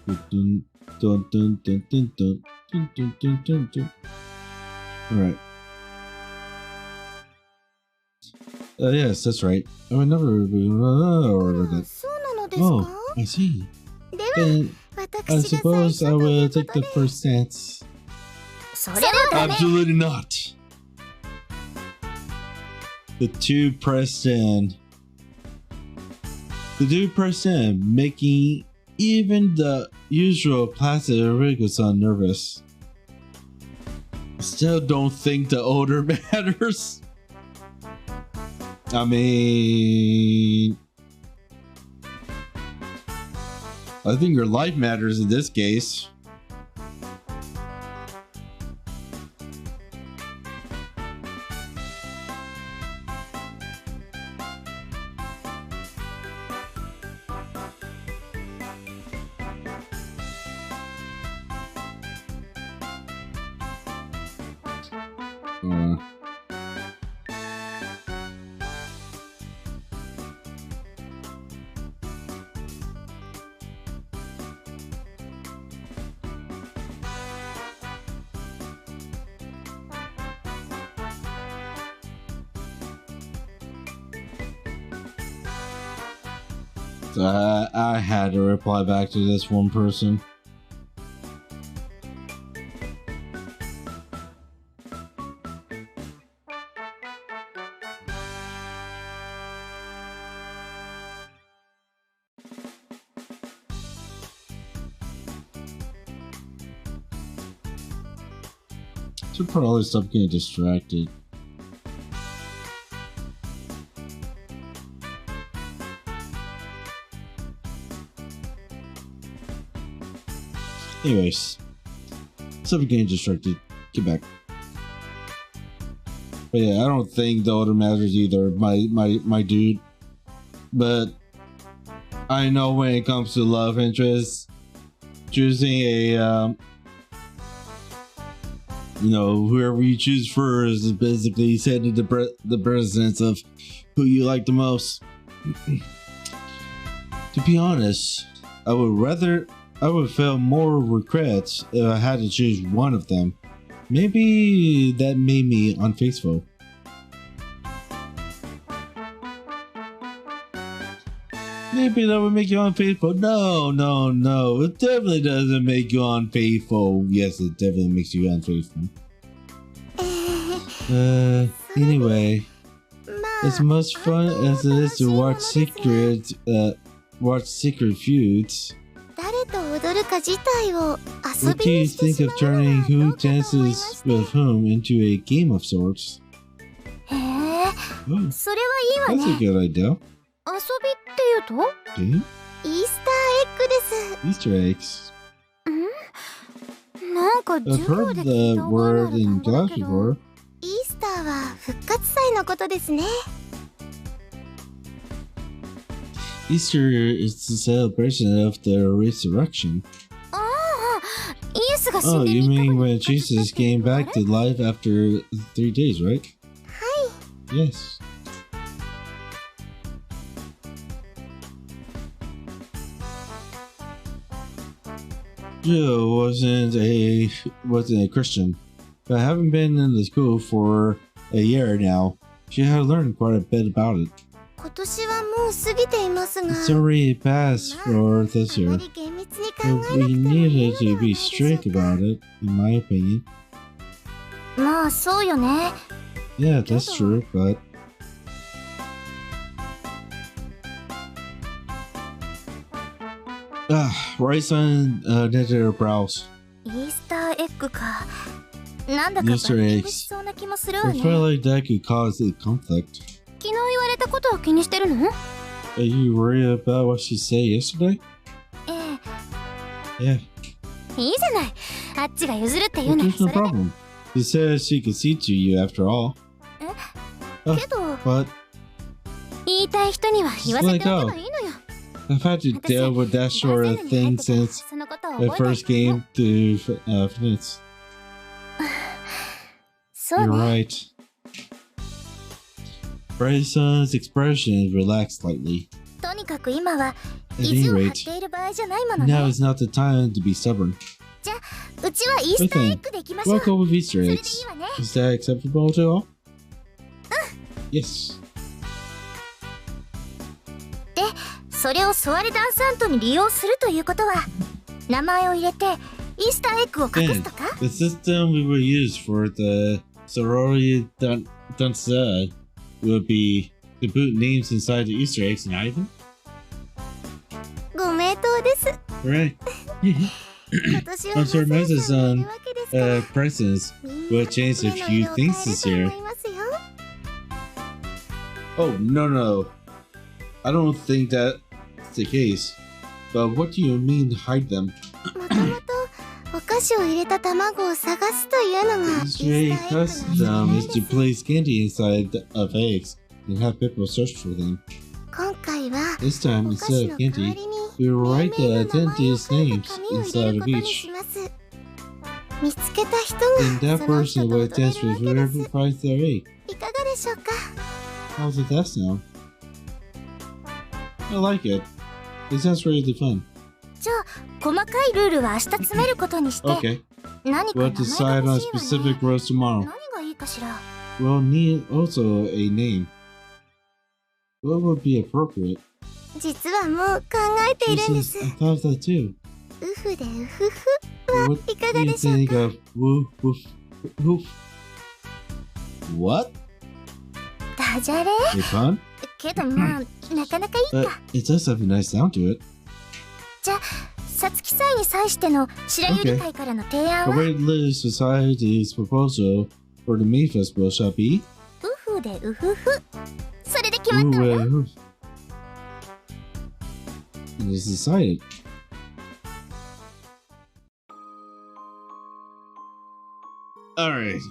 Dun, dun, dun, dun, dun, dun, dun, dun, dun, dun, dun. All right. Yes, that's right. I would never order あ that. そうなのですか Oh, I see. では Then 私 I が最 suppose 初 I とい will うこ take と the で first stance. それはダメ Absolutely not. The two pressed in. The two pressed in, making even the usual placid Rigo-san nervous. Still don't think the odor matters. I mean, I think your life matters in this case. Uh, I had to reply back to this one person. Should probably stop getting distracted. Anyways, stop getting distracted. Get back. But yeah, I don't think the order matters either, my dude. But I know when it comes to love interest, choosing a whoever you choose first is basically setting the precedence of who you like the most. To be honest, I would rather I would feel more regrets if I had to choose one of them. Maybe that made me unfaithful. Maybe that would make you unfaithful. No. It definitely doesn't make you unfaithful. Yes, it definitely makes you unfaithful. Anyway, as much fun as it is to watch secret feuds, what do you think of turning who dances with whom into a game of sorts? Oh, that's a good idea. 遊びっていうと Game? イースターエッグです。 Easter eggs. なんか I've 授業 heard で the 聞いた覚えのあ word る in 単語だ class けど before. イースターは復活祭のことですね。 Easter is the celebration of the resurrection. ああ、イエスが死 Oh, んで you 3日 mean 後 when に復活した Jesus っていう came のあ back れ to life after 3 days, right? Yes. Jill wasn't a Christian, but I haven't been in the school for a year now. She had learned quite a bit about it. 今年はもう過ぎていますが、 It's already passed for this あま year. り厳密に考 But えなく we てもいい needed ので to はない be でしょう strict か。 about it, in my opinion. まあそうよね。 Yeah, that's true, but right son knitted her brows. イースターエッグか。なんだか Easter バッティン eggs. グしそうな気もするわ I ね。 felt like that could cause a conflict. 昨日言われたことを気にしてるの？ Are you worried about what she said yesterday? え Yeah, え、いいじゃない。あっちが譲るって言う well, なら there's そ no れで。 problem. She said she could see to you after all. けど、 But 言いたい人には言わせておけばいいのよ。 I've had to deal with that sort of thing since そのことを the 覚え first ておいて game to finish. そう You're ね。 right. Brayson's expression relaxed slightly. とにかく今は At 意 any 地を張っ rate, ている場合じゃないもの now ね。 is not the time to be stubborn. うちはイースターエッグで行きましょう。 We'll go with そ Easter れでいい eggs. わね。 Is that acceptable to all? Yes. それをソワレダンサントに利用するということは、名前を入れてイースターエッグを隠すとか？ The system we will use for the sorority danza will be to put names inside the Easter eggs and hide them. ご名答です。 Right. 今年は I'm sure マ Moses サさんもいるわけですから presents みんな will change a 目の few 色を things 変え this る year. と思いますよ。 Oh, no. I don't think that's the case. But what do you mean hide them? もともとお菓子を入れた卵を探すというのがイー The スターエ straight ッグの仕 custom 組 is み to です。 place candy inside of eggs and have people search for them. 今回は This time, お菓子 instead の of 代わ candy, りに we will 命 write the 名の名前を attendees' 書い names た紙を入れ inside る of ことに each. します。見つけた人 And が that その人 person と will 踊れ dance るわ with けで whoever す。 finds their egg. いかがでしょうか？ How does that sound? I like it. It sounds really fun. じゃあ細かいルールは明日詰めることにして、 Okay, 何か we'll 名前 decide が on 欲しいわ specific ね。 roles tomorrow. 何がいいかしら。 We'll need also a name. What would be appropriate? 実はもう考えているんで Jesus, す。 I thought of that too. ウフでウフフ。 What いか do が you でしょう think か？ of woof woof woof? What? ダジャレ？ A pun? けどまあなかなかいい But か。 it does have a nice sound to it. じゃあさつき祭に際しての白百合会からの提案 The は Red Liz Society's proposal for the May Festival shall be ウフでウフフ。それで決ま Woo ったわよ。 Woo. It is decided. Alright.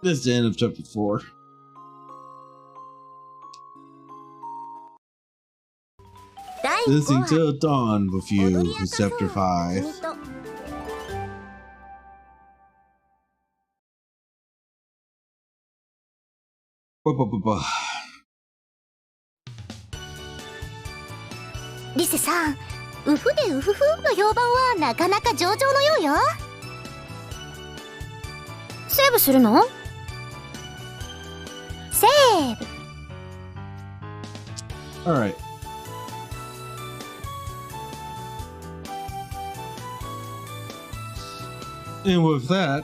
This is the end of chapter 4. 第 Listening 5話 till dawn with you 踊り明 is かそう chapter 5. 君とリセさん、ウフでウフフの評判はなかなか上々のようよ。セーブするの？セーブ。Alright. And with that,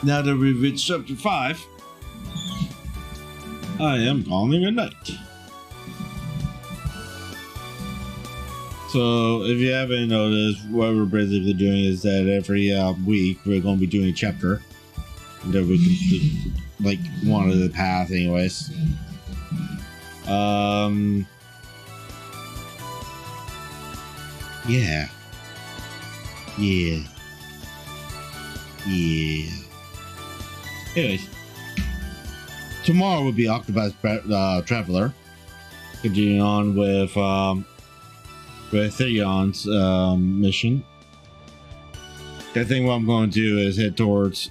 now that we've reached chapter 5, I am calling it a night. So, if you haven't noticed, what we're basically doing is that every week we're going to be doing a chapter that we complete, like one of the path, anyways. Yeah. Anyways, tomorrow will be Octopus Traveler. Continuing on with Theon's mission. I think what I'm going to do is head towards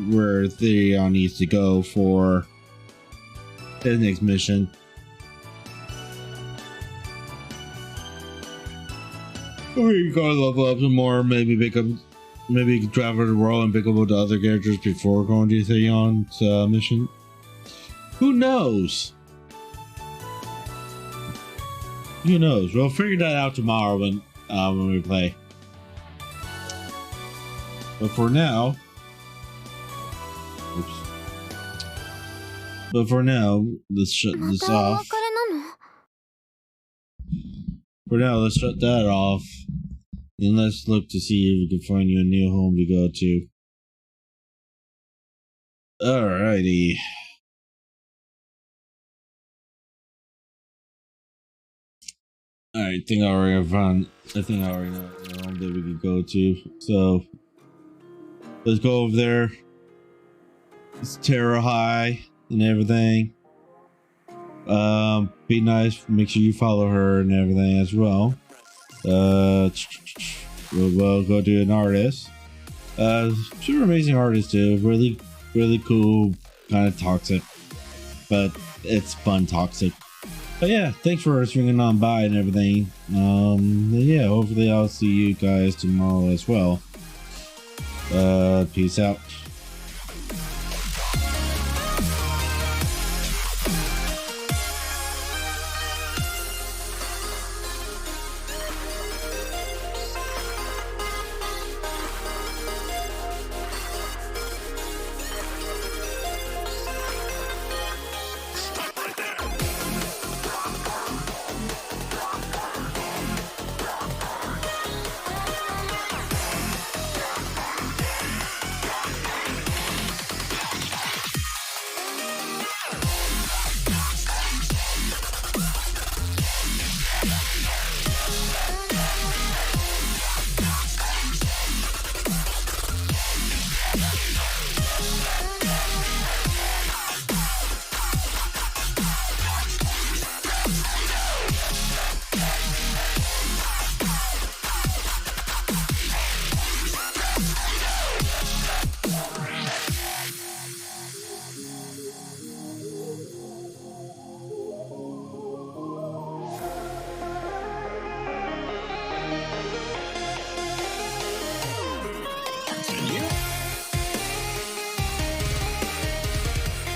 where Theon needs to go for his next mission. Or you can level up some more, maybe you can travel the world and pick up with the other characters before going to Theon's mission. Who knows? Who knows? We'll figure that out tomorrow when we play. But for now, let's shut this off. For now, let's shut that off. And let's look to see if we can find you a new home to go to. Alrighty. I think I already know the home that we could go to. So let's go over there. It's Terra High and everything. Be nice. Make sure you follow her and everything as well. We'll go to an artist. Super amazing artist too. Really cool. Kind of toxic, but it's fun toxic. But yeah, thanks for swinging on by and everything. Yeah, hopefully I'll see you guys tomorrow as well. Peace out.